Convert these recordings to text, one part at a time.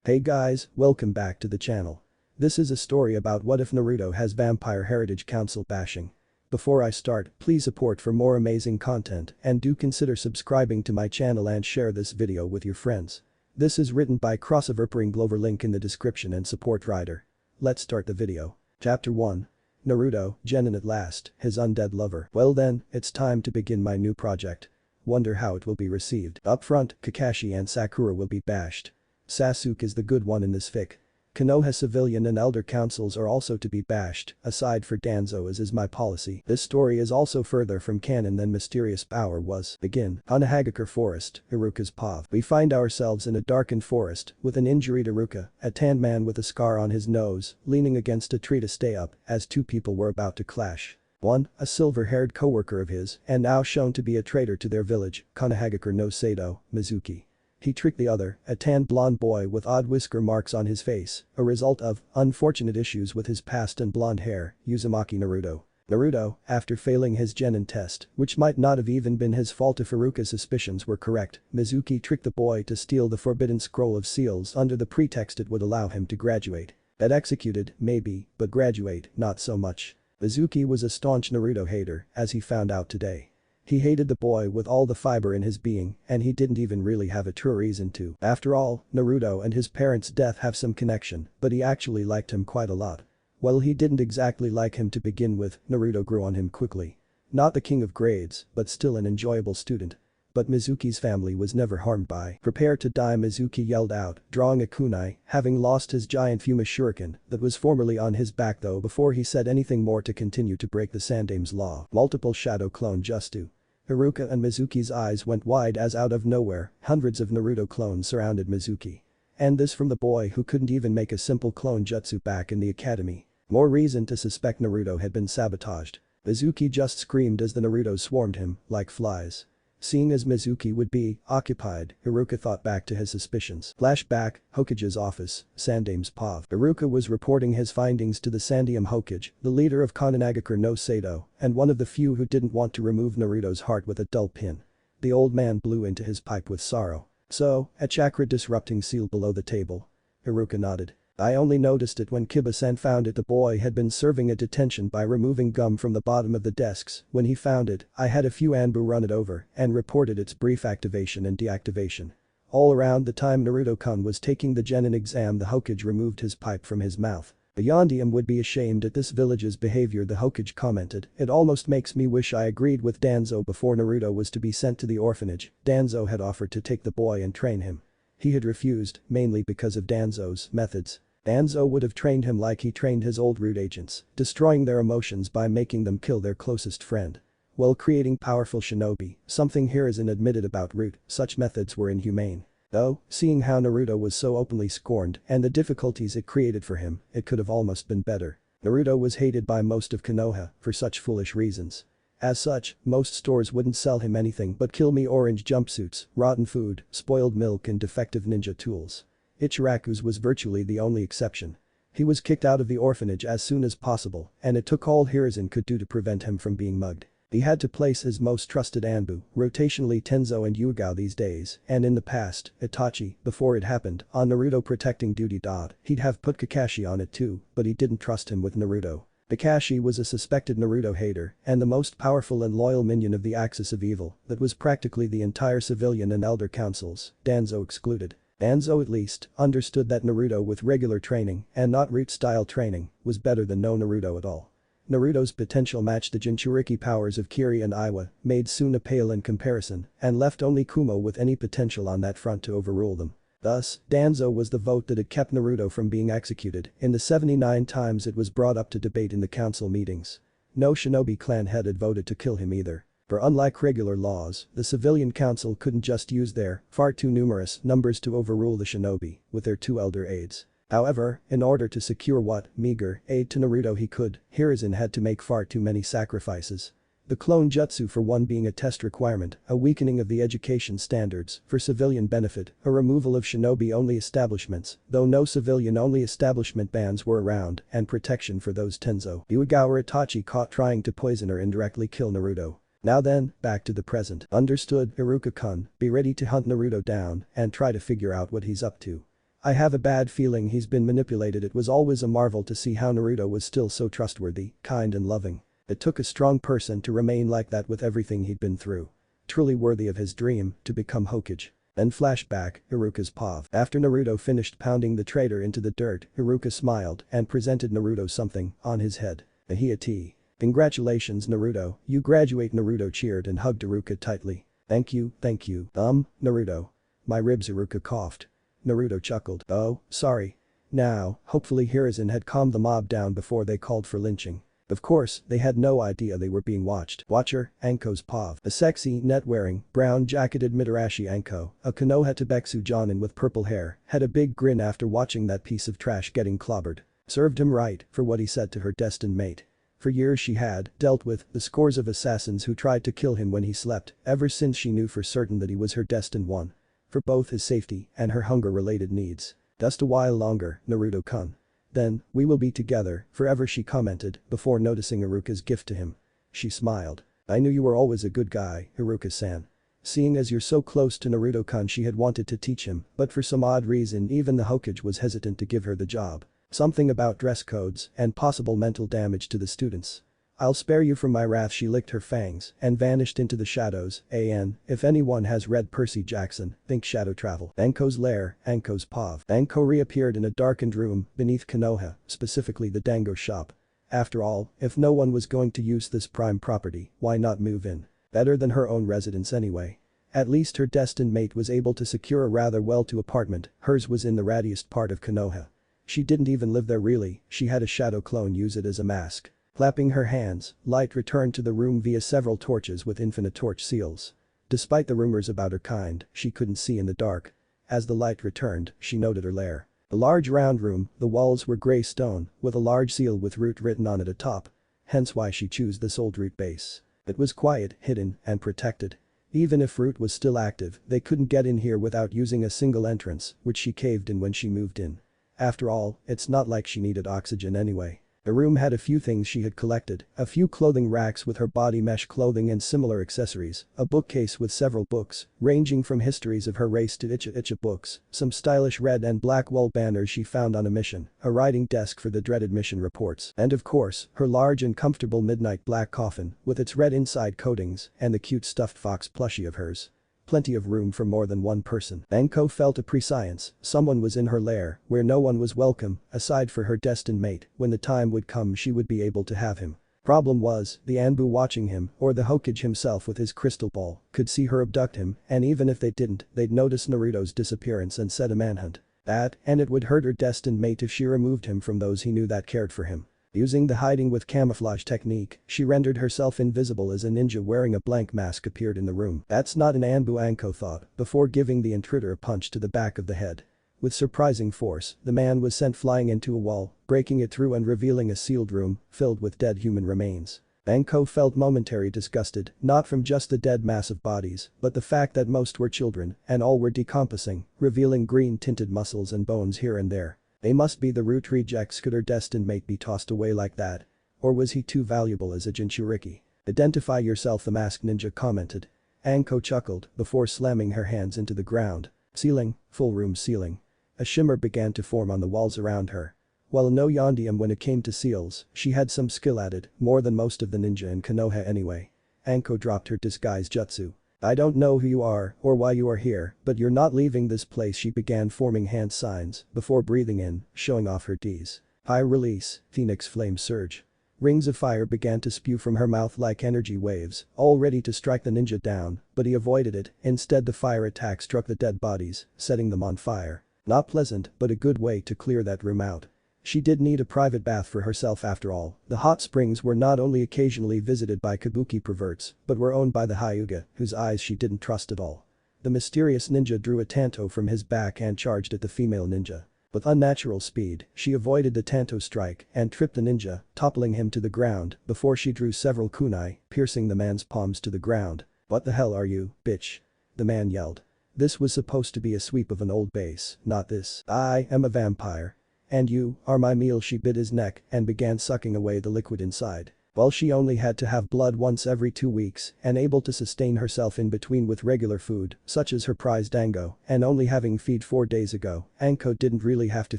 Hey guys, welcome back to the channel. This is a story about what if Naruto has Vampire Heritage Council bashing. Before I start, please support for more amazing content and do consider subscribing to my channel and share this video with your friends. This is written by Crossoverpairinglover, link in the description and support writer. Let's start the video. Chapter 1. Naruto, Genin at last, his undead lover. Well then, it's time to begin my new project. Wonder how it will be received. Up front, Kakashi and Sakura will be bashed. Sasuke is the good one in this fic. Konoha civilian and elder councils are also to be bashed, aside for Danzo as is my policy. This story is also further from canon than Mysterious Power was. Begin. Hanahagakure Forest, Iruka's POV. We find ourselves in a darkened forest, with an injured Iruka, a tanned man with a scar on his nose, leaning against a tree to stay up, as two people were about to clash. One, a silver-haired co-worker of his, and now shown to be a traitor to their village, Konohagakure no Sado, Mizuki. He tricked the other, a tan blonde boy with odd whisker marks on his face, a result of unfortunate issues with his past and blonde hair, Uzumaki Naruto. Naruto, after failing his Genin test, which might not have even been his fault if Iruka's suspicions were correct, Mizuki tricked the boy to steal the forbidden scroll of seals under the pretext it would allow him to graduate. Get executed, maybe, but graduate, not so much. Mizuki was a staunch Naruto hater, as he found out today. He hated the boy with all the fiber in his being, and he didn't even really have a true reason to. After all, Naruto and his parents' death have some connection, but he actually liked him quite a lot. While he didn't exactly like him to begin with, Naruto grew on him quickly. Not the king of grades, but still an enjoyable student. But Mizuki's family was never harmed by. Prepare to die, Mizuki yelled out, drawing a kunai, having lost his giant Fuma shuriken that was formerly on his back though before he said anything more to continue to break the Sandame's law. Multiple shadow clone Justu. Iruka and Mizuki's eyes went wide as out of nowhere, hundreds of Naruto clones surrounded Mizuki. And this from the boy who couldn't even make a simple clone jutsu back in the academy. More reason to suspect Naruto had been sabotaged. Mizuki just screamed as the Narutos swarmed him, like flies. Seeing as Mizuki would be occupied, Iruka thought back to his suspicions. Flashback, Hokage's office, Sandame's POV. Iruka was reporting his findings to the Sandaime Hokage, the leader of Konohagakure no Sado, and one of the few who didn't want to remove Naruto's heart with a dull pin. The old man blew into his pipe with sorrow. So, a chakra-disrupting seal below the table. Iruka nodded. I only noticed it when Kiba-san found it. The boy had been serving a detention by removing gum from the bottom of the desks. When he found it, I had a few Anbu run it over and reported its brief activation and deactivation. All around the time Naruto-kun was taking the Genin exam, the Hokage removed his pipe from his mouth. The Yondium would be ashamed at this village's behavior, the Hokage commented. It almost makes me wish I agreed with Danzo before Naruto was to be sent to the orphanage. Danzo had offered to take the boy and train him. He had refused, mainly because of Danzo's methods. Danzo would have trained him like he trained his old root agents, destroying their emotions by making them kill their closest friend. While creating powerful shinobi, something Hiruzen admitted about Root, such methods were inhumane. Though, seeing how Naruto was so openly scorned and the difficulties it created for him, it could have almost been better. Naruto was hated by most of Konoha for such foolish reasons. As such, most stores wouldn't sell him anything but kill me orange jumpsuits, rotten food, spoiled milk and defective ninja tools. Ichiraku's was virtually the only exception. He was kicked out of the orphanage as soon as possible, and it took all Hiruzen could do to prevent him from being mugged. He had to place his most trusted Anbu, rotationally Tenzo and Yugao these days, and in the past, Itachi, before it happened, on Naruto protecting duty. He'd have put Kakashi on it too, but he didn't trust him with Naruto. Kakashi was a suspected Naruto hater and the most powerful and loyal minion of the Axis of Evil that was practically the entire civilian and elder councils, Danzo excluded. Danzo at least understood that Naruto with regular training and not root-style training was better than no Naruto at all. Naruto's potential matched the Jinchuriki powers of Kiri and Iwa, made Suna pale in comparison, and left only Kumo with any potential on that front to overrule them. Thus, Danzo was the vote that had kept Naruto from being executed in the 79 times it was brought up to debate in the council meetings. No shinobi clan head had voted to kill him either. For unlike regular laws, the civilian council couldn't just use their far too numerous numbers to overrule the shinobi with their two elder aides. However, in order to secure what meager aid to Naruto he could, Hiruzen had to make far too many sacrifices. The clone jutsu for one being a test requirement, a weakening of the education standards for civilian benefit, a removal of shinobi-only establishments, though no civilian-only establishment bans were around, and protection for those Tenzo. Yugao or Itachi caught trying to poison or indirectly kill Naruto. Now then, back to the present. Understood, Iruka-kun, be ready to hunt Naruto down and try to figure out what he's up to. I have a bad feeling he's been manipulated. It was always a marvel to see how Naruto was still so trustworthy, kind and loving. It took a strong person to remain like that with everything he'd been through. Truly worthy of his dream to become Hokage. Then flashback, Iruka's POV. After Naruto finished pounding the traitor into the dirt, Iruka smiled and presented Naruto something on his head. A Hiya tea. Congratulations Naruto, you graduate. Naruto cheered and hugged Iruka tightly. Thank you. Naruto. My ribs. Iruka coughed. Naruto chuckled. Oh, sorry. Now, hopefully Hiruzen had calmed the mob down before they called for lynching. Of course, they had no idea they were being watched. Watcher, Anko's POV. A sexy, net-wearing, brown-jacketed Mitarashi Anko, a Konoha Tebetsu Jonin with purple hair, had a big grin after watching that piece of trash getting clobbered. Served him right for what he said to her destined mate. For years she had dealt with the scores of assassins who tried to kill him when he slept, ever since she knew for certain that he was her destined one. For both his safety and her hunger-related needs. Just a while longer, Naruto-kun. Then, we will be together forever, she commented before noticing Iruka's gift to him. She smiled. I knew you were always a good guy, Iruka-san. Seeing as you're so close to Naruto-kun, she had wanted to teach him, but for some odd reason even the Hokage was hesitant to give her the job. Something about dress codes and possible mental damage to the students. I'll spare you from my wrath. She licked her fangs and vanished into the shadows. If anyone has read Percy Jackson, think shadow travel. Anko's lair, Anko's POV. Anko reappeared in a darkened room beneath Konoha, specifically the Dango shop. After all, if no one was going to use this prime property, why not move in? Better than her own residence anyway. At least her destined mate was able to secure a rather well-to apartment. Hers was in the rattiest part of Konoha. She didn't even live there really, she had a shadow clone use it as a mask. Clapping her hands, light returned to the room via several torches with infinite torch seals. Despite the rumors about her kind, she couldn't see in the dark. As the light returned, she noted her lair. A large round room, the walls were grey stone, with a large seal with root written on it atop. Hence why she chose this old root base. It was quiet, hidden, and protected. Even if root was still active, they couldn't get in here without using a single entrance, which she caved in when she moved in. After all, it's not like she needed oxygen anyway. The room had a few things she had collected, a few clothing racks with her body mesh clothing and similar accessories, a bookcase with several books, ranging from histories of her race to Icha books, some stylish red and black wall banners she found on a mission, a writing desk for the dreaded mission reports, and of course, her large and comfortable midnight black coffin, with its red inside coatings, and the cute stuffed fox plushie of hers. Plenty of room for more than one person. Anko felt a prescience, someone was in her lair, where no one was welcome, aside for her destined mate. When the time would come she would be able to have him. Problem was, the Anbu watching him, or the Hokage himself with his crystal ball, could see her abduct him, and even if they didn't, they'd notice Naruto's disappearance and set a manhunt. That, and it would hurt her destined mate if she removed him from those he knew that cared for him. Using the hiding with camouflage technique, she rendered herself invisible as a ninja wearing a blank mask appeared in the room. That's not an Anbu, Anko thought, before giving the intruder a punch to the back of the head. With surprising force, the man was sent flying into a wall, breaking it through and revealing a sealed room filled with dead human remains. Anko felt momentary disgusted, not from just the dead mass of bodies, but the fact that most were children, and all were decomposing, revealing green-tinted muscles and bones here and there. They must be the root rejects. Could her destined mate be tossed away like that? Or was he too valuable as a Jinchuriki? Identify yourself, the masked ninja commented. Anko chuckled before slamming her hands into the ground. Ceiling, full room ceiling. A shimmer began to form on the walls around her. While no yondium when it came to seals, she had some skill at it, more than most of the ninja in Konoha anyway. Anko dropped her disguise jutsu. I don't know who you are or why you are here, but you're not leaving this place. She began forming hand signs before breathing in, showing off her D's. High release, Phoenix flame surge. Rings of fire began to spew from her mouth like energy waves, all ready to strike the ninja down, but he avoided it. Instead, the fire attack struck the dead bodies, setting them on fire. Not pleasant, but a good way to clear that room out. She did need a private bath for herself after all. The hot springs were not only occasionally visited by kabuki perverts, but were owned by the Hyuga, whose eyes she didn't trust at all. The mysterious ninja drew a tanto from his back and charged at the female ninja. With unnatural speed, she avoided the tanto strike and tripped the ninja, toppling him to the ground before she drew several kunai, piercing the man's palms to the ground. What the hell are you, bitch? The man yelled. This was supposed to be a sweep of an old base, not this. I am a vampire. And you are my meal. She bit his neck and began sucking away the liquid inside. While she only had to have blood once every 2 weeks and able to sustain herself in between with regular food, such as her prize dango, and only having feed 4 days ago, Anko didn't really have to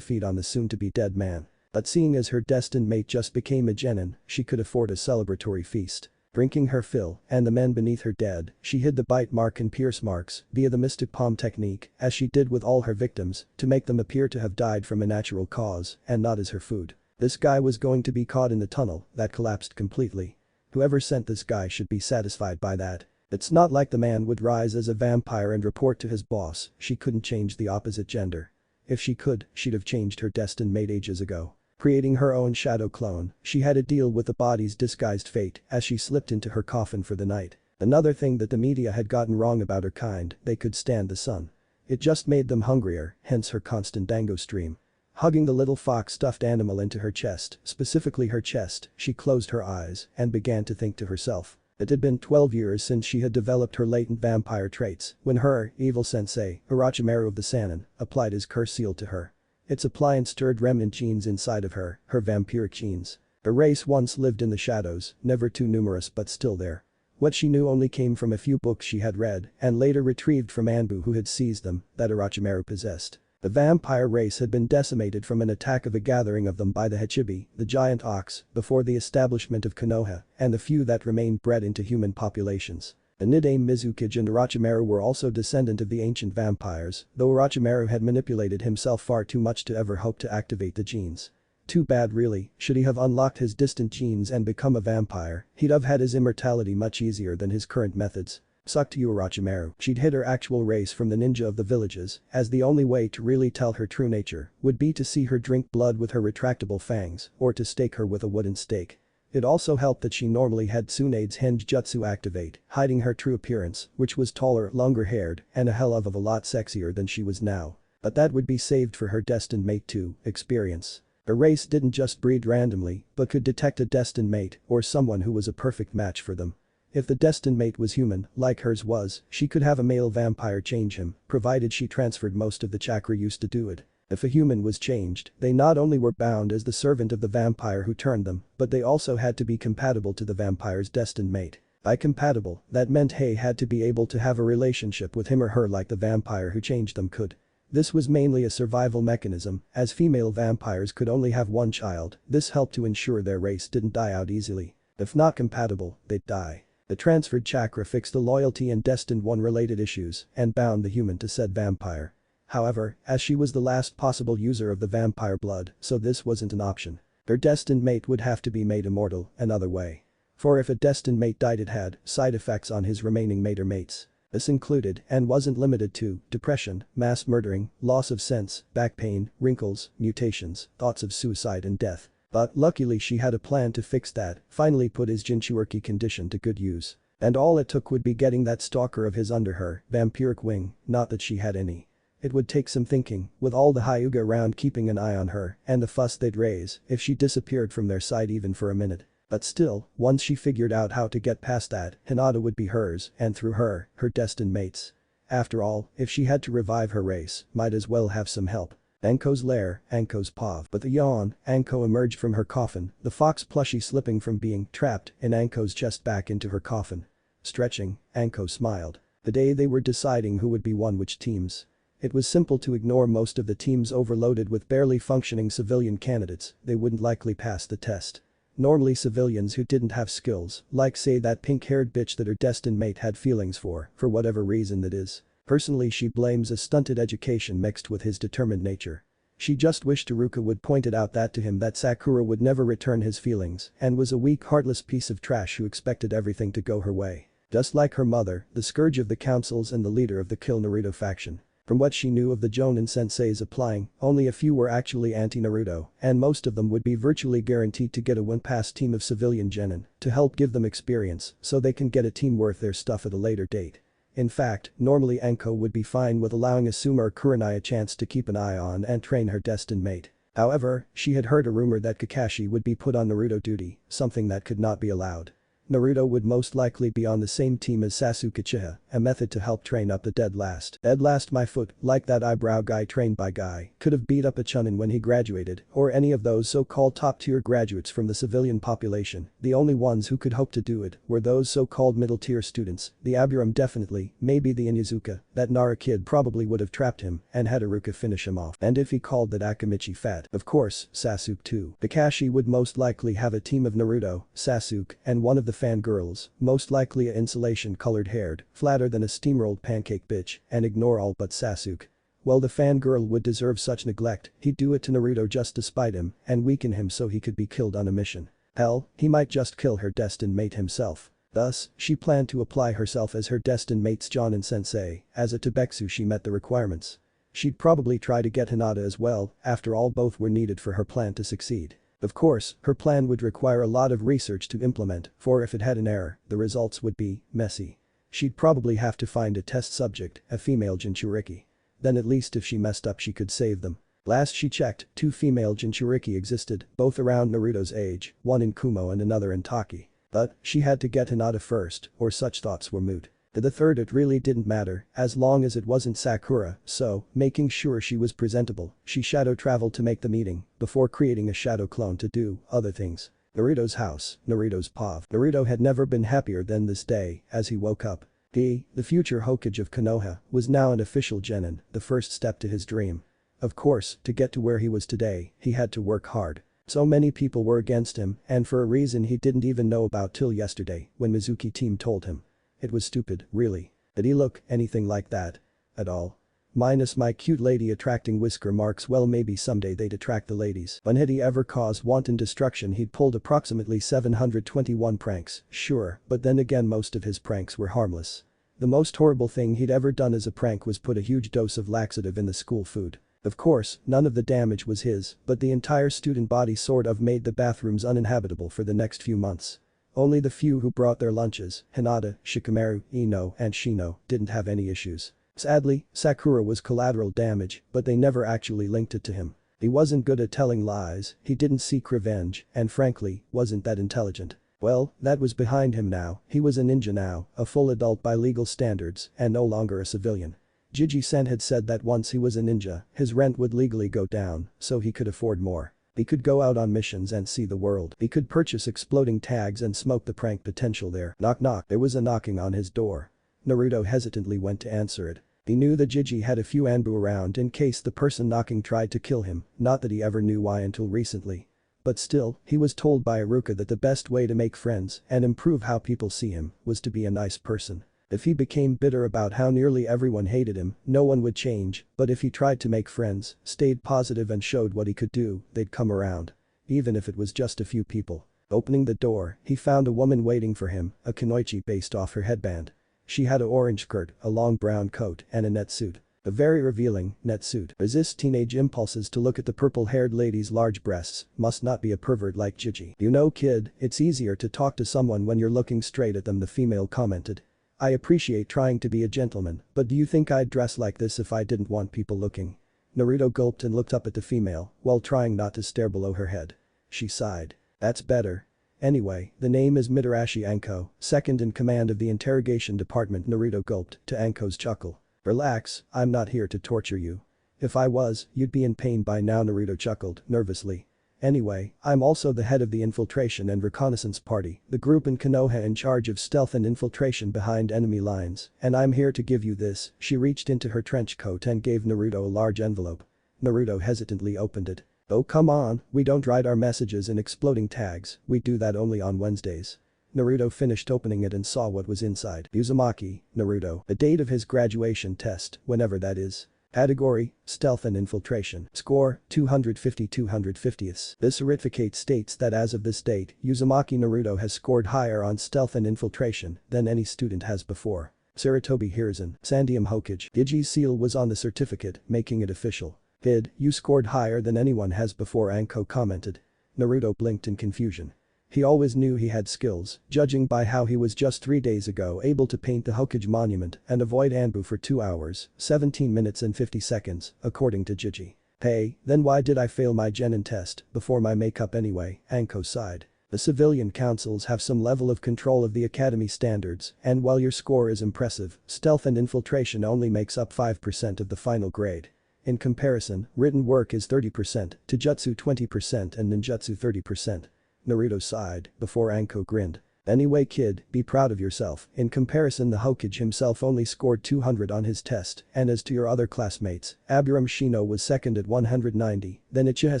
feed on the soon-to-be dead man. But seeing as her destined mate just became a genin, she could afford a celebratory feast. Drinking her fill, and the men beneath her dead, she hid the bite mark and pierce marks via the mystic palm technique, as she did with all her victims, to make them appear to have died from a natural cause and not as her food. This guy was going to be caught in the tunnel that collapsed completely. Whoever sent this guy should be satisfied by that. It's not like the man would rise as a vampire and report to his boss she couldn't change the opposite gender. If she could, she'd have changed her destined mate ages ago. Creating her own shadow clone, she had to deal with the body's disguised fate as she slipped into her coffin for the night. Another thing that the media had gotten wrong about her kind, they could stand the sun. It just made them hungrier, hence her constant dango stream. Hugging the little fox stuffed animal into her chest, specifically her chest, she closed her eyes and began to think to herself. It had been 12 years since she had developed her latent vampire traits when her evil sensei, Orochimaru of the Sannin, applied his curse seal to her. Its appliance stirred remnant genes inside of her vampiric genes. A race once lived in the shadows, never too numerous but still there. What she knew only came from a few books she had read and later retrieved from Anbu who had seized them, that Orochimaru possessed. The vampire race had been decimated from an attack of a gathering of them by the Hachibi, the giant ox, before the establishment of Konoha, and the few that remained bred into human populations. The Nidaime Mizukage and Orochimaru were also descendant of the ancient vampires, though Orochimaru had manipulated himself far too much to ever hope to activate the genes. Too bad really, should he have unlocked his distant genes and become a vampire, he'd have had his immortality much easier than his current methods. Suck to you Orochimaru. She'd hid her actual race from the ninja of the villages, as the only way to really tell her true nature would be to see her drink blood with her retractable fangs or to stake her with a wooden stake. It also helped that she normally had Tsunade's Henge Jutsu activate, hiding her true appearance, which was taller, longer-haired, and a hell of a lot sexier than she was now. But that would be saved for her destined mate to experience. A race didn't just breed randomly, but could detect a destined mate or someone who was a perfect match for them. If the destined mate was human, like hers was, she could have a male vampire change him, provided she transferred most of the chakra used to do it. If a human was changed, they not only were bound as the servant of the vampire who turned them, but they also had to be compatible to the vampire's destined mate. By compatible, that meant they had to be able to have a relationship with him or her like the vampire who changed them could. This was mainly a survival mechanism, as female vampires could only have one child. This helped to ensure their race didn't die out easily. If not compatible, they'd die. The transferred chakra fixed the loyalty and destined one related issues and bound the human to said vampire. However, as she was the last possible user of the vampire blood, so this wasn't an option. Her destined mate would have to be made immortal another way. For if a destined mate died it had side effects on his remaining mate or mates. This included, and wasn't limited to, depression, mass murdering, loss of sense, back pain, wrinkles, mutations, thoughts of suicide and death. But luckily she had a plan to fix that, finally put his Jinchuuriki condition to good use. And all it took would be getting that stalker of his under her vampiric wing, not that she had any. It would take some thinking, with all the Hyuga around keeping an eye on her and the fuss they'd raise if she disappeared from their sight even for a minute. But still, once she figured out how to get past that, Hinata would be hers and through her destined mates. After all, if she had to revive her race, might as well have some help. Anko's lair, Anko's paw. But the yawn, Anko emerged from her coffin, the fox plushie slipping from being trapped in Anko's chest back into her coffin. Stretching, Anko smiled. The day they were deciding who would be one which teams. It was simple to ignore most of the teams overloaded with barely functioning civilian candidates, they wouldn't likely pass the test. Normally civilians who didn't have skills, like say that pink-haired bitch that her destined mate had feelings for whatever reason that is. Personally she blames a stunted education mixed with his determined nature. She just wished Haruka would pointed out that to him that Sakura would never return his feelings and was a weak heartless piece of trash who expected everything to go her way. Just like her mother, the scourge of the councils and the leader of the Kill Naruto faction. From what she knew of the Jonin senseis applying, only a few were actually anti-Naruto, and most of them would be virtually guaranteed to get a one-pass team of civilian genin to help give them experience so they can get a team worth their stuff at a later date. In fact, normally Anko would be fine with allowing Asuma or Kurenai a chance to keep an eye on and train her destined mate. However, she had heard a rumor that Kakashi would be put on Naruto duty, something that could not be allowed. Naruto would most likely be on the same team as Sasuke Uchiha, a method to help train up the dead last. Dead last my foot, like that eyebrow guy trained by Guy, could have beat up a Chunin when he graduated, or any of those so-called top-tier graduates from the civilian population. The only ones who could hope to do it were those so-called middle-tier students. The Aburam definitely, maybe the Inuzuka, that Nara kid probably would have trapped him and had Iruka finish him off. And if he called that Akamichi fat, of course, Sasuke too. Kakashi would most likely have a team of Naruto, Sasuke, and one of the fangirls, most likely a insulation-colored haired, flatter than a steamrolled pancake bitch, and ignore all but Sasuke. Well, the fangirl would deserve such neglect, he'd do it to Naruto just to spite him and weaken him so he could be killed on a mission. Hell, he might just kill her destined mate himself. Thus, she planned to apply herself as her destined mate's Jonin sensei. As a Tobetsu she met the requirements. She'd probably try to get Hinata as well, after all both were needed for her plan to succeed. Of course, her plan would require a lot of research to implement, for if it had an error, the results would be messy. She'd probably have to find a test subject, a female Jinchuriki. Then at least if she messed up she could save them. Last she checked, 2 female Jinchuriki existed, both around Naruto's age, one in Kumo and another in Taki. But, she had to get Hinata first, or such thoughts were moot. To the third it really didn't matter, as long as it wasn't Sakura, so, making sure she was presentable, she shadow traveled to make the meeting, before creating a shadow clone to do other things. Naruto's house, Naruto's POV. Naruto had never been happier than this day, as he woke up. The future Hokage of Konoha, was now an official genin, the first step to his dream. Of course, to get to where he was today, he had to work hard. So many people were against him, and for a reason he didn't even know about till yesterday, when Mizuki team told him. It was stupid, really. Did he look anything like that? At all? Minus my cute lady attracting whisker marks. Well, maybe someday they'd attract the ladies. When had he ever caused wanton destruction? He'd pulled approximately 721 pranks, sure, but then again most of his pranks were harmless. The most horrible thing he'd ever done as a prank was put a huge dose of laxative in the school food. Of course, none of the damage was his, but the entire student body sort of made the bathrooms uninhabitable for the next few months. Only the few who brought their lunches, Hinata, Shikamaru, Ino, and Shino, didn't have any issues. Sadly, Sakura was collateral damage, but they never actually linked it to him. He wasn't good at telling lies, he didn't seek revenge, and frankly, wasn't that intelligent. Well, that was behind him now, he was a ninja now, a full adult by legal standards, and no longer a civilian. Jiji-sen had said that once he was a ninja, his rent would legally go down, so he could afford more. He could go out on missions and see the world. He could purchase exploding tags and smoke the prank potential there. Knock knock. There was a knocking on his door. Naruto hesitantly went to answer it. He knew that Jiji had a few Anbu around in case the person knocking tried to kill him, not that he ever knew why until recently. But still, he was told by Iruka that the best way to make friends and improve how people see him was to be a nice person. If he became bitter about how nearly everyone hated him, no one would change, but if he tried to make friends, stayed positive and showed what he could do, they'd come around. Even if it was just a few people. Opening the door, he found a woman waiting for him, a kunoichi based off her headband. She had an orange skirt, a long brown coat, and a net suit. A very revealing, net suit. Resist teenage impulses to look at the purple-haired lady's large breasts, must not be a pervert like Jiji. You know kid, it's easier to talk to someone when you're looking straight at them, the female commented. I appreciate trying to be a gentleman, but do you think I'd dress like this if I didn't want people looking? Naruto gulped and looked up at the female, while trying not to stare below her head. She sighed. That's better. Anyway, the name is Mitarashi Anko, second in command of the interrogation department. Naruto gulped to Anko's chuckle. Relax, I'm not here to torture you. If I was, you'd be in pain by now. Naruto chuckled, nervously. Anyway, I'm also the head of the infiltration and reconnaissance party, the group in Konoha in charge of stealth and infiltration behind enemy lines, and I'm here to give you this. She reached into her trench coat and gave Naruto a large envelope. Naruto hesitantly opened it. Oh come on, we don't write our messages in exploding tags, we do that only on Wednesdays. Naruto finished opening it and saw what was inside. Uzumaki, Naruto, the date of his graduation test, whenever that is. Category, Stealth and Infiltration. Score, 250/250. This certificate states that as of this date, Uzumaki Naruto has scored higher on Stealth and Infiltration than any student has before. Sarutobi Hiruzen, Sandium Hokage. Jiji's seal was on the certificate, making it official. Kid, you scored higher than anyone has before, Anko commented. Naruto blinked in confusion. He always knew he had skills, judging by how he was just 3 days ago able to paint the Hokage monument and avoid Anbu for 2 hours, 17 minutes and 50 seconds, according to Jiji. Hey, then why did I fail my genin test before my makeup anyway? Anko sighed. The civilian councils have some level of control of the academy standards, and while your score is impressive, stealth and infiltration only makes up 5% of the final grade. In comparison, written work is 30%, Taijutsu 20% and ninjutsu 30%. Naruto sighed, before Anko grinned. Anyway kid, be proud of yourself. In comparison, the Hokage himself only scored 200 on his test, and as to your other classmates, Aburame Shino was second at 190, then Uchiha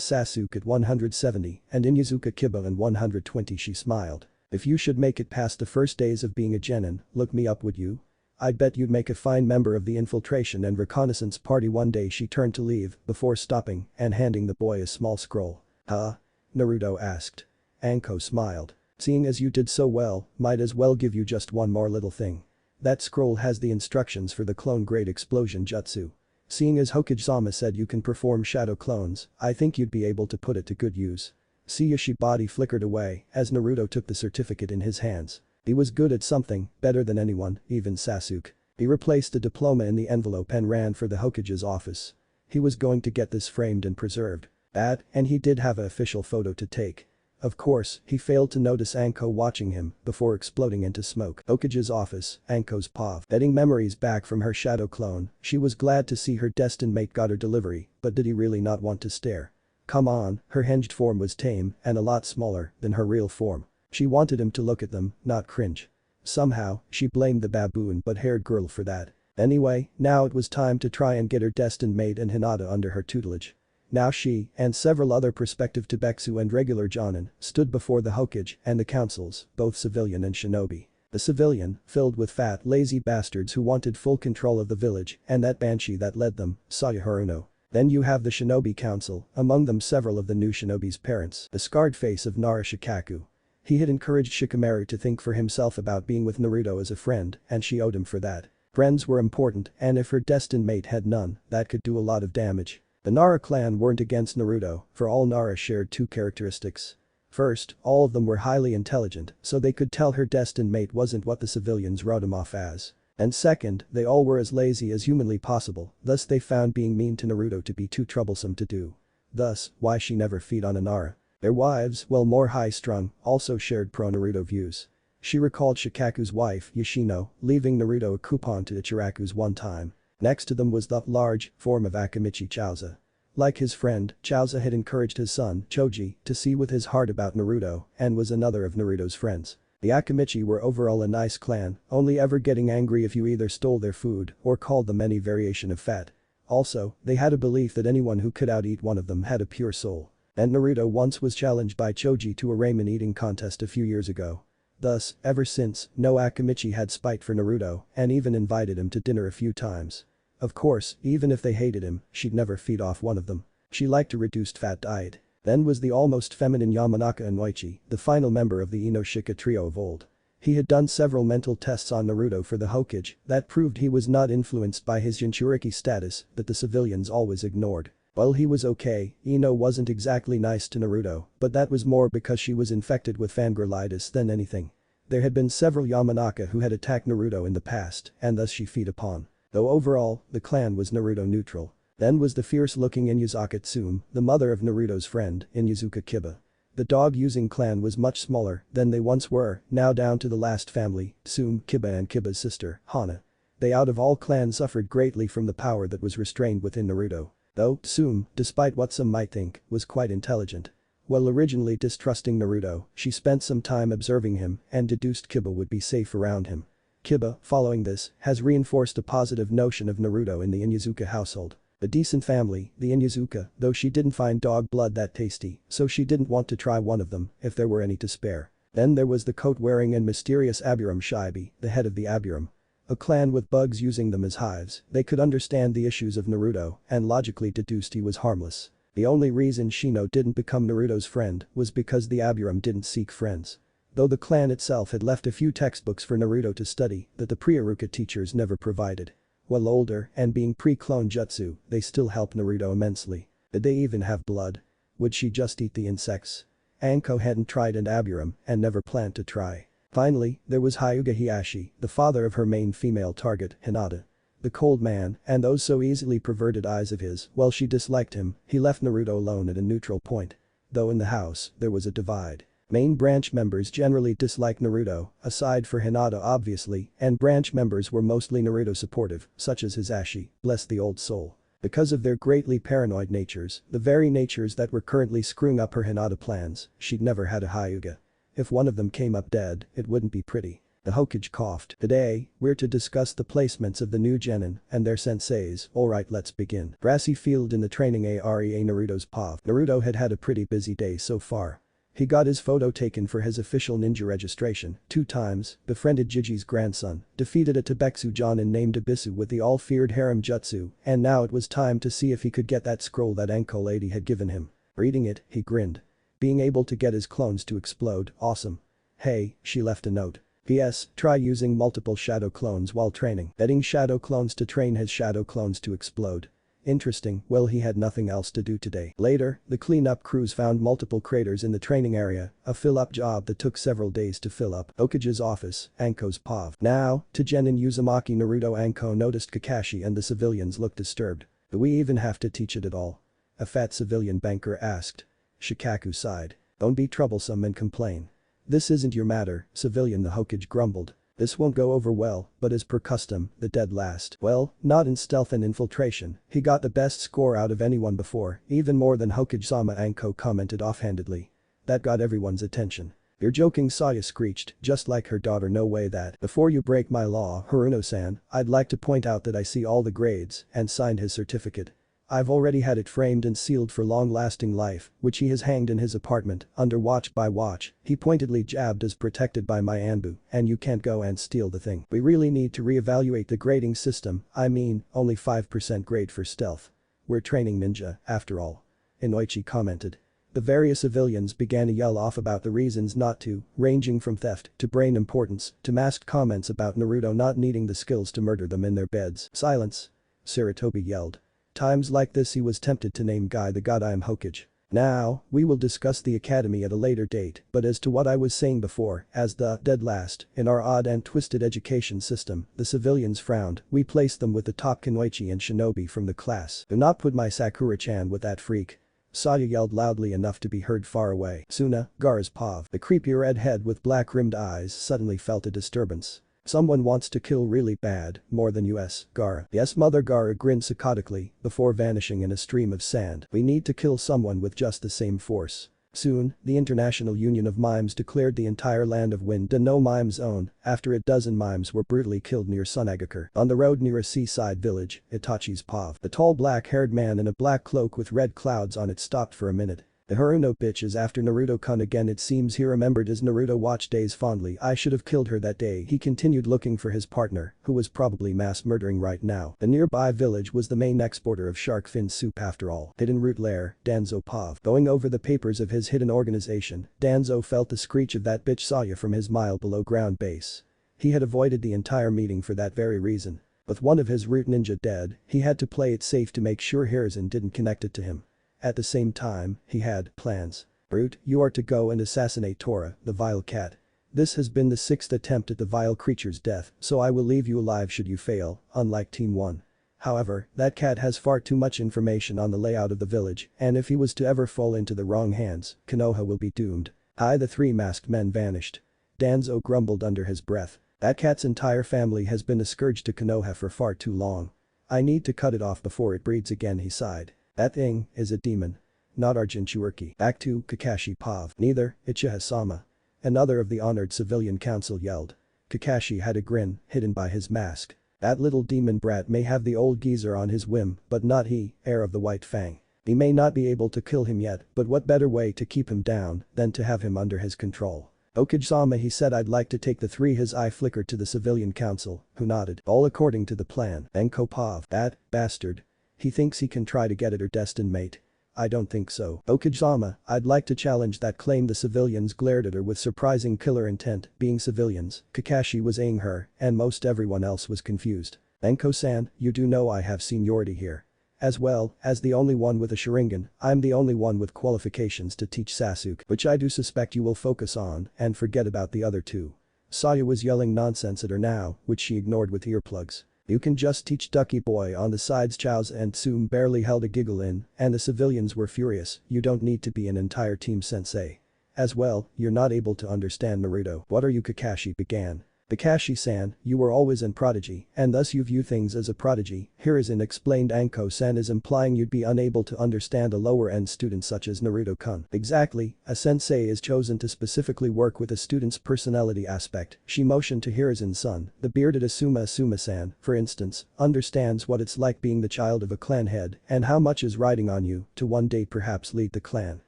Sasuke at 170, and Inyazuka Kiba at 120. She smiled. If you should make it past the first days of being a genin, look me up would you? I'd bet you'd make a fine member of the infiltration and reconnaissance party one day. She turned to leave, before stopping and handing the boy a small scroll. Huh? Naruto asked. Anko smiled. Seeing as you did so well, might as well give you just one more little thing. That scroll has the instructions for the clone grade explosion jutsu. Seeing as Hokage-sama said you can perform shadow clones, I think you'd be able to put it to good use. Tsuyoshi body flickered away as Naruto took the certificate in his hands. He was good at something, better than anyone, even Sasuke. He replaced the diploma in the envelope and ran for the Hokage's office. He was going to get this framed and preserved. And he did have an official photo to take. Of course, he failed to notice Anko watching him before exploding into smoke. Hokage's office, Anko's pav. Getting memories back from her shadow clone, she was glad to see her destined mate got her delivery, but did he really not want to stare? Come on, her hinged form was tame and a lot smaller than her real form. She wanted him to look at them, not cringe. Somehow, she blamed the baboon but-haired girl for that. Anyway, now it was time to try and get her destined mate and Hinata under her tutelage. Now she, and several other prospective Taibetsu and regular Jonin, stood before the Hokage and the councils, both civilian and shinobi. The civilian, filled with fat, lazy bastards who wanted full control of the village, and that banshee that led them, Saya Haruno. Then you have the shinobi council, among them several of the new shinobi's parents. The scarred face of Nara Shikaku. He had encouraged Shikamaru to think for himself about being with Naruto as a friend, and she owed him for that. Friends were important, and if her destined mate had none, that could do a lot of damage. The Nara clan weren't against Naruto, for all Nara shared two characteristics. First, all of them were highly intelligent, so they could tell her destined mate wasn't what the civilians wrote him off as. And second, they all were as lazy as humanly possible, thus they found being mean to Naruto to be too troublesome to do. Thus, why she never feed on a Nara. Their wives, well more high-strung, also shared pro-Naruto views. She recalled Shikaku's wife, Yoshino, leaving Naruto a coupon to Ichiraku's one time. Next to them was the large form of Akimichi Chauza. Like his friend, Chauza had encouraged his son, Choji, to see with his heart about Naruto and was another of Naruto's friends. The Akimichi were overall a nice clan, only ever getting angry if you either stole their food or called them any variation of fat. Also, they had a belief that anyone who could out-eat one of them had a pure soul. And Naruto once was challenged by Choji to a ramen eating contest a few years ago. Thus, ever since, no Akimichi had spite for Naruto and even invited him to dinner a few times. Of course, even if they hated him, she'd never feed off one of them. She liked a reduced fat diet. Then was the almost feminine Yamanaka Inoichi, the final member of the Inoshika trio of old. He had done several mental tests on Naruto for the Hokage that proved he was not influenced by his Jinchuriki status that the civilians always ignored. Well, he was okay. Ino wasn't exactly nice to Naruto, but that was more because she was infected with fangirlitis than anything. There had been several Yamanaka who had attacked Naruto in the past and thus she feed upon. Though overall, the clan was Naruto neutral. Then was the fierce-looking Inuzaka Tsume, the mother of Naruto's friend, Inyazuka Kiba. The dog-using clan was much smaller than they once were, now down to the last family, Tsume, Kiba and Kiba's sister, Hana. They out of all clans suffered greatly from the power that was restrained within Naruto. Though, Tsume, despite what some might think, was quite intelligent. While originally distrusting Naruto, she spent some time observing him and deduced Kiba would be safe around him. Kiba, following this, has reinforced a positive notion of Naruto in the Inyazuka household. A decent family, the Inyazuka, though she didn't find dog blood that tasty, so she didn't want to try one of them if there were any to spare. Then there was the coat-wearing and mysterious Aburame Shibi, the head of the Aburame. A clan with bugs using them as hives, they could understand the issues of Naruto and logically deduced he was harmless. The only reason Shino didn't become Naruto's friend was because the Aburame didn't seek friends. Though the clan itself had left a few textbooks for Naruto to study that the pre-Iruka teachers never provided. While older and being pre-clone jutsu, they still helped Naruto immensely. Did they even have blood? Would she just eat the insects? Anko hadn't tried an Aburame and never planned to try. Finally, there was Hyuga Hiyashi, the father of her main female target, Hinata. The cold man and those so easily perverted eyes of his, while she disliked him, he left Naruto alone at a neutral point. Though in the house, there was a divide. Main branch members generally dislike Naruto, aside for Hinata obviously, and branch members were mostly Naruto supportive, such as Hisashi, bless the old soul. Because of their greatly paranoid natures, the very natures that were currently screwing up her Hinata plans, she'd never had a Hyuga. If one of them came up dead, it wouldn't be pretty. The Hokage coughed. Today, we're to discuss the placements of the new genin and their senseis. Alright, let's begin. Grassy field in the training area. Naruto's POV. Naruto had had a pretty busy day so far. He got his photo taken for his official ninja registration 2 times, befriended Jiji's grandson, defeated a Tobetsu Jonin named Abisu with the all-feared harem jutsu, and now it was time to see if he could get that scroll that Anko lady had given him. Reading it, he grinned. Being able to get his clones to explode, awesome. Hey, she left a note. P.S. Try using multiple shadow clones while training. Getting shadow clones to train his shadow clones to explode. Interesting, well he had nothing else to do today. Later, the cleanup crews found multiple craters in the training area, a fill-up job that took several days to fill up. Hokage's office, Anko's POV. Now, to Genin Uzumaki Naruto. Anko noticed Kakashi and the civilians looked disturbed. Do we even have to teach it at all? A fat civilian banker asked. Shikaku sighed. Don't be troublesome and complain. This isn't your matter, civilian, the Hokage grumbled. This won't go over well, but as per custom, the dead last. Well, not in stealth and infiltration, he got the best score out of anyone before, even more than Hokage-sama, Anko commented offhandedly. That got everyone's attention. You're joking, Saya screeched, just like her daughter. No way that. Before you break my law, Haruno-san, I'd like to point out that I see all the grades, and signed his certificate. I've already had it framed and sealed for long-lasting life, which he has hanged in his apartment, under watch by watch, he pointedly jabbed, as protected by my Anbu, and you can't go and steal the thing. We really need to reevaluate the grading system, I mean, only 5% grade for stealth. We're training ninja, after all. Inoichi commented. The various civilians began to yell off about the reasons not to, ranging from theft to brain importance to masked comments about Naruto not needing the skills to murder them in their beds. Silence. Sarutobi yelled. Times like this he was tempted to name Guy the Goddamn Hokage. Now, we will discuss the academy at a later date, but as to what I was saying before, as the dead last in our odd and twisted education system, the civilians frowned. We placed them with the top Kunoichi and shinobi from the class. Do not put my Sakura-chan with that freak. Saya yelled loudly enough to be heard far away. Suna, Gaara's POV. The creepy redhead with black-rimmed eyes suddenly felt a disturbance. Someone wants to kill really bad, more than us, Gaara. Yes, Mother. Gaara grinned psychotically, before vanishing in a stream of sand. We need to kill someone with just the same force. Soon, the International Union of Mimes declared the entire land of Wind a no-mime zone, after a dozen mimes were brutally killed near Sunagakure. On the road near a seaside village, Itachi's POV. The tall black-haired man in a black cloak with red clouds on it stopped for a minute. The Haruno bitch is after Naruto-kun again. It seems he remembered his Naruto watch days fondly. I should have killed her that day. He continued looking for his partner, who was probably mass murdering right now. The nearby village was the main exporter of shark fin soup after all. Hidden root lair, Danzo POV. Going over the papers of his hidden organization, Danzo felt the screech of that bitch Saya from his mile below ground base. He had avoided the entire meeting for that very reason. With one of his root ninja dead, he had to play it safe to make sure Hiruzen didn't connect it to him. At the same time, he had plans. Brute, you are to go and assassinate Tora, the vile cat. This has been the 6th attempt at the vile creature's death, so I will leave you alive should you fail, unlike Team 1. However, that cat has far too much information on the layout of the village, and if he was to ever fall into the wrong hands, Konoha will be doomed. The 3 masked men vanished. Danzo grumbled under his breath. That cat's entire family has been a scourge to Konoha for far too long. I need to cut it off before it breeds again, he sighed. That thing is a demon. Not our Jinchuuriki. Back to Kakashi POV. Neither, Uchiha-sama. Another of the honored civilian council yelled. Kakashi had a grin, hidden by his mask. That little demon brat may have the old geezer on his whim, but not he, heir of the White Fang. He may not be able to kill him yet, but what better way to keep him down than to have him under his control. Hokage-sama, he said, I'd like to take the 3. His eye flickered to the civilian council, who nodded. All according to the plan. Enko POV. That bastard. He thinks he can try to get at her destined mate. I don't think so. Hokage-sama, I'd like to challenge that claim. The civilians glared at her with surprising killer intent. Being civilians, Kakashi was aiming her, and most everyone else was confused. Enko-san, you do know I have seniority here. As well, as the only one with a Sharingan, I'm the only one with qualifications to teach Sasuke, which I do suspect you will focus on and forget about the other 2. Saya was yelling nonsense at her now, which she ignored with earplugs. You can just teach Ducky Boy on the sides. Chao's and Tsum barely held a giggle in, and the civilians were furious. You don't need to be an entire team sensei. As well, you're not able to understand Naruto. What are you? Kakashi began. Kakashi-san, you were always an prodigy, and thus you view things as a prodigy. Hiruzen explained. Anko-san is implying you'd be unable to understand a lower-end student such as Naruto-kun. Exactly, a sensei is chosen to specifically work with a student's personality aspect. She motioned to Hiruzen's son, the bearded Asuma-san, for instance, understands what it's like being the child of a clan head and how much is riding on you to one day perhaps lead the clan.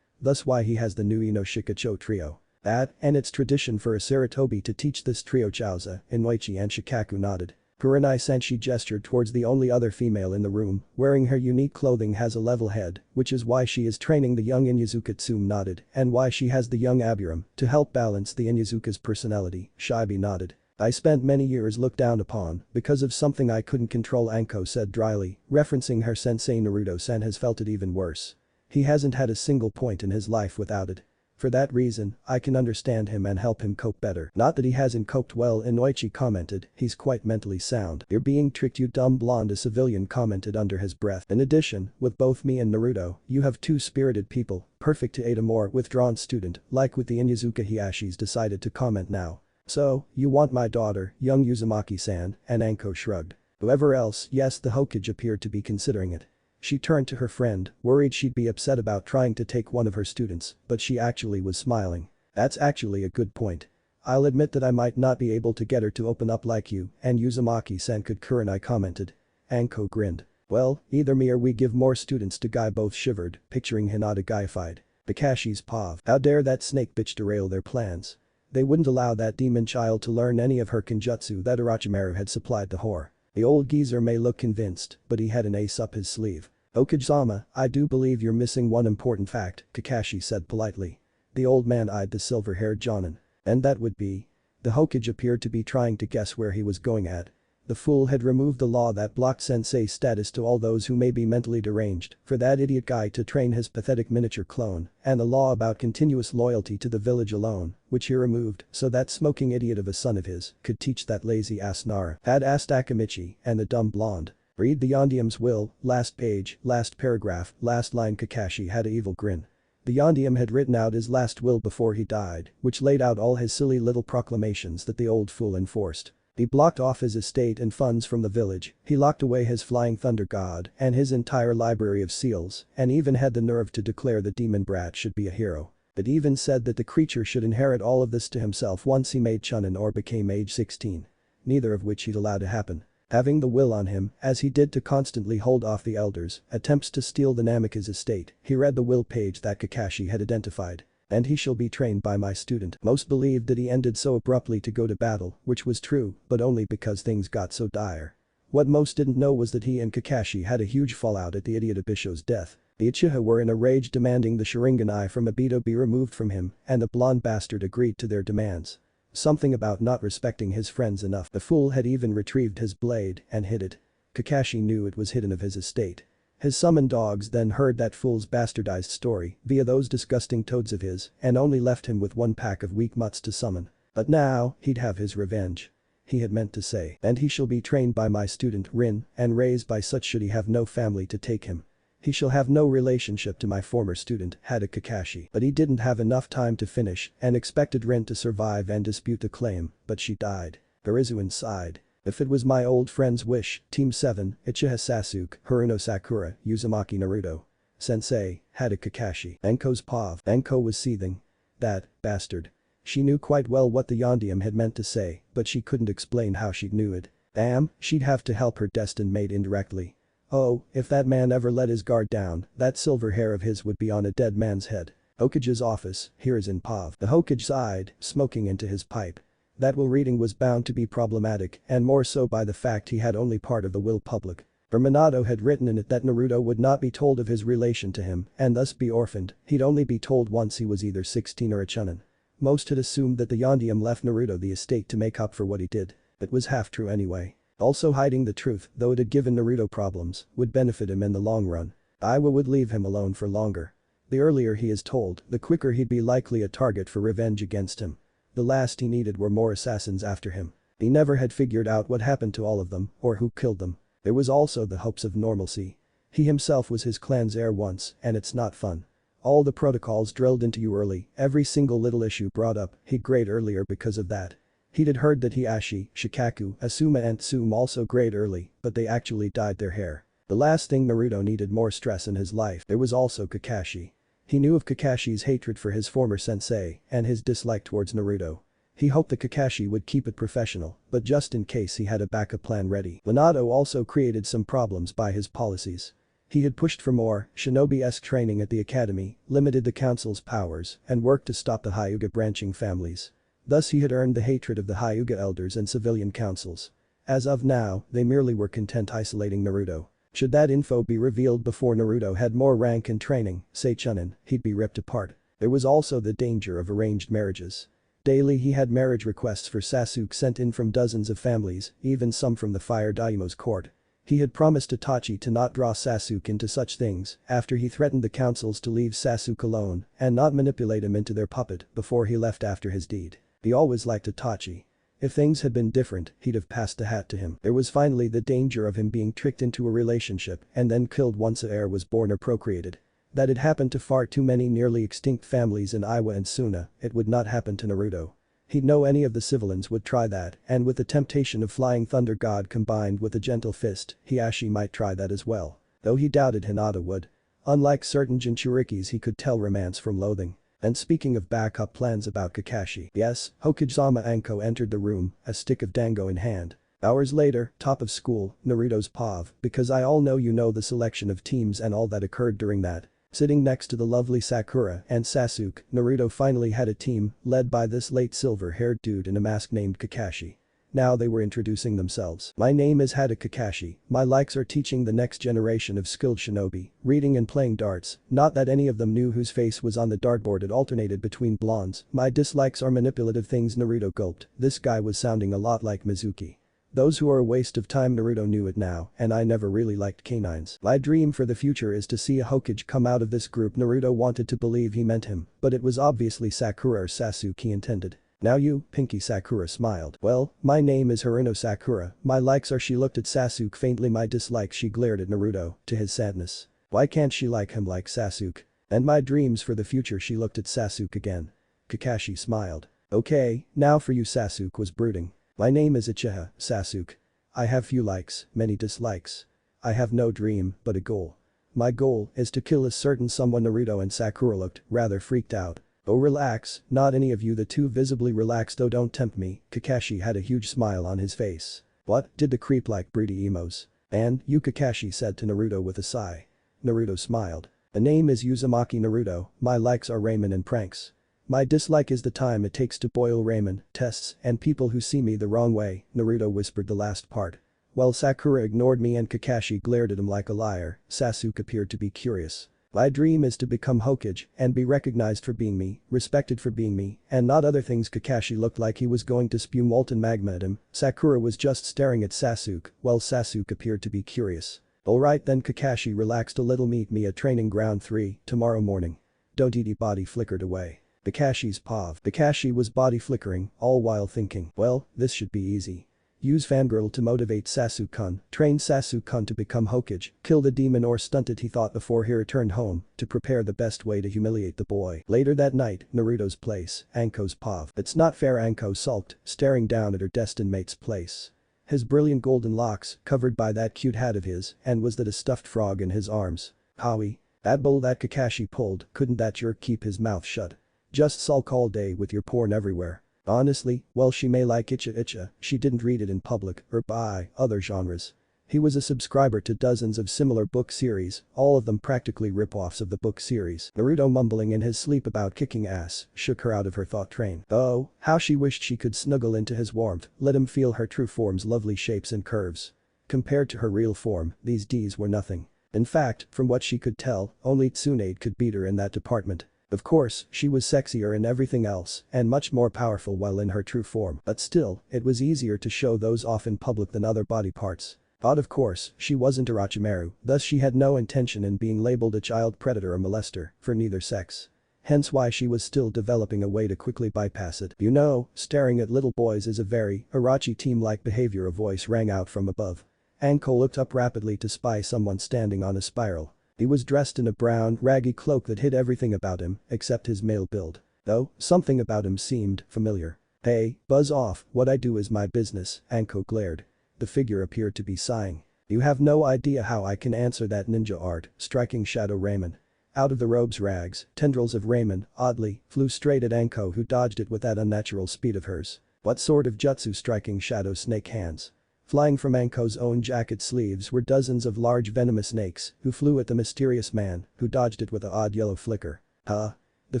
Thus why he has the Nui no Shikacho trio. That, and it's tradition for a Sarutobi to teach this trio. Chauza, Inoichi and Shikaku nodded. Kurenai-san, she gestured towards the only other female in the room, wearing her unique clothing, has a level head, which is why she is training the young Inyazuka. Tsume nodded, and why she has the young Abiram, to help balance the Inyazuka's personality. Shibi nodded. I spent many years looked down upon, because of something I couldn't control, Anko said dryly, referencing her sensei. Naruto-san has felt it even worse. He hasn't had a single point in his life without it. For that reason, I can understand him and help him cope better. Not that he hasn't coped well, Inoichi commented, he's quite mentally sound. You're being tricked, you dumb blonde, a civilian commented under his breath. In addition, with both me and Naruto, you have two spirited people, perfect to aid a more withdrawn student, like with the Inyazuka. Hiyashi's decided to comment now. So, you want my daughter, young Uzumaki-san, and Anko shrugged. Whoever else, yes, the Hokage appeared to be considering it. She turned to her friend, worried she'd be upset about trying to take one of her students, but she actually was smiling. That's actually a good point. I'll admit that I might not be able to get her to open up like you and Uzumaki-san could, Kurenai commented. Anko grinned. Well, either me or we give more students to Guy. Both shivered, picturing Hinata Guy-fied. Kakashi's pav. How dare that snake bitch derail their plans. They wouldn't allow that demon child to learn any of her kenjutsu that Orochimaru had supplied the whore. The old geezer may look convinced, but he had an ace up his sleeve. Okage-sama, I do believe you're missing one important fact, Kakashi said politely. The old man eyed the silver-haired Jonin. And that would be? The Hokage appeared to be trying to guess where he was going at. The fool had removed the law that blocked sensei status to all those who may be mentally deranged for that idiot guy to train his pathetic miniature clone, and the law about continuous loyalty to the village alone, which he removed so that smoking idiot of a son of his could teach that lazy ass Nara. Had asked Akamichi and the dumb blonde. Read the Yondium's will, last page, last paragraph, last line. Kakashi had an evil grin. The Yondium had written out his last will before he died, which laid out all his silly little proclamations that the old fool enforced. He blocked off his estate and funds from the village, he locked away his flying thunder god and his entire library of seals, and even had the nerve to declare the demon brat should be a hero. It even said that the creature should inherit all of this to himself once he made Chunin or became age 16. Neither of which he'd allow to happen. Having the will on him, as he did to constantly hold off the elders' attempts to steal the Namikaze estate, he read the will page that Kakashi had identified. And he shall be trained by my student. Most believed that he ended so abruptly to go to battle, which was true, but only because things got so dire. What most didn't know was that he and Kakashi had a huge fallout at the idiot Obisho's death. The Uchiha were in a rage demanding the Sharingan eye from Obito be removed from him, and the blonde bastard agreed to their demands. Something about not respecting his friends enough. The fool had even retrieved his blade and hid it. Kakashi knew it was hidden of his estate. His summoned dogs then heard that fool's bastardized story via those disgusting toads of his and only left him with one pack of weak mutts to summon. But now, he'd have his revenge. He had meant to say, and he shall be trained by my student Rin and raised by such should he have no family to take him. He shall have no relationship to my former student, Hada Kakashi. But he didn't have enough time to finish and expected Rin to survive and dispute the claim, but she died. Hiruzen sighed. If it was my old friend's wish, Team 7, Uchiha Sasuke, Haruno Sakura, Uzumaki Naruto. Sensei, Hada Kakashi. Enko's pav. Enko was seething. That bastard. She knew quite well what the Yondium had meant to say, but she couldn't explain how she knew it. Damn, she'd have to help her destined mate indirectly. Oh, if that man ever let his guard down, that silver hair of his would be on a dead man's head. Hokage's office, Hiruzen pav. The Hokage sighed, smoking into his pipe. That will reading was bound to be problematic, and more so by the fact he had only part of the will public. For Minato had written in it that Naruto would not be told of his relation to him and thus be orphaned, he'd only be told once he was either 16 or a chunin. Most had assumed that the Yondium left Naruto the estate to make up for what he did. It was half true anyway. Also hiding the truth, though it had given Naruto problems, would benefit him in the long run. Iwa would leave him alone for longer. The earlier he is told, the quicker he'd be likely a target for revenge against him. The last he needed were more assassins after him. He never had figured out what happened to all of them or who killed them. There was also the hopes of normalcy. He himself was his clan's heir once, and it's not fun. All the protocols drilled into you early, every single little issue brought up, he'd grade earlier because of that. He'd heard that Hiashi, Shikaku, Asuma and Tsume also grade early, but they actually dyed their hair. The last thing Naruto needed more stress in his life. There was also Kakashi. He knew of Kakashi's hatred for his former sensei and his dislike towards Naruto. He hoped that Kakashi would keep it professional, but just in case he had a backup plan ready. Minato also created some problems by his policies. He had pushed for more shinobi-esque training at the academy, limited the council's powers, and worked to stop the Hyuga branching families. Thus he had earned the hatred of the Hyuga elders and civilian councils. As of now, they merely were content isolating Naruto. Should that info be revealed before Naruto had more rank and training, say Chunin, he'd be ripped apart. There was also the danger of arranged marriages. Daily he had marriage requests for Sasuke sent in from dozens of families, even some from the Fire Daimo's court. He had promised Itachi to not draw Sasuke into such things after he threatened the councils to leave Sasuke alone and not manipulate him into their puppet before he left after his deed. He always liked Itachi. If things had been different, he'd have passed the hat to him. There was finally the danger of him being tricked into a relationship and then killed once a heir was born or procreated. That had happened to far too many nearly extinct families in Iwa and Suna, it would not happen to Naruto. He'd know any of the civilians would try that, and with the temptation of Flying Thunder God combined with a gentle fist, Hiashi might try that as well. Though he doubted Hinata would. Unlike certain Jinchurikis he could tell romance from loathing. And speaking of backup plans about Kakashi, yes, Hokage-sama Anko entered the room, a stick of dango in hand. Hours later, top of school, Naruto's POV, because I all know you know the selection of teams and all that occurred during that. Sitting next to the lovely Sakura and Sasuke, Naruto finally had a team, led by this late silver-haired dude in a mask named Kakashi. Now they were introducing themselves. My name is Hada Kakashi, my likes are teaching the next generation of skilled shinobi, reading and playing darts, not that any of them knew whose face was on the dartboard it alternated between blondes, my dislikes are manipulative things Naruto gulped, this guy was sounding a lot like Mizuki. Those who are a waste of time Naruto knew it now, and I never really liked canines. My dream for the future is to see a Hokage come out of this group Naruto wanted to believe he meant him, but it was obviously Sakura or Sasuke he intended. Now you, Pinky Sakura smiled. Well, my name is Haruno Sakura, my likes are she looked at Sasuke faintly my dislikes she glared at Naruto, to his sadness. Why can't she like him like Sasuke? And my dreams for the future she looked at Sasuke again. Kakashi smiled. Okay, now for you Sasuke was brooding. My name is Uchiha, Sasuke. I have few likes, many dislikes. I have no dream, but a goal. My goal is to kill a certain someone Naruto and Sakura looked rather freaked out. Oh relax, not any of you the two visibly relaxed oh don't tempt me, Kakashi had a huge smile on his face. What, did the creep like broody emos? And, you Kakashi said to Naruto with a sigh. Naruto smiled. The name is Uzumaki Naruto, my likes are ramen and pranks. My dislike is the time it takes to boil ramen, tests, and people who see me the wrong way, Naruto whispered the last part. While Sakura ignored me and Kakashi glared at him like a liar, Sasuke appeared to be curious. My dream is to become Hokage and be recognized for being me, respected for being me, and not other things Kakashi looked like he was going to spew molten magma at him, Sakura was just staring at Sasuke, while Sasuke appeared to be curious. Alright then Kakashi relaxed a little meet me at training ground 3, tomorrow morning. Don't eat body flickered away. Kakashi's POV. Kakashi was body flickering, all while thinking, well, this should be easy. Use fangirl to motivate Sasuke-kun, train Sasuke-kun to become Hokage, kill the demon or stunt it he thought before he returned home, to prepare the best way to humiliate the boy. Later that night, Naruto's place, Anko's POV. It's not fair Anko sulked, staring down at her destined mate's place. His brilliant golden locks, covered by that cute hat of his, and was that a stuffed frog in his arms. Howie. That bull that Kakashi pulled, couldn't that jerk keep his mouth shut? Just sulk all day with your porn everywhere. Honestly, well she may like Icha, she didn't read it in public or by other genres. He was a subscriber to dozens of similar book series, all of them practically rip-offs of the book series. Naruto mumbling in his sleep about kicking ass, shook her out of her thought train. Oh, how she wished she could snuggle into his warmth, let him feel her true form's lovely shapes and curves. Compared to her real form, these Ds were nothing. In fact, from what she could tell, only Tsunade could beat her in that department. Of course, she was sexier in everything else and much more powerful while in her true form, but still, it was easier to show those off in public than other body parts. But of course, she wasn't Orochimaru, thus she had no intention in being labeled a child predator or molester, for neither sex. Hence why she was still developing a way to quickly bypass it. You know, staring at little boys is a very Orochi team-like behavior a voice rang out from above. Anko looked up rapidly to spy someone standing on a spiral. He was dressed in a brown, raggy cloak that hid everything about him except his male build. Though, something about him seemed familiar. "Hey, buzz off, what I do is my business," Anko glared. The figure appeared to be sighing. "You have no idea how I can answer that ninja art," striking shadow Raymond. Out of the robe's rags, tendrils of Raymond, oddly, flew straight at Anko, who dodged it with that unnatural speed of hers. What sort of jutsu? Striking shadow snake hands. Flying from Anko's own jacket sleeves were dozens of large venomous snakes who flew at the mysterious man, who dodged it with an odd yellow flicker. Huh? The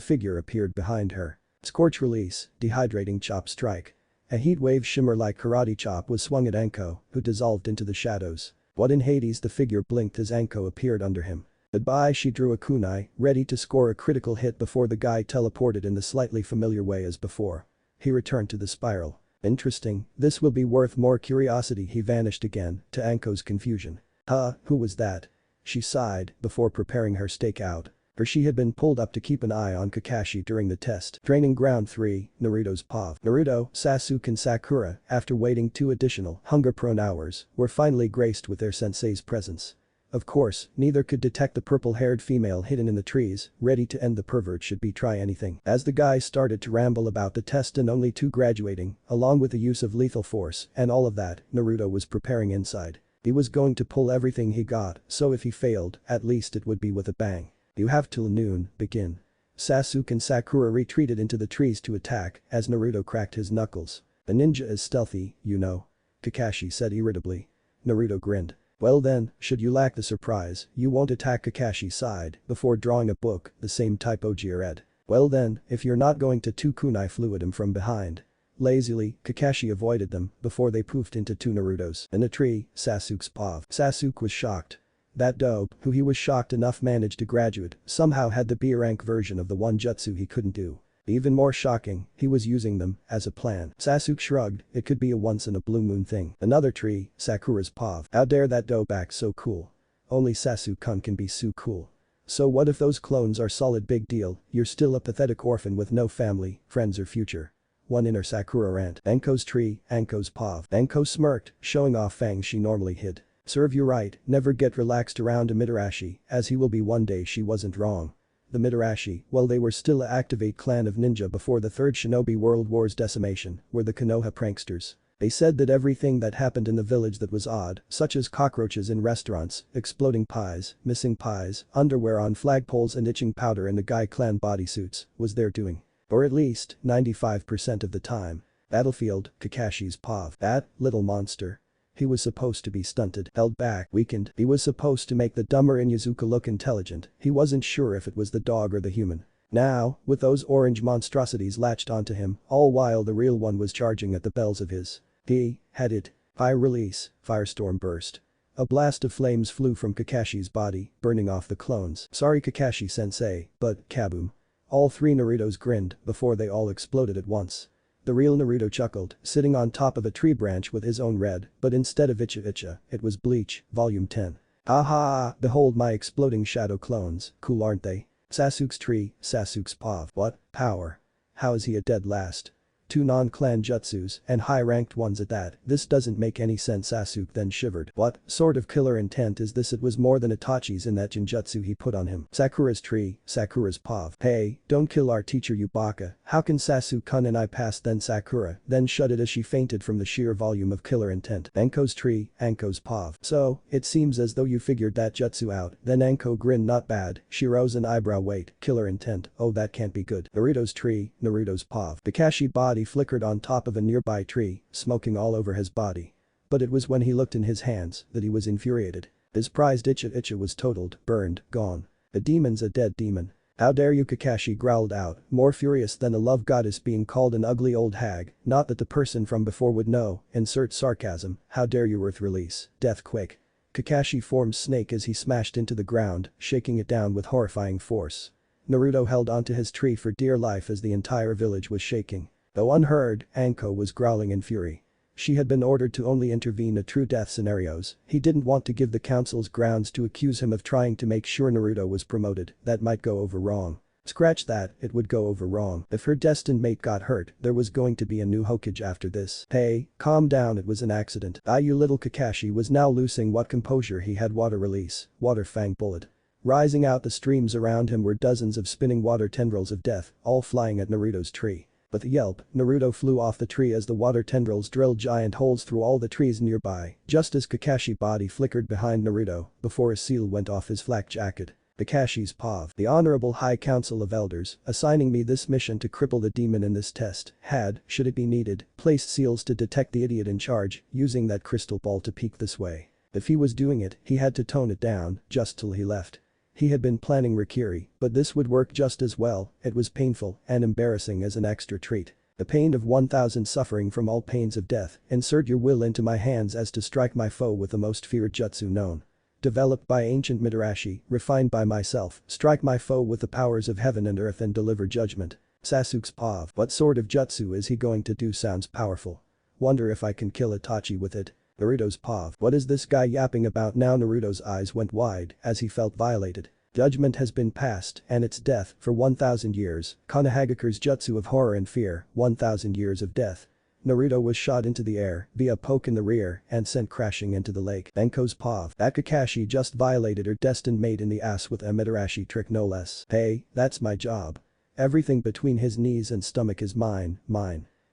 figure appeared behind her. Scorch release, dehydrating chop strike. A heat wave shimmer like karate chop was swung at Anko, who dissolved into the shadows. What in Hades? The figure blinked as Anko appeared under him. Goodbye. She drew a kunai, ready to score a critical hit before the guy teleported in the slightly familiar way as before. He returned to the spiral. Interesting, this will be worth more curiosity. He vanished again, to Anko's confusion. Huh, who was that? She sighed before preparing her stake out. She had been pulled up to keep an eye on Kakashi during the test. Training ground 3, Naruto's POV. Naruto, Sasuke and Sakura, after waiting 2 additional hunger-prone hours, were finally graced with their sensei's presence. Of course, neither could detect the purple-haired female hidden in the trees, ready to end the pervert should he try anything. As the guy started to ramble about the test and only 2 graduating, along with the use of lethal force and all of that, Naruto was preparing inside. He was going to pull everything he got, so if he failed, at least it would be with a bang. You have till noon, begin. Sasuke and Sakura retreated into the trees to attack as Naruto cracked his knuckles. The ninja is stealthy, you know. Kakashi said irritably. Naruto grinned. Well then, should you lack the surprise, you won't attack. Kakashi sighed before drawing a book, the same type Oji read. Well then, if you're not going to 2 kunai flew at him from behind. Lazily, Kakashi avoided them before they poofed into 2 Narutos. In a tree, Sasuke's POV. Sasuke was shocked. That dope, who he was shocked enough managed to graduate, somehow had the B-rank version of the one jutsu he couldn't do. Even more shocking, he was using them as a plan. Sasuke shrugged, it could be a once-in-a-blue-moon thing. Another tree, Sakura's POV. How dare that dope act so cool. Only Sasuke-kun can be so cool. So what if those clones are solid? Big deal, you're still a pathetic orphan with no family, friends or future. One inner Sakura rant. Anko's tree, Anko's POV. Anko smirked, showing off fangs she normally hid. Serve you right, never get relaxed around a Mitarashi, as he will be one day. She wasn't wrong. The Mitarashi, well, they were still a activate clan of ninja before the Third Shinobi World War's decimation, were the Konoha pranksters. They said that everything that happened in the village that was odd, such as cockroaches in restaurants, exploding pies, missing pies, underwear on flagpoles and itching powder in the Gai clan bodysuits, was their doing. Or at least, 95% of the time. Battlefield, Kakashi's POV. That little monster. He was supposed to be stunted, held back, weakened. He was supposed to make the dumber Inyazuka look intelligent. He wasn't sure if it was the dog or the human. Now, with those orange monstrosities latched onto him, all while the real one was charging at the bells of his. He had it. Fire release, firestorm burst. A blast of flames flew from Kakashi's body, burning off the clones. Sorry Kakashi-sensei, but kaboom. All 3 Narutos grinned before they all exploded at once. The real Naruto chuckled, sitting on top of a tree branch with his own red, but instead of Icha, it was Bleach, Volume 10. Aha! Behold my exploding shadow clones, cool aren't they? Sasuke's tree, Sasuke's POV. What? Power. How is he a dead last? 2 non-clan jutsus, and high-ranked ones at that. This doesn't make any sense. Sasuke then shivered. What sort of killer intent is this? It was more than Itachi's in that genjutsu he put on him. Sakura's tree, Sakura's POV. Hey, don't kill our teacher, you baka. How can Sasuke-kun and I pass? Then Sakura then shuddered as she fainted from the sheer volume of killer intent. Anko's tree, Anko's POV. So, it seems as though you figured that jutsu out. Then Anko grinned. Not bad. She rose an eyebrow. Wait, killer intent, oh that can't be good. Naruto's tree, Naruto's POV. Kakashi body flickered on top of a nearby tree, smoking all over his body. But it was when he looked in his hands that he was infuriated. His prized Icha was totaled, burned, gone. The demon's a dead demon. How dare you? Kakashi growled out, more furious than a love goddess being called an ugly old hag. Not that the person from before would know, insert sarcasm. How dare you? Earth release, death quick. Kakashi formed snake as he smashed into the ground, shaking it down with horrifying force. Naruto held onto his tree for dear life as the entire village was shaking. Though unheard, Anko was growling in fury. She had been ordered to only intervene in true death scenarios. He didn't want to give the council's grounds to accuse him of trying to make sure Naruto was promoted. That might go over wrong. Scratch that, it would go over wrong. If her destined mate got hurt, there was going to be a new Hokage after this. Hey, calm down, it was an accident. You little. Kakashi was now losing what composure he had. Water release, water fang bullet. Rising out the streams around him were dozens of spinning water tendrils of death, all flying at Naruto's tree. With a yelp, Naruto flew off the tree as the water tendrils drilled giant holes through all the trees nearby, just as Kakashi's body flickered behind Naruto before a seal went off his flak jacket. Kakashi's POV. The Honorable High Council of Elders, assigning me this mission to cripple the demon in this test, had, should it be needed, placed seals to detect the idiot in charge, using that crystal ball to peek this way. If he was doing it, he had to tone it down, just till he left. He had been planning Rikiri, but this would work just as well. It was painful and embarrassing as an extra treat. The pain of 1000 suffering from all pains of death, insert your will into my hands as to strike my foe with the most feared jutsu known. Developed by ancient Mitarashi, refined by myself, strike my foe with the powers of heaven and earth and deliver judgment. Sasuke's POV. What sort of jutsu is he going to do? Sounds powerful. Wonder if I can kill Itachi with it. Naruto's POV. What is this guy yapping about now? Naruto's eyes went wide as he felt violated. Judgment has been passed and it's death for 1000 years. Konohagakure's jutsu of horror and fear, 1000 years of death. Naruto was shot into the air via a poke in the rear and sent crashing into the lake. Benko's POV. That Kakashi just violated her destined mate in the ass with a Mitarashi trick no less. Hey, that's my job. Everything between his knees and stomach is mine.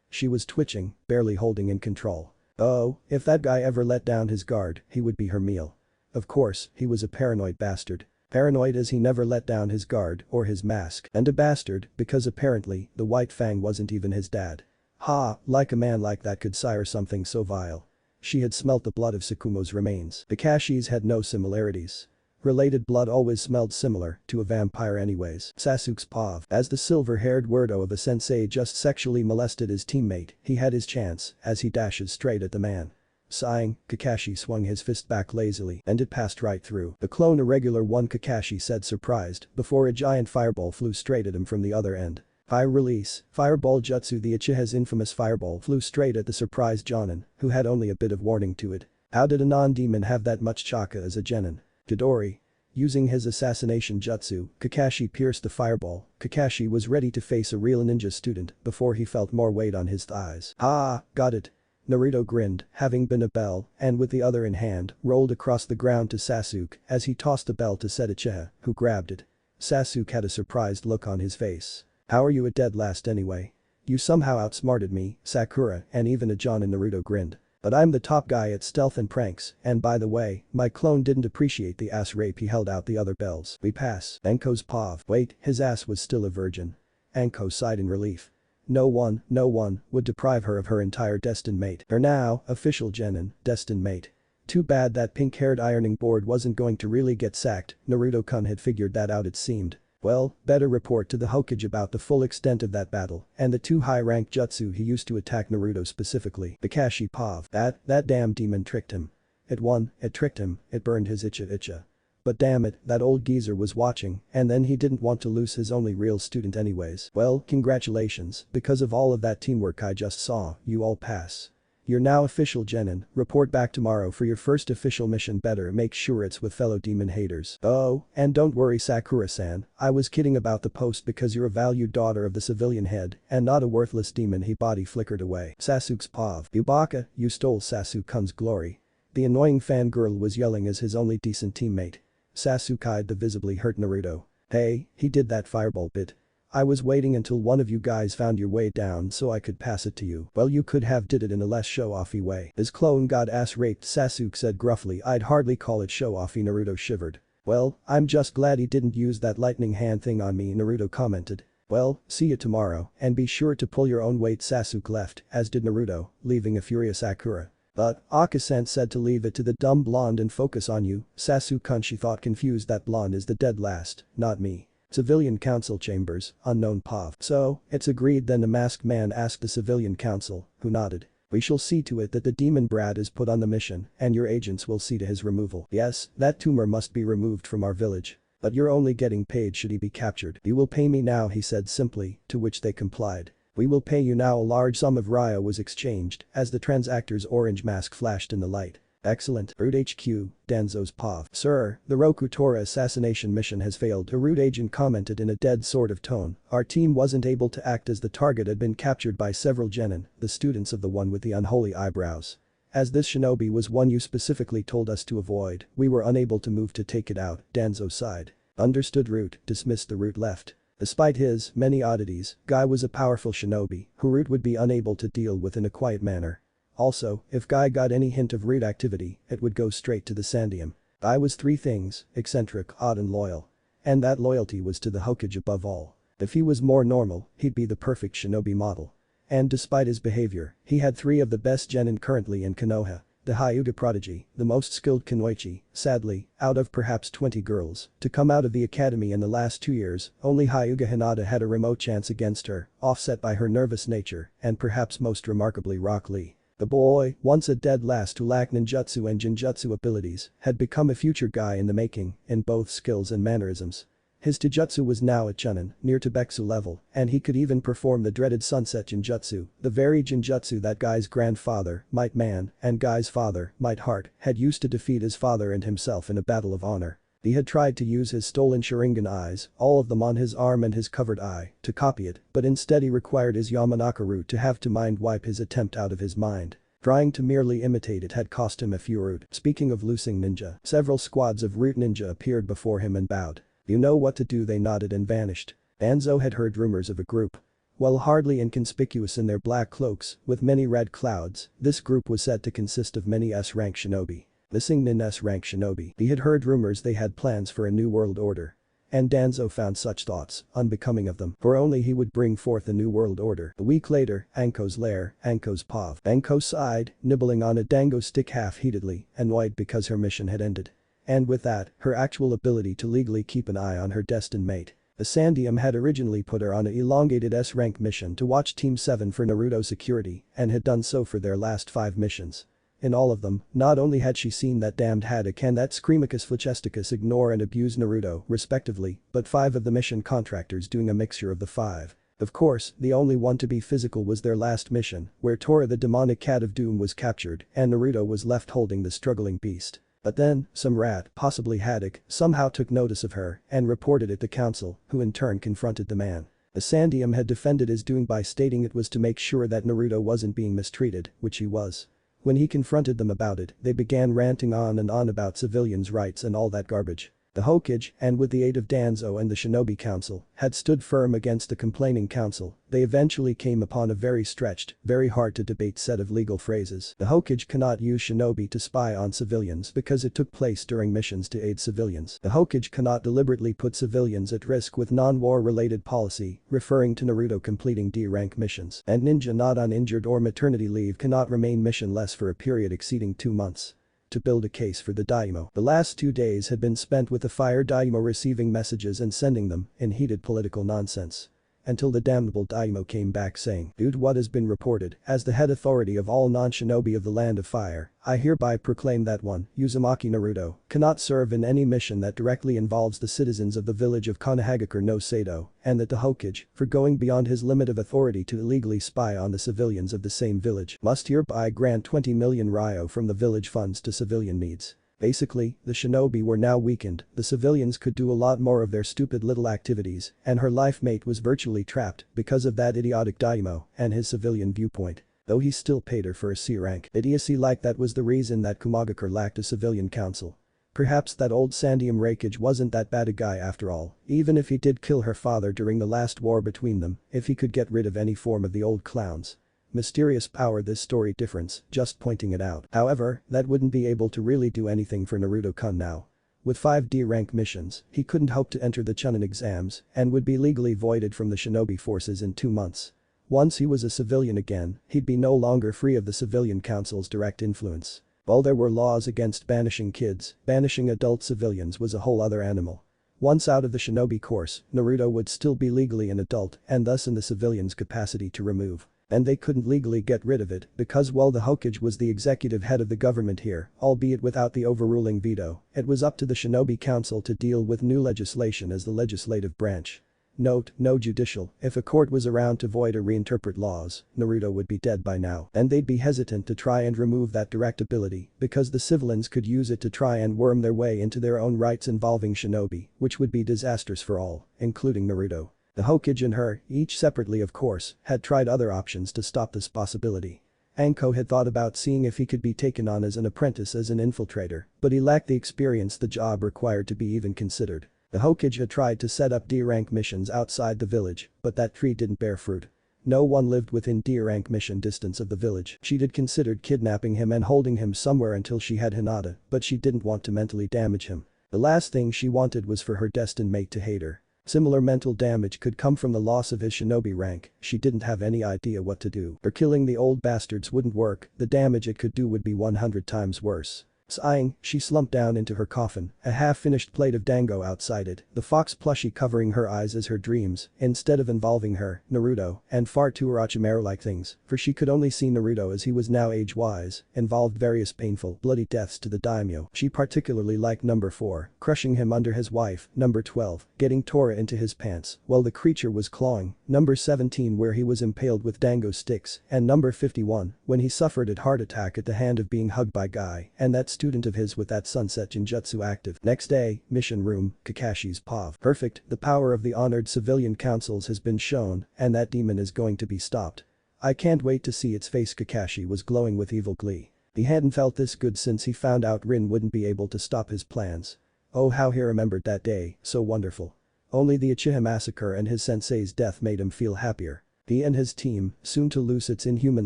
She was twitching, barely holding in control. Oh, if that guy ever let down his guard, he would be her meal. Of course, he was a paranoid bastard. Paranoid as he never let down his guard or his mask. And a bastard because apparently the White Fang wasn't even his dad. Ha, like a man like that could sire something so vile. She had smelt the blood of Tsukumo's remains. Kakashi's had no similarities. Related blood always smelled similar to a vampire anyways. Sasuke's POV. As the silver-haired weirdo of a sensei just sexually molested his teammate, he had his chance as he dashes straight at the man. Sighing, Kakashi swung his fist back lazily and it passed right through. The clone irregular one, Kakashi said surprised before a giant fireball flew straight at him from the other end. Fire release, fireball jutsu. The Uchiha's infamous fireball flew straight at the surprised Jonin, who had only a bit of warning to it. How did a non-demon have that much chakra as a genin? Chidori. Using his assassination jutsu, Kakashi pierced the fireball. Kakashi was ready to face a real ninja student before he felt more weight on his thighs. Ah, got it. Naruto grinned, having been a bell, and with the other in hand, rolled across the ground to Sasuke as he tossed the bell to said Uchiha, who grabbed it. Sasuke had a surprised look on his face. How are you at dead last anyway? You somehow outsmarted me, Sakura, and even a Jonin. Naruto grinned. But I'm the top guy at stealth and pranks, and by the way, my clone didn't appreciate the ass rape. He held out the other bells. We pass. Anko's POV. Wait, his ass was still a virgin. Anko sighed in relief. No one would deprive her of her entire destined mate. Her now, official genin, destined mate. Too bad that pink-haired ironing board wasn't going to really get sacked. Naruto-kun had figured that out it seemed. Well, better report to the Hokage about the full extent of that battle and the 2 high-rank jutsu he used to attack Naruto specifically. Kakashi POV. That damn demon tricked him. It won, it tricked him, it burned his Icha. But damn it, that old geezer was watching and then he didn't want to lose his only real student anyways. Well, congratulations, because of all of that teamwork I just saw, you all pass. You're now official genin. Report back tomorrow for your first official mission. Better make sure it's with fellow demon haters. Oh, and don't worry Sakura-san, I was kidding about the post because you're a valued daughter of the civilian head and not a worthless demon. He body flickered away. Sasuke's POV. Yubaka, you stole Sasuke-kun's glory. The annoying fangirl was yelling as his only decent teammate. Sasuke eyed the visibly hurt Naruto. Hey, he did that fireball bit. I was waiting until one of you guys found your way down so I could pass it to you. Well, you could have did it in a less show-offy way. His clone got ass raped, Sasuke said gruffly. I'd hardly call it show-offy. Naruto shivered. Well, I'm just glad he didn't use that lightning hand thing on me, Naruto commented. Well, see you tomorrow and be sure to pull your own weight. Sasuke left, as did Naruto, leaving a furious Sakura. But Akasan said to leave it to the dumb blonde and focus on you. Sasuke-kun, she thought confused. That blonde is the dead last, not me. Civilian Council Chambers, unknown POV. So, it's agreed then, the masked man asked the Civilian Council, who nodded. We shall see to it that the demon brat is put on the mission and your agents will see to his removal. Yes, that tumor must be removed from our village. But you're only getting paid should he be captured. You will pay me now, he said simply, to which they complied. We will pay you now. A large sum of ryo was exchanged as the transactor's orange mask flashed in the light. Excellent. Root HQ, Danzo's POV. Sir, the Rokutora assassination mission has failed. A root agent commented in a dead sort of tone. Our team wasn't able to act as the target had been captured by several genin, the students of the one with the unholy eyebrows. As this shinobi was one you specifically told us to avoid, we were unable to move to take it out, Danzo sighed. Understood Root, dismissed the Root left. Despite his many oddities, Guy was a powerful shinobi who Root would be unable to deal with in a quiet manner. Also, if Guy got any hint of Root activity, it would go straight to the Sandium. Guy was three things: eccentric, odd and loyal. And that loyalty was to the Hokage above all. If he was more normal, he'd be the perfect shinobi model. And despite his behavior, he had three of the best genin currently in Konoha. The Hyuga prodigy, the most skilled kunoichi, sadly, out of perhaps 20 girls, to come out of the academy in the last 2 years, only Hyuga Hinata had a remote chance against her, offset by her nervous nature, and perhaps most remarkably Rock Lee. The boy, once a dead last who lacked ninjutsu and jinjutsu abilities, had become a future Guy in the making, in both skills and mannerisms. His taijutsu was now at Chunin, near to Beksu level, and he could even perform the dreaded sunset jinjutsu, the very jinjutsu that Guy's grandfather, Might Man, and Guy's father, Might Heart, had used to defeat his father and himself in a battle of honor. He had tried to use his stolen Sharingan eyes, all of them on his arm and his covered eye, to copy it, but instead he required his Yamanaka root to have to mind wipe his attempt out of his mind. Trying to merely imitate it had cost him a few root. Speaking of losing ninja, several squads of root ninja appeared before him and bowed. "You know what to do," they nodded and vanished. Danzo had heard rumors of a group. While hardly inconspicuous in their black cloaks, with many red clouds, this group was said to consist of many S-rank shinobi. Missing Nin S-rank shinobi. He had heard rumors they had plans for a new world order. And Danzo found such thoughts unbecoming of them, for only he would bring forth a new world order. A week later, Anko's lair, Anko's pav. Anko sighed, nibbling on a dango stick half-heatedly, annoyed because her mission had ended. And with that, her actual ability to legally keep an eye on her destined mate. The Sandium had originally put her on an elongated S-rank mission to watch Team 7 for Naruto security and had done so for their last 5 missions. In all of them, not only had she seen that damned Haddock and that Screamicus Flecheticus ignore and abuse Naruto, respectively, but 5 of the mission contractors doing a mixture of the 5. Of course, the only one to be physical was their last mission, where Tora the demonic cat of doom was captured and Naruto was left holding the struggling beast. But then, some rat, possibly Haddock, somehow took notice of her and reported it to council, who in turn confronted the man. The Sandium had defended his doing by stating it was to make sure that Naruto wasn't being mistreated, which he was. When he confronted them about it, they began ranting on and on about civilians' rights and all that garbage. The Hokage, and with the aid of Danzo and the Shinobi Council, had stood firm against the complaining council. They eventually came upon a very stretched, very hard to debate set of legal phrases. The Hokage cannot use shinobi to spy on civilians because it took place during missions to aid civilians. The Hokage cannot deliberately put civilians at risk with non-war related policy, referring to Naruto completing D-rank missions. And ninja not on injured or maternity leave cannot remain missionless for a period exceeding 2 months. To build a case for the daimyo. The last 2 days had been spent with the fire daimyo receiving messages and sending them in heated political nonsense. Until the damnable daimyo came back saying, "Dude, what has been reported, as the head authority of all non-shinobi of the Land of Fire, I hereby proclaim that one, Uzumaki Naruto, cannot serve in any mission that directly involves the citizens of the village of Konohagakure no Sado, and that the Hokage, for going beyond his limit of authority to illegally spy on the civilians of the same village, must hereby grant 20 million ryo from the village funds to civilian needs." Basically, the shinobi were now weakened, the civilians could do a lot more of their stupid little activities, and her life mate was virtually trapped because of that idiotic daimyo and his civilian viewpoint. Though he still paid her for a C rank. Idiocy like that was the reason that Kumagakure lacked a civilian council. Perhaps that old Sandium Raikage wasn't that bad a guy after all, even if he did kill her father during the last war between them, if he could get rid of any form of the old clowns. Mysterious power this story difference, just pointing it out. However, that wouldn't be able to really do anything for Naruto-kun now. With 5 D-rank missions, he couldn't hope to enter the Chunin exams and would be legally voided from the shinobi forces in 2 months. Once he was a civilian again, he'd be no longer free of the civilian council's direct influence. While there were laws against banishing kids, banishing adult civilians was a whole other animal. Once out of the shinobi course, Naruto would still be legally an adult and thus in the civilians' capacity to remove. And they couldn't legally get rid of it because while the Hokage was the executive head of the government here, albeit without the overruling veto, it was up to the Shinobi Council to deal with new legislation as the legislative branch. Note, no judicial. If a court was around to void or reinterpret laws, Naruto would be dead by now. And they'd be hesitant to try and remove that direct ability because the civilians could use it to try and worm their way into their own rights involving shinobi, which would be disastrous for all, including Naruto. The Hokage and her, each separately of course, had tried other options to stop this possibility. Anko had thought about seeing if he could be taken on as an apprentice as an infiltrator, but he lacked the experience the job required to be even considered. The Hokage had tried to set up D-rank missions outside the village, but that tree didn't bear fruit. No one lived within D-rank mission distance of the village. She'd had considered kidnapping him and holding him somewhere until she had Hinata, but she didn't want to mentally damage him. The last thing she wanted was for her destined mate to hate her. Similar mental damage could come from the loss of his shinobi rank, she didn't have any idea what to do. Or killing the old bastards wouldn't work, the damage it could do would be 100 times worse. Sighing, she slumped down into her coffin, a half-finished plate of dango outside it, the fox plushie covering her eyes as her dreams, instead of involving her, Naruto, and far too Orochimaru-like things, for she could only see Naruto as he was now age-wise, involved various painful, bloody deaths to the daimyo. She particularly liked number 4, crushing him under his wife, number 12, getting Tora into his pants, while the creature was clawing, number 17 where he was impaled with dango sticks, and number 51, when he suffered a heart attack at the hand of being hugged by Guy, and that student of his with that sunset genjutsu active. Next day, mission room, Kakashi's POV. Perfect, the power of the honored civilian councils has been shown, and that demon is going to be stopped. I can't wait to see its face. Kakashi was glowing with evil glee. He hadn't felt this good since he found out Rin wouldn't be able to stop his plans. Oh how he remembered that day, so wonderful. Only the Uchiha massacre and his sensei's death made him feel happier. He and his team, soon to lose its inhuman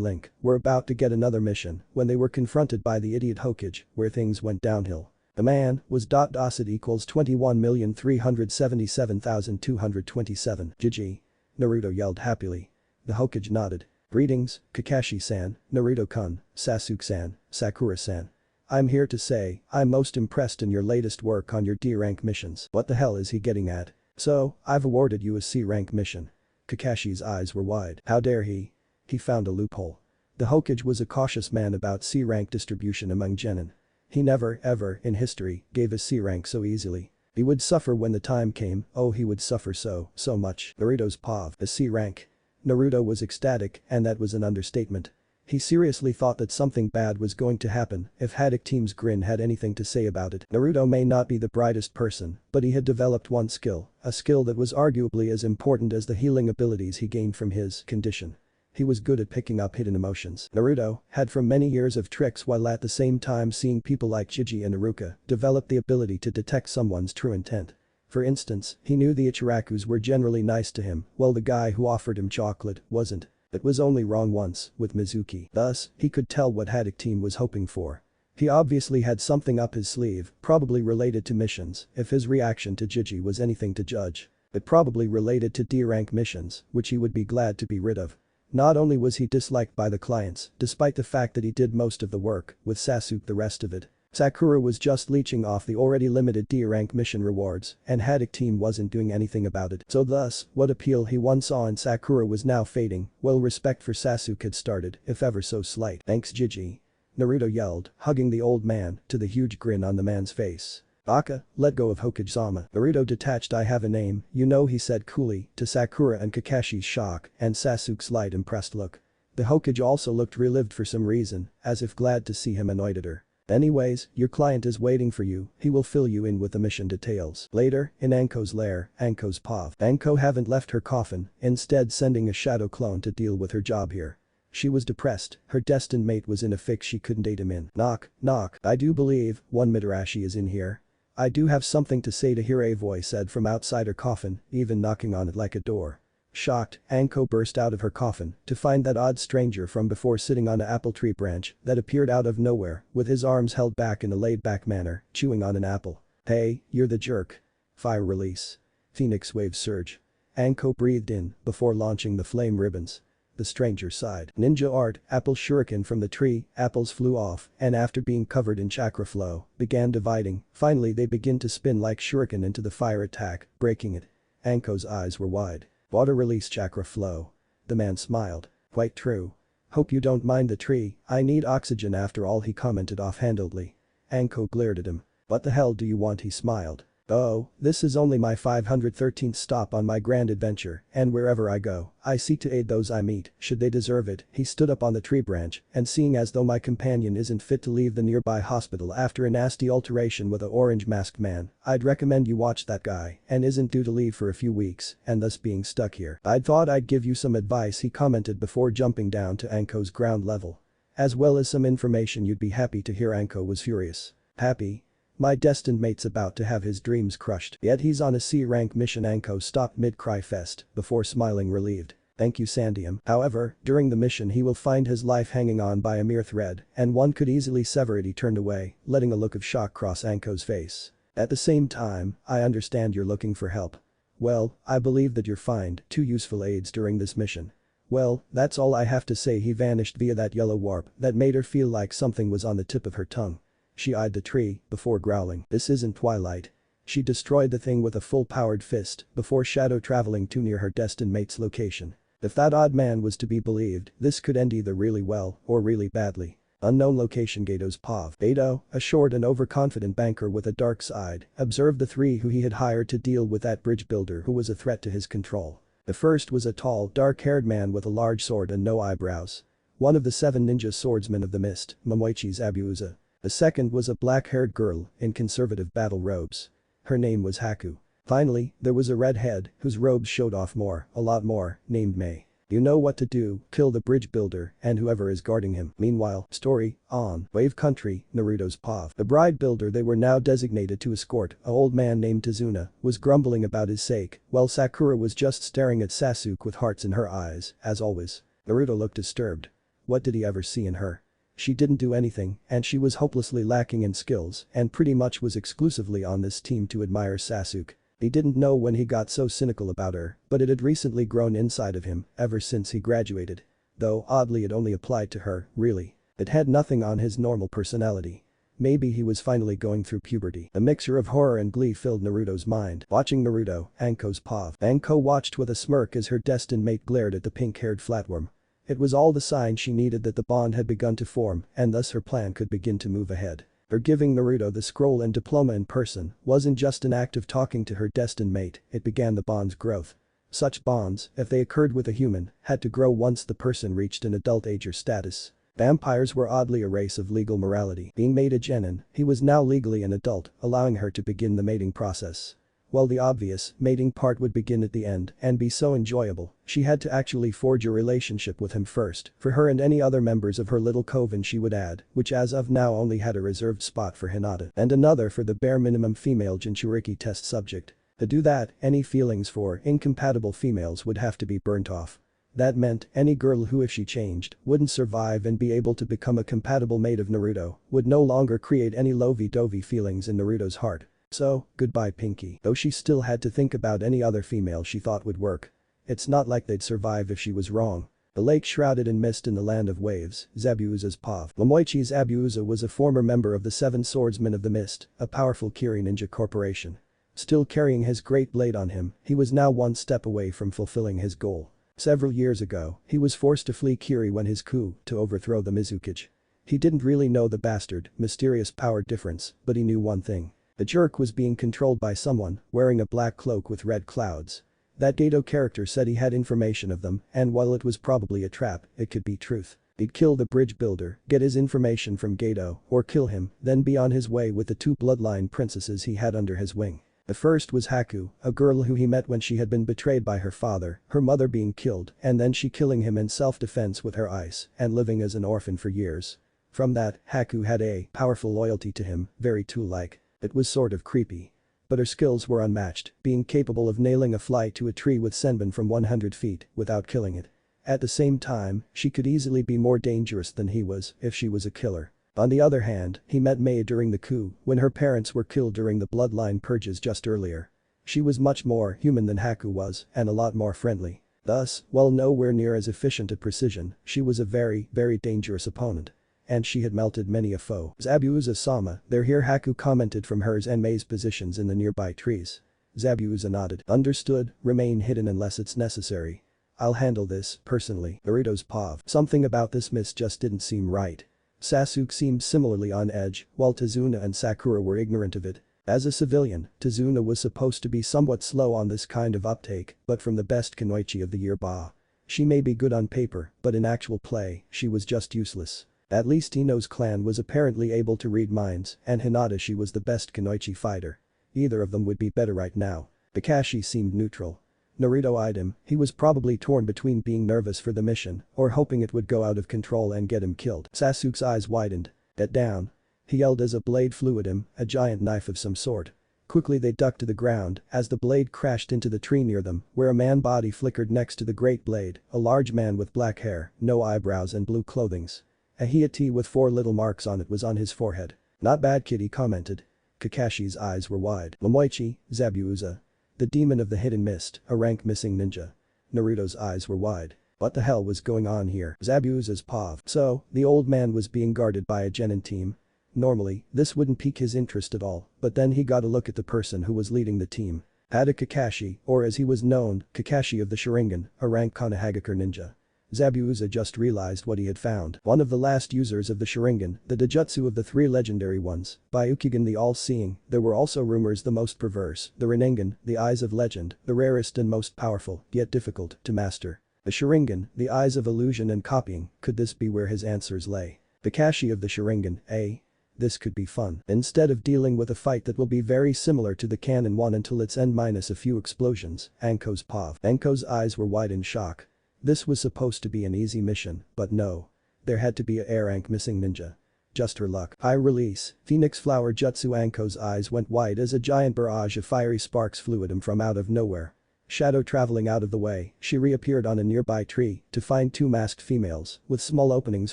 link, were about to get another mission when they were confronted by the idiot Hokage, where things went downhill. The man was .docit equals 21,377,227. GG. Naruto yelled happily. The Hokage nodded. Greetings, Kakashi-san, Naruto-kun, Sasuke-san, Sakura-san. I'm here to say, I'm most impressed in your latest work on your D-rank missions. What the hell is he getting at? So, I've awarded you a C-rank mission. Kakashi's eyes were wide. How dare he? He found a loophole. The Hokage was a cautious man about C-rank distribution among genin. He never, ever, in history, gave a C-rank so easily. He would suffer when the time came, oh he would suffer so much. Naruto's POV. A C-rank. Naruto was ecstatic, and that was an understatement. He seriously thought that something bad was going to happen if Haddock Team's Grin had anything to say about it. Naruto may not be the brightest person, but he had developed one skill, a skill that was arguably as important as the healing abilities he gained from his condition. He was good at picking up hidden emotions. Naruto had from many years of tricks while at the same time seeing people like Chiji and Iruka develop the ability to detect someone's true intent. For instance, he knew the Ichirakus were generally nice to him, while the guy who offered him chocolate wasn't. It was only wrong once, with Mizuki. Thus, he could tell what Haddock Team was hoping for. He obviously had something up his sleeve, probably related to missions, if his reaction to Chiji was anything to judge. But probably related to D-rank missions, which he would be glad to be rid of. Not only was he disliked by the clients, despite the fact that he did most of the work, with Sasuke the rest of it. Sakura was just leeching off the already limited D-rank mission rewards, and Haddock Team wasn't doing anything about it. So thus, what appeal he once saw in Sakura was now fading, while respect for Sasuke had started, if ever so slight. Thanks Gigi. Naruto yelled, hugging the old man, to the huge grin on the man's face. Baka, let go of Hokage-sama. Naruto detached. I have a name, you know, he said coolly, to Sakura and Kakashi's shock and Sasuke's light impressed look. The Hokage also looked relieved for some reason, as if glad to see him annoyed at her. Anyways, your client is waiting for you, he will fill you in with the mission details. Later, in Anko's lair, Anko's POV. Anko haven't left her coffin, instead sending a shadow clone to deal with her job here. She was depressed, her destined mate was in a fix she couldn't aid him in. Knock, knock, I do believe, one Mitarashi is in here. I do have something to say to hear, a voice said from outside her coffin, even knocking on it like a door. Shocked, Anko burst out of her coffin to find that odd stranger from before sitting on an apple tree branch that appeared out of nowhere with his arms held back in a laid-back manner, chewing on an apple. Hey, you're the jerk. Fire release. Phoenix wave surge. Anko breathed in before launching the flame ribbons. The stranger sighed. Ninja art, apple shuriken from the tree, apples flew off and after being covered in chakra flow, began dividing, finally they begin to spin like shuriken into the fire attack, breaking it. Anko's eyes were wide. Water release chakra flow. The man smiled. Quite true. Hope you don't mind the tree, I need oxygen after all, he commented offhandedly. Anko glared at him. What the hell do you want, he smiled. Oh, this is only my 513th stop on my grand adventure, and wherever I go, I seek to aid those I meet, should they deserve it. He stood up on the tree branch, and seeing as though my companion isn't fit to leave the nearby hospital after a nasty alteration with a orange masked man, I'd recommend you watch that guy, and isn't due to leave for a few weeks, and thus being stuck here. I thought I'd give you some advice, he commented before jumping down to Anko's ground level. As well as some information you'd be happy to hear. Anko was furious. Happy? My destined mate's about to have his dreams crushed. Yet he's on a C-rank mission. Anko stopped mid-cry fest before smiling relieved. Thank you Sandium. However, during the mission he will find his life hanging on by a mere thread and one could easily sever it. He turned away, letting a look of shock cross Anko's face. At the same time, I understand you're looking for help. Well, I believe that you'll find 2 useful aids during this mission. Well, that's all I have to say. He vanished via that yellow warp that made her feel like something was on the tip of her tongue. She eyed the tree before growling, "This isn't Twilight." She destroyed the thing with a full-powered fist before shadow traveling too near her destined mate's location. If that odd man was to be believed, this could end either really well or really badly. Unknown location. Gato's POV. Gato, a short and overconfident banker with a dark side, observed the 3 who he had hired to deal with that bridge builder who was a threat to his control. The first was a tall, dark-haired man with a large sword and no eyebrows. One of the 7 ninja swordsmen of the mist, Momoichi's Abusa. The second was a black-haired girl in conservative battle robes. Her name was Haku. Finally, there was a redhead whose robes showed off more, a lot more, named Mei. You know what to do, kill the bridge builder and whoever is guarding him. Meanwhile, story, on Wave Country, Naruto's POV. The bride builder they were now designated to escort, a old man named Tazuna, was grumbling about his sake, while Sakura was just staring at Sasuke with hearts in her eyes, as always. Naruto looked disturbed. What did he ever see in her? She didn't do anything, and she was hopelessly lacking in skills, and pretty much was exclusively on this team to admire Sasuke. He didn't know when he got so cynical about her, but it had recently grown inside of him ever since he graduated. Though oddly it only applied to her, really. It had nothing on his normal personality. Maybe he was finally going through puberty. A mixture of horror and glee filled Naruto's mind. Watching Naruto, Anko's POV. Anko watched with a smirk as her destined mate glared at the pink-haired flatworm. It was all the sign she needed that the bond had begun to form and thus her plan could begin to move ahead. Her giving Naruto the scroll and diploma in person wasn't just an act of talking to her destined mate, it began the bond's growth. Such bonds, if they occurred with a human, had to grow once the person reached an adult age or status. Vampires were oddly a race of legal morality. Being made a genin, he was now legally an adult, allowing her to begin the mating process. While the obvious mating part would begin at the end and be so enjoyable, she had to actually forge a relationship with him first for her and any other members of her little coven she would add, which as of now only had a reserved spot for Hinata and another for the bare minimum female Jinchuriki test subject. To do that, any feelings for incompatible females would have to be burnt off. That meant any girl who if she changed wouldn't survive and be able to become a compatible mate of Naruto would no longer create any lovey-dovey feelings in Naruto's heart. So, goodbye Pinky. Though she still had to think about any other female she thought would work. It's not like they'd survive if she was wrong. The lake shrouded in mist in the land of waves, Zabuza's POV. Momoichi's Abusa was a former member of the 7 Swordsmen of the Mist, a powerful Kiri ninja corporation. Still carrying his great blade on him, he was now one step away from fulfilling his goal. Several years ago, he was forced to flee Kiri when his coup to overthrow the Mizukage. He didn't really know the bastard, mysterious power difference, but he knew one thing. The jerk was being controlled by someone wearing a black cloak with red clouds. That Gato character said he had information of them, and while it was probably a trap, it could be truth. He'd kill the bridge builder, get his information from Gato, or kill him, then be on his way with the 2 bloodline princesses he had under his wing. The first was Haku, a girl who he met when she had been betrayed by her father, her mother being killed, and then she killing him in self-defense with her ice, and living as an orphan for years. From that, Haku had a powerful loyalty to him, very tool-like. It was sort of creepy. But her skills were unmatched, being capable of nailing a fly to a tree with Senbon from 100 feet without killing it. At the same time, she could easily be more dangerous than he was if she was a killer. On the other hand, he met Mei during the coup when her parents were killed during the bloodline purges just earlier. She was much more human than Haku was and a lot more friendly. Thus, while nowhere near as efficient at precision, she was a very, very dangerous opponent. And she had melted many a foe. Zabuza-sama, they're here. Haku commented from hers and Mei's positions in the nearby trees. Zabuza nodded. Understood, remain hidden unless it's necessary. I'll handle this, personally. Naruto's POV. Something about this miss just didn't seem right. Sasuke seemed similarly on edge, while Tazuna and Sakura were ignorant of it. As a civilian, Tazuna was supposed to be somewhat slow on this kind of uptake, but from the best Kunoichi of the year Ba. She may be good on paper, but in actual play, she was just useless. At least Ino's clan was apparently able to read minds, and Hinata she was the best Kunoichi fighter. Either of them would be better right now. Kakashi seemed neutral. Naruto eyed him, he was probably torn between being nervous for the mission or hoping it would go out of control and get him killed. Sasuke's eyes widened. Get down. He yelled as a blade flew at him, a giant knife of some sort. Quickly they ducked to the ground as the blade crashed into the tree near them, where a man body flickered next to the great blade, a large man with black hair, no eyebrows and blue clothings. A Hiati with 4 little marks on it was on his forehead. "Not bad kid," he commented. Kakashi's eyes were wide. "Momoichi, Zabuza. The demon of the hidden mist, a rank missing ninja." Naruto's eyes were wide. What the hell was going on here? Zabuza's pav. So, the old man was being guarded by a genin team. Normally, this wouldn't pique his interest at all, but then he got a look at the person who was leading the team. Hada Kakashi, or as he was known, Kakashi of the Sharingan, a rank Konohagakure ninja. Zabuza just realized what he had found. One of the last users of the Sharingan, the Dojutsu of the 3 legendary ones. By Ukigen the all-seeing, there were also rumors the most perverse, the Rinnegan, the eyes of legend, the rarest and most powerful, yet difficult to master. The Sharingan, the eyes of illusion and copying, could this be where his answers lay? Kakashi of the Sharingan, eh? This could be fun. Instead of dealing with a fight that will be very similar to the canon one until its end minus a few explosions, Anko's pav. Anko's eyes were wide in shock. This was supposed to be an easy mission, but no. There had to be a rank missing ninja. Just her luck. High release, Phoenix Flower Jutsu. Anko's eyes went wide as a giant barrage of fiery sparks flew at him from out of nowhere. Shadow traveling out of the way, she reappeared on a nearby tree to find 2 masked females with small openings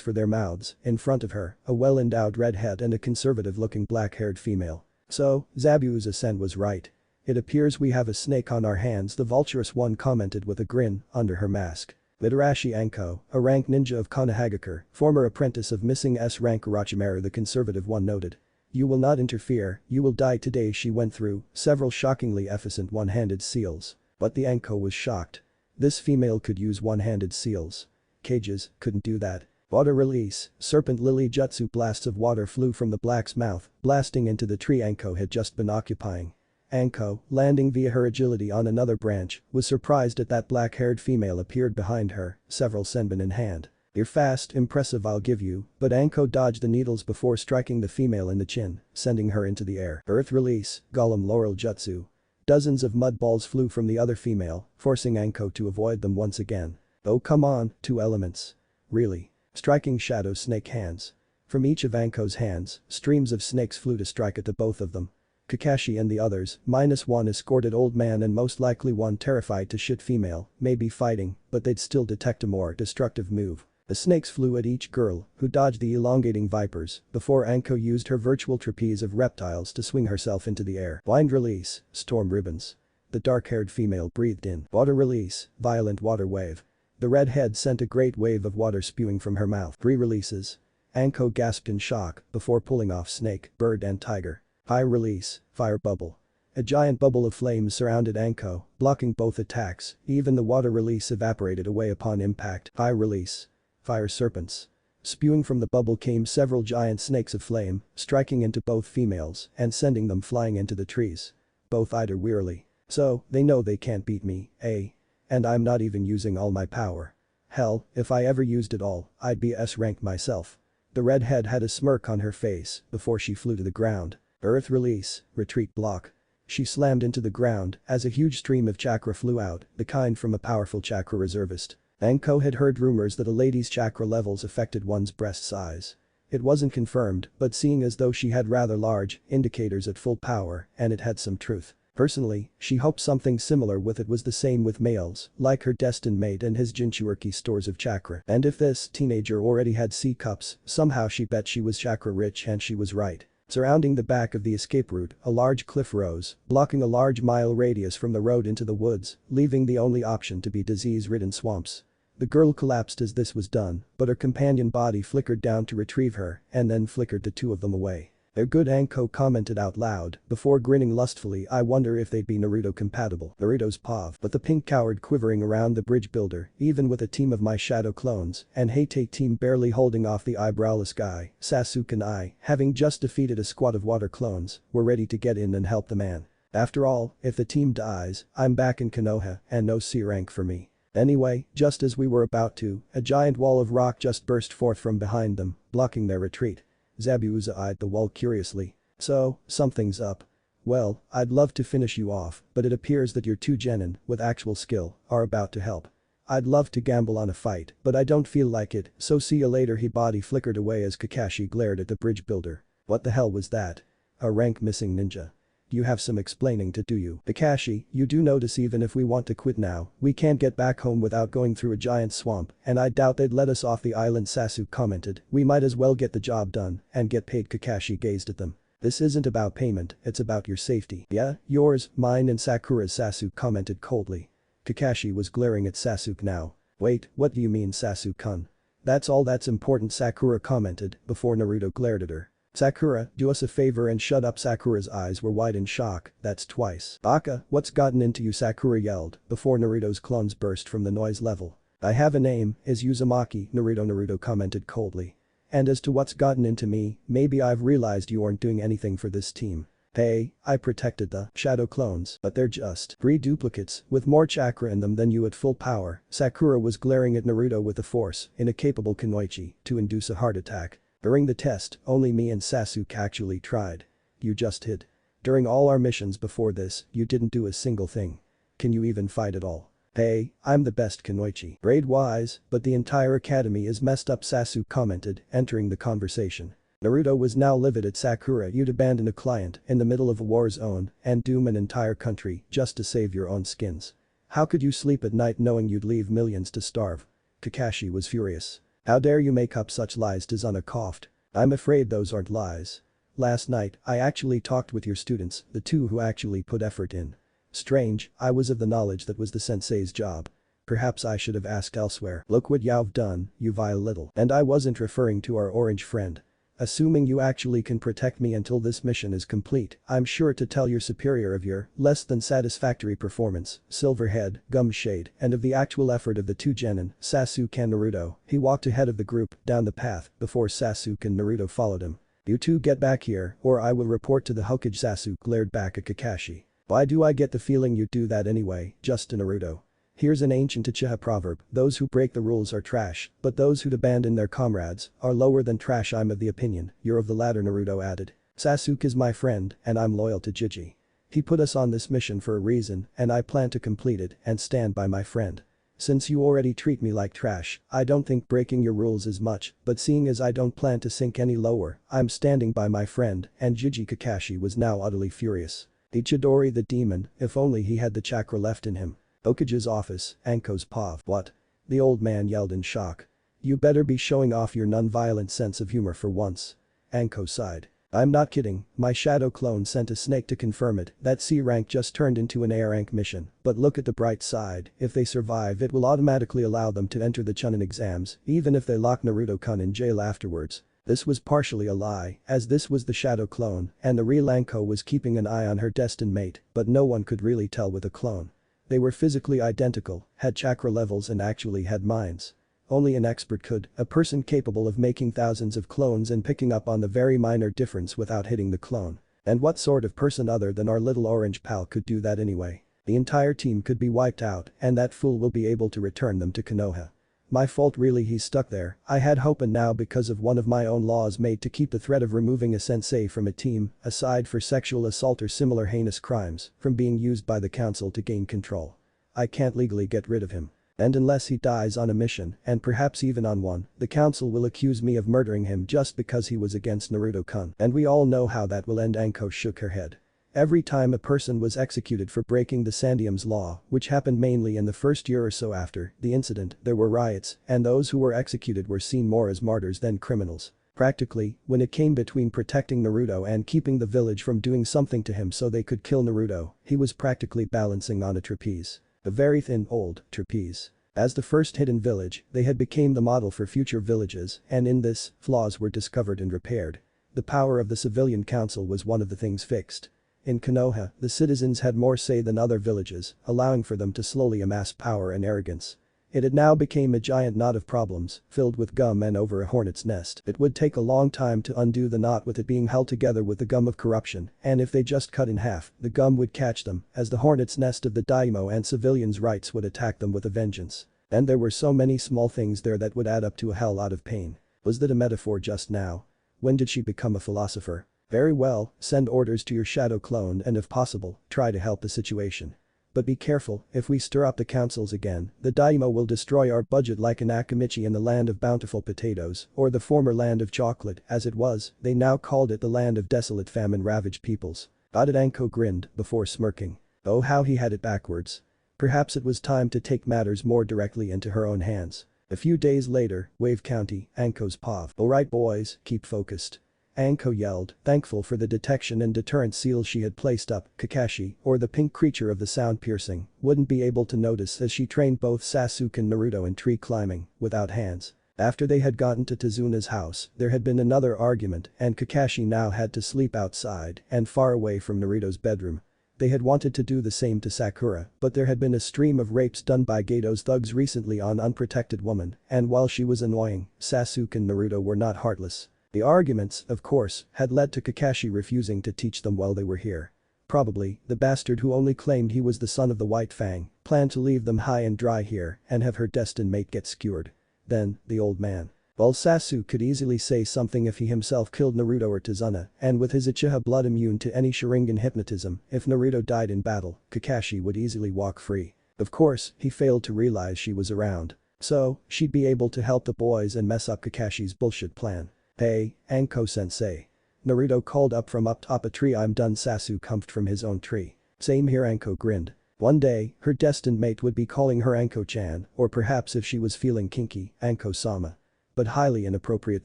for their mouths. In front of her, a well-endowed redhead and a conservative-looking black-haired female. So, Zabuza-sen was right. It appears we have a snake on our hands, the vulturous one commented with a grin under her mask. Mitarashi Anko, a rank ninja of Konohagakure, former apprentice of missing S-rank Orochimaru, the conservative one noted. "You will not interfere, you will die today." She went through several shockingly efficient one-handed seals. But the Anko was shocked. This female could use one-handed seals. Cages couldn't do that. Water release, Serpent Lily Jutsu. Blasts of water flew from the black's mouth, blasting into the tree Anko had just been occupying. Anko, landing via her agility on another branch, was surprised at that black-haired female appeared behind her, several senbon in hand. "You're fast, impressive, I'll give you," but Anko dodged the needles before striking the female in the chin, sending her into the air. Earth release, Golem Laurel Jutsu. Dozens of mud balls flew from the other female, forcing Anko to avoid them once again. "Oh come on, 2 elements. Really?" Striking shadow snake hands. From each of Anko's hands, streams of snakes flew to strike at the both of them. Kakashi and the others, -1 escorted old man and most likely one terrified to shit female, may be fighting, but they'd still detect a more destructive move. The snakes flew at each girl, who dodged the elongating vipers, before Anko used her virtual trapeze of reptiles to swing herself into the air. Wind release, Storm Ribbons. The dark-haired female breathed in. Water release, Violent Water Wave. The redhead sent a great wave of water spewing from her mouth. 3 releases. Anko gasped in shock before pulling off snake, bird and tiger. High release, Fire Bubble. A giant bubble of flames surrounded Anko, blocking both attacks. Even the water release evaporated away upon impact. High release. Fire Serpents. Spewing from the bubble came several giant snakes of flame, striking into both females and sending them flying into the trees. Both eyed her wearily. "So, they know they can't beat me, eh? And I'm not even using all my power. Hell, if I ever used it all, I'd be S-rank myself." The redhead had a smirk on her face before she flew to the ground. Earth release, Retreat Block. She slammed into the ground as a huge stream of chakra flew out, the kind from a powerful chakra reservist. Anko had heard rumors that a lady's chakra levels affected one's breast size. It wasn't confirmed, but seeing as though she had rather large indicators at full power, and it had some truth. Personally, she hoped something similar with it was the same with males, like her destined mate and his Jinchuuriki stores of chakra. And if this teenager already had C-cups, somehow she bet she was chakra rich, and she was right. Surrounding the back of the escape route, a large cliff rose, blocking a large mile radius from the road into the woods, leaving the only option to be disease-ridden swamps. The girl collapsed as this was done, but her companion body flickered down to retrieve her and then flickered the 2 of them away. "They're good," Anko commented out loud before grinning lustfully. "I wonder if they'd be Naruto compatible." Naruto's pav. But the pink cowered quivering around the bridge builder, even with a team of my shadow clones and Heite team barely holding off the eyebrowless guy, Sasuke and I, having just defeated a squad of water clones, were ready to get in and help the man. After all, if the team dies, I'm back in Konoha and no C rank for me. Anyway, just as we were about to, a giant wall of rock just burst forth from behind them, blocking their retreat. Zabuza eyed the wall curiously. "So, something's up. Well, I'd love to finish you off, but it appears that your 2 genin, with actual skill, are about to help. I'd love to gamble on a fight, but I don't feel like it, so see you later." He body flickered away as Kakashi glared at the bridge builder. What the hell was that? A rank missing ninja. You have some explaining to do you. Kakashi, you do notice even if we want to quit now, we can't get back home without going through a giant swamp, and I doubt they'd let us off the island. Sasuke commented. We might as well get the job done and get paid. Kakashi gazed at them. This isn't about payment, it's about your safety. Yeah, yours, mine and Sakura's. Sasuke commented coldly. Kakashi was glaring at Sasuke now. Wait, what do you mean, Sasuke-kun? That's all that's important, Sakura commented before Naruto glared at her. Sakura, do us a favor and shut up. Sakura's eyes were wide in shock. That's twice. Baka, what's gotten into you? Sakura yelled before Naruto's clones burst from the noise level. I have a name, is Uzumaki. Naruto commented coldly. And as to what's gotten into me, maybe I've realized you aren't doing anything for this team. Hey, I protected the shadow clones, but they're just 3 duplicates with more chakra in them than you at full power. Sakura was glaring at Naruto with the force in a capable kunoichi to induce a heart attack. During the test, only me and Sasuke actually tried. You just hid. During all our missions before this, you didn't do a single thing. Can you even fight at all? Hey, I'm the best kunoichi. Grade-wise, but the entire academy is messed up, Sasuke commented, entering the conversation. Naruto was now livid at Sakura. You'd abandon a client in the middle of a war zone and doom an entire country just to save your own skins. How could you sleep at night knowing you'd leave millions to starve? Kakashi was furious. How dare you make up such lies? Tazuna coughed. I'm afraid those aren't lies. Last night, I actually talked with your students, the 2 who actually put effort in. Strange, I was of the knowledge that was the sensei's job. Perhaps I should have asked elsewhere. Look what you've done, you vile little. And I wasn't referring to our orange friend. Assuming you actually can protect me until this mission is complete, I'm sure to tell your superior of your less than satisfactory performance, Silverhead, Gumshade, and of the actual effort of the 2 genin, Sasuke and Naruto. He walked ahead of the group down the path before Sasuke and Naruto followed him. You 2 get back here or I will report to the Hokage. Sasuke glared back at Kakashi. Why do I get the feeling you'd do that anyway? Just to Naruto. Here's an ancient Uchiha proverb, those who break the rules are trash, but those who'd abandon their comrades are lower than trash. I'm of the opinion you're of the latter, Naruto added. Sasuke is my friend and I'm loyal to Jiji. He put us on this mission for a reason and I plan to complete it and stand by my friend. Since you already treat me like trash, I don't think breaking your rules is much, but seeing as I don't plan to sink any lower, I'm standing by my friend and Jiji. Kakashi was now utterly furious. Ichidori the demon, if only he had the chakra left in him. Hokage's office, Anko's pav. What? The old man yelled in shock. You better be showing off your non-violent sense of humor for once. Anko sighed. I'm not kidding, my shadow clone sent a snake to confirm it. That C rank just turned into an A rank mission, but look at the bright side, if they survive it will automatically allow them to enter the Chunin exams, even if they lock Naruto-kun in jail afterwards. This was partially a lie, as this was the shadow clone, and the real Anko was keeping an eye on her destined mate, but no one could really tell with a clone. They were physically identical, had chakra levels and actually had minds. Only an expert could, a person capable of making thousands of clones and picking up on the very minor difference without hitting the clone. And what sort of person other than our little orange pal could do that anyway? The entire team could be wiped out and that fool will be able to return them to Konoha. My fault really, he's stuck there. I had hope, and now because of one of my own laws made to keep the threat of removing a sensei from a team, aside for sexual assault or similar heinous crimes, from being used by the council to gain control. I can't legally get rid of him. And unless he dies on a mission, and perhaps even on one, the council will accuse me of murdering him just because he was against Naruto-kun. And we all know how that will end. Anko shook her head. Every time a person was executed for breaking the Sandium's law, which happened mainly in the first year or so after the incident, there were riots, and those who were executed were seen more as martyrs than criminals. Practically, when it came between protecting Naruto and keeping the village from doing something to him so they could kill Naruto, he was practically balancing on a trapeze. A very thin, old trapeze. As the first hidden village, they had become the model for future villages, and in this, flaws were discovered and repaired. The power of the civilian council was one of the things fixed. In Konoha, the citizens had more say than other villages, allowing for them to slowly amass power and arrogance. It had now become a giant knot of problems, filled with gum and over a hornet's nest. It would take a long time to undo the knot with it being held together with the gum of corruption, and if they just cut in half, the gum would catch them, as the hornet's nest of the daimyo and civilians' rights would attack them with a vengeance. And there were so many small things there that would add up to a hell lot of pain. Was that a metaphor just now? When did she become a philosopher? Very well, send orders to your shadow clone and if possible, try to help the situation. But be careful, if we stir up the councils again, the daimyo will destroy our budget like an Akamichi in the land of bountiful potatoes, or the former land of chocolate, as it was, they now called it the land of desolate famine-ravaged peoples. Anko grinned, before smirking. Oh, how he had it backwards. Perhaps it was time to take matters more directly into her own hands. A few days later, Wave County, Anko's POV. Alright boys, keep focused. Anko yelled, thankful for the detection and deterrent seals she had placed up. Kakashi, or the pink creature of the sound piercing, wouldn't be able to notice as she trained both Sasuke and Naruto in tree climbing, without hands. After they had gotten to Tezuna's house, there had been another argument and Kakashi now had to sleep outside and far away from Naruto's bedroom. They had wanted to do the same to Sakura, but there had been a stream of rapes done by Gato's thugs recently on unprotected women, and while she was annoying, Sasuke and Naruto were not heartless. The arguments, of course, had led to Kakashi refusing to teach them while they were here. Probably, the bastard who only claimed he was the son of the White Fang planned to leave them high and dry here and have her destined mate get skewered. Then, the old man. Well, Sasuke could easily say something if he himself killed Naruto or Tazuna, and with his Uchiha blood immune to any Sharingan hypnotism, if Naruto died in battle, Kakashi would easily walk free. Of course, he failed to realize she was around. So, she'd be able to help the boys and mess up Kakashi's bullshit plan. Hey, Anko-sensei. Naruto called up from up top a tree. I'm done. Sasuke humped from his own tree. Same here. Anko grinned. One day, her destined mate would be calling her Anko-chan, or perhaps if she was feeling kinky, Anko-sama. But highly inappropriate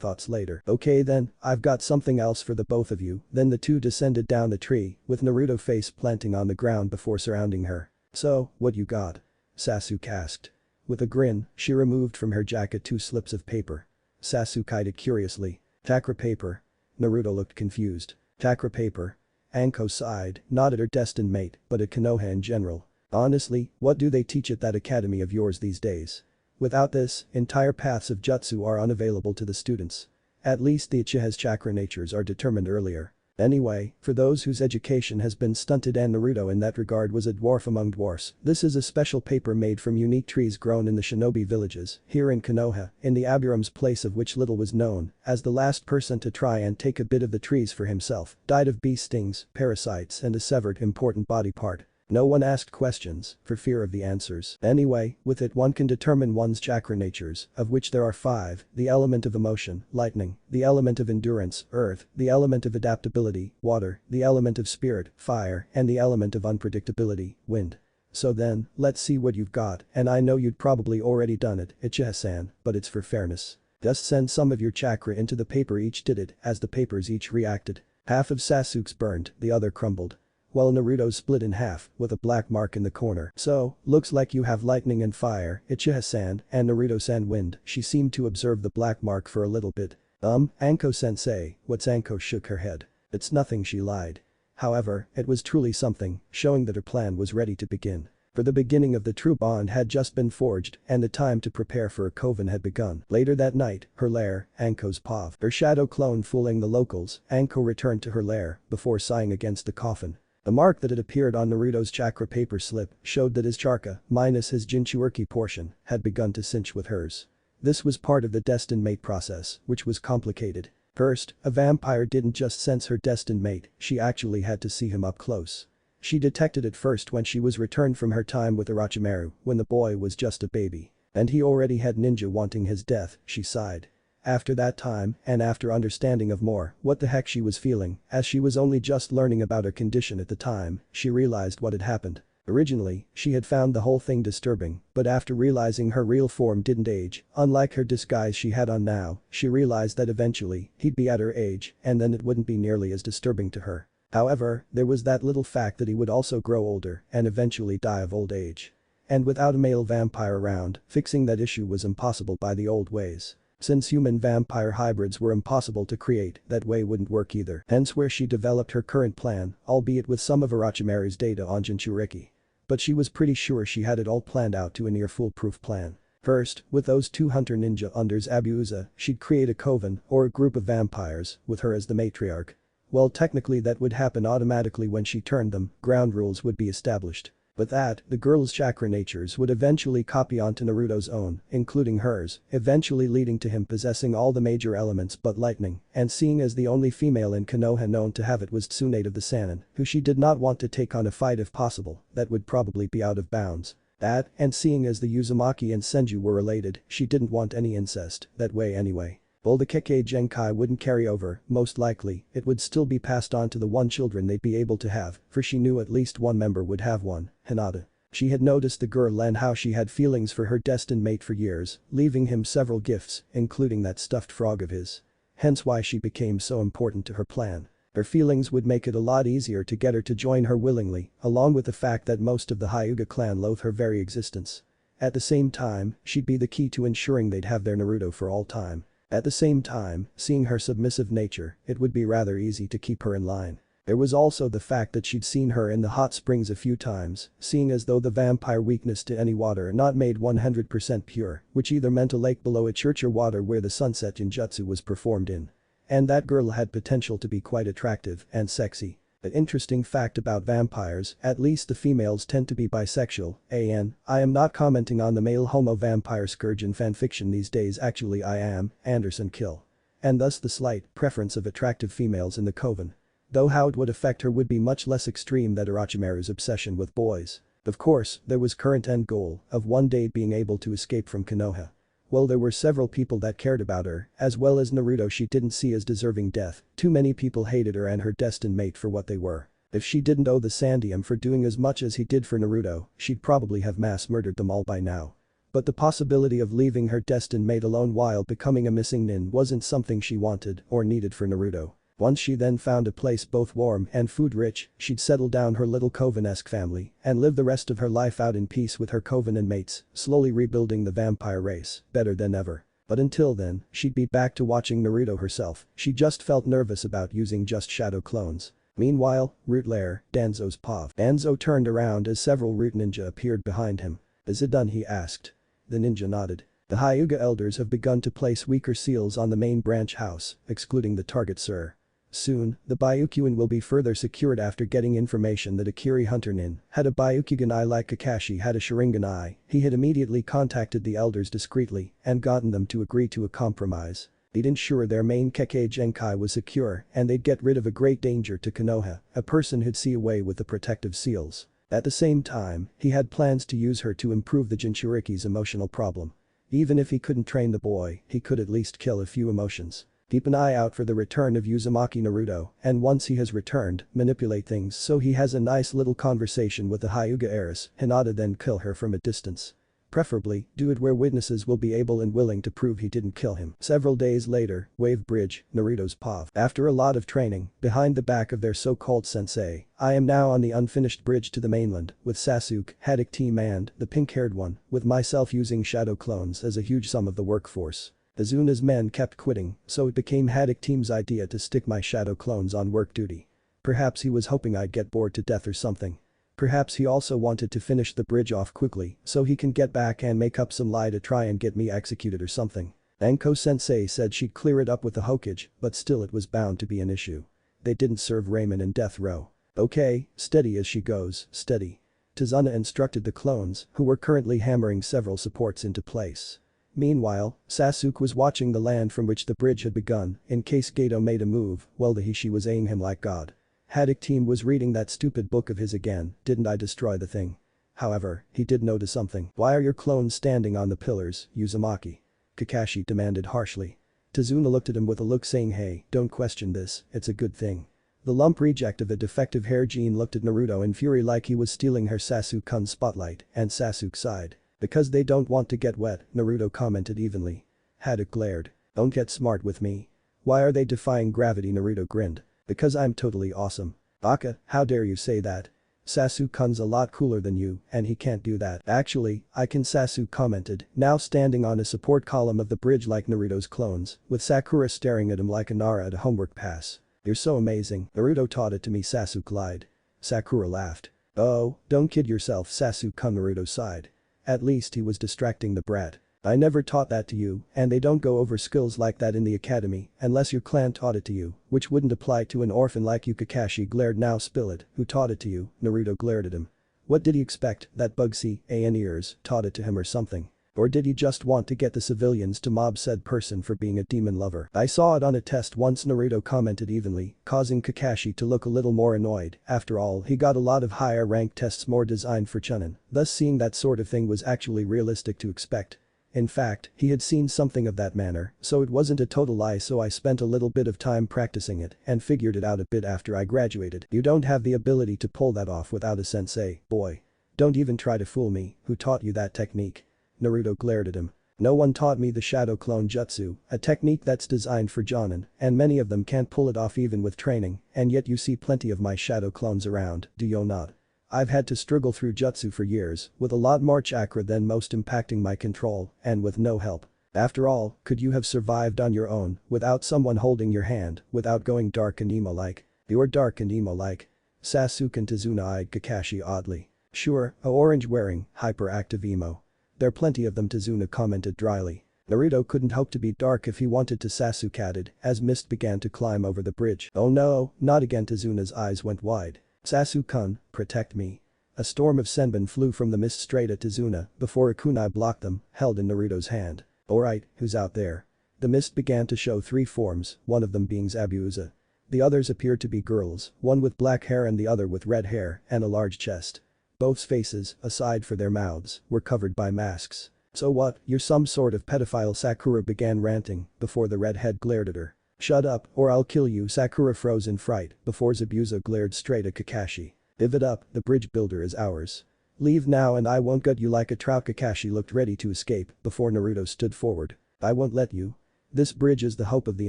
thoughts later. Okay then, I've got something else for the both of you. Then the two descended down the tree, with Naruto face planting on the ground before surrounding her. So, what you got? Sasuke asked. With a grin, she removed from her jacket 2 slips of paper. Sasuke eyed it curiously. Chakra paper. Naruto looked confused. Chakra paper. Anko sighed, not at her destined mate, but at Konoha in general. Honestly, what do they teach at that academy of yours these days? Without this, entire paths of jutsu are unavailable to the students. At least the Uchiha's chakra natures are determined earlier. Anyway, for those whose education has been stunted, and Naruto in that regard was a dwarf among dwarfs, this is a special paper made from unique trees grown in the shinobi villages, here in Konoha, in the Aburum's place of which little was known, as the last person to try and take a bit of the trees for himself died of bee stings, parasites and a severed important body part. No one asked questions, for fear of the answers. Anyway, with it one can determine one's chakra natures, of which there are 5, the element of emotion, lightning, the element of endurance, earth, the element of adaptability, water, the element of spirit, fire, and the element of unpredictability, wind. So then, let's see what you've got, and I know you'd probably already done it, Uchiha-san, but it's for fairness. Just send some of your chakra into the paper. Each did it, as the papers each reacted. Half of Sasuke's burned, the other crumbled. While Naruto's split in half, with a black mark in the corner. So, looks like you have lightning and fire, Uchiha-san, and Naruto-san wind. She seemed to observe the black mark for a little bit. Anko-sensei, what's? Anko shook her head. It's nothing, she lied. However, it was truly something, showing that her plan was ready to begin. For the beginning of the true bond had just been forged, and the time to prepare for a coven had begun. Later that night, her lair, Anko's POV. Her shadow clone fooling the locals, Anko returned to her lair, before sighing against the coffin. The mark that had appeared on Naruto's chakra paper slip showed that his chakra, minus his Jinchuriki portion, had begun to cinch with hers. This was part of the destined mate process, which was complicated. First, a vampire didn't just sense her destined mate, she actually had to see him up close. She detected it first when she was returned from her time with Orochimaru, when the boy was just a baby. And he already had ninja wanting his death, she sighed. After that time, and after understanding of more, what the heck she was feeling, as she was only just learning about her condition at the time, she realized what had happened. Originally, she had found the whole thing disturbing, but after realizing her real form didn't age, unlike her disguise she had on now, she realized that eventually, he'd be at her age, and then it wouldn't be nearly as disturbing to her. However, there was that little fact that he would also grow older and eventually die of old age. And without a male vampire around, fixing that issue was impossible by the old ways. Since human-vampire hybrids were impossible to create, that way wouldn't work either. Hence where she developed her current plan, albeit with some of Orochimaru's data on Jinchuriki. But she was pretty sure she had it all planned out to a near foolproof plan. First, with those 2 hunter ninja unders Abusa, she'd create a coven, or a group of vampires, with her as the matriarch. Well, technically that would happen automatically when she turned them, ground rules would be established. With that, the girl's chakra natures would eventually copy onto Naruto's own, including hers, eventually leading to him possessing all the major elements but lightning, and seeing as the only female in Konoha known to have it was Tsunade of the Sannin, who she did not want to take on a fight if possible, that would probably be out of bounds. That, and seeing as the Uzumaki and Senju were related, she didn't want any incest, that way anyway. While the Kekkei Genkai wouldn't carry over, most likely, it would still be passed on to the one children they'd be able to have, for she knew at least one member would have one, Hinata. She had noticed the girl and how she had feelings for her destined mate for years, leaving him several gifts, including that stuffed frog of his. Hence why she became so important to her plan. Her feelings would make it a lot easier to get her to join her willingly, along with the fact that most of the Hyuga clan loathe her very existence. At the same time, she'd be the key to ensuring they'd have their Naruto for all time. At the same time, seeing her submissive nature, it would be rather easy to keep her in line. There was also the fact that she'd seen her in the hot springs a few times, seeing as though the vampire weakness to any water not made 100% pure, which either meant a lake below a church or water where the sunset Genjutsu was performed in. And that girl had potential to be quite attractive and sexy. The interesting fact about vampires, at least the females tend to be bisexual, I am not commenting on the male homo vampire scourge in fanfiction these days, actually I am, Anderson Kill. And thus the slight preference of attractive females in the coven. Though how it would affect her would be much less extreme than Orochimaru's obsession with boys. Of course, there was current end goal of one day being able to escape from Konoha. Well, there were several people that cared about her, as well as Naruto she didn't see as deserving death. Too many people hated her and her destined mate for what they were. If she didn't owe the Sandium for doing as much as he did for Naruto, she'd probably have mass murdered them all by now. But the possibility of leaving her destined mate alone while becoming a missing nin wasn't something she wanted or needed for Naruto. Once she then found a place both warm and food-rich, she'd settle down her little coven-esque family and live the rest of her life out in peace with her coven inmates, slowly rebuilding the vampire race better than ever. But until then, she'd be back to watching Naruto herself. She just felt nervous about using just shadow clones. Meanwhile, Root Lair, Danzo's POV. Danzo turned around as several Root ninja appeared behind him. "Is it done?" he asked. The ninja nodded. The Hyuga elders have begun to place weaker seals on the main branch house, excluding the target Sir. Soon, the Byukyuan will be further secured after getting information that a Kiri Hunter Nin had a Byukyugan eye like Kakashi had a Sharingan eye. He had immediately contacted the elders discreetly and gotten them to agree to a compromise. They'd ensure their main Kekkei Genkai was secure and they'd get rid of a great danger to Konoha, a person who'd see away with the protective seals. At the same time, he had plans to use her to improve the Jinchuriki's emotional problem. Even if he couldn't train the boy, he could at least kill a few emotions. Keep an eye out for the return of Uzumaki Naruto, and once he has returned, manipulate things so he has a nice little conversation with the Hyuga heiress, Hinata, then kill her from a distance. Preferably, do it where witnesses will be able and willing to prove he didn't kill him. Several days later, Wave Bridge, Naruto's POV. After a lot of training, behind the back of their so-called sensei, I am now on the unfinished bridge to the mainland, with Sasuke, Haddock team and, the pink-haired one, with myself using shadow clones as a huge sum of the workforce. Azuna's men kept quitting, so it became Haddock team's idea to stick my shadow clones on work duty. Perhaps he was hoping I'd get bored to death or something. Perhaps he also wanted to finish the bridge off quickly so he can get back and make up some lie to try and get me executed or something. Anko-sensei said she'd clear it up with the Hokage, but still it was bound to be an issue. They didn't serve ramen in death row. Okay, steady as she goes, steady. Tazuna instructed the clones, who were currently hammering several supports into place. Meanwhile, Sasuke was watching the land from which the bridge had begun in case Gato made a move, well the Hishi was aiming him like God. Haddock team was reading that stupid book of his again, didn't I destroy the thing? However, he did notice something. Why are your clones standing on the pillars, Uzumaki? Kakashi demanded harshly. Tazuna looked at him with a look saying hey, don't question this, it's a good thing. The lump reject of a defective hair gene looked at Naruto in fury like he was stealing her Sasuke-kun's spotlight, and Sasuke sighed. Because they don't want to get wet, Naruto commented evenly. Haddock glared. Don't get smart with me. Why are they defying gravity? Naruto grinned. Because I'm totally awesome. Baka, how dare you say that? Sasuke-kun's a lot cooler than you, and he can't do that. Actually, I can, Sasuke commented, now standing on a support column of the bridge like Naruto's clones, with Sakura staring at him like a Nara at a homework pass. You're so amazing, Naruto taught it to me, Sasuke lied. Sakura laughed. Oh, don't kid yourself, Sasuke-kun, Naruto sighed. At least he was distracting the brat. I never taught that to you, and they don't go over skills like that in the academy unless your clan taught it to you, which wouldn't apply to an orphan like you. Kakashi glared. Now spill it, who taught it to you? Naruto glared at him. What did he expect, that Bugsy and ears taught it to him or something? Or did he just want to get the civilians to mob said person for being a demon lover? I saw it on a test once, Naruto commented evenly, causing Kakashi to look a little more annoyed. After all, he got a lot of higher ranked tests more designed for Chunin, thus seeing that sort of thing was actually realistic to expect. In fact, he had seen something of that manner, so it wasn't a total lie, so I spent a little bit of time practicing it and figured it out a bit after I graduated. You don't have the ability to pull that off without a sensei, boy. Don't even try to fool me. Who taught you that technique? Naruto glared at him. No one taught me the shadow clone jutsu, a technique that's designed for jonin, and many of them can't pull it off even with training, and yet you see plenty of my shadow clones around, do you not? I've had to struggle through jutsu for years, with a lot more chakra than most impacting my control, and with no help. After all, could you have survived on your own, without someone holding your hand, without going dark and emo-like? You're dark and emo-like. Sasuke and Tazuna eyed Kakashi oddly. Sure, a orange-wearing, hyperactive emo. There are plenty of them, Tazuna commented dryly. Naruto couldn't hope to be dark if he wanted to, Sasuke added, as mist began to climb over the bridge. Oh no, not again, Tazuna's eyes went wide. Sasuke-kun, protect me. A storm of senbon flew from the mist straight at Tazuna before a kunai blocked them, held in Naruto's hand. Alright, who's out there? The mist began to show three forms, one of them being Zabuza. The others appeared to be girls, one with black hair and the other with red hair and a large chest. Both's faces, aside for their mouths, were covered by masks. So what, you're some sort of pedophile, Sakura began ranting before the redhead glared at her. Shut up or I'll kill you, Sakura froze in fright before Zabuza glared straight at Kakashi. Give it up, the bridge builder is ours. Leave now and I won't gut you like a trout. Kakashi looked ready to escape before Naruto stood forward. I won't let you. This bridge is the hope of the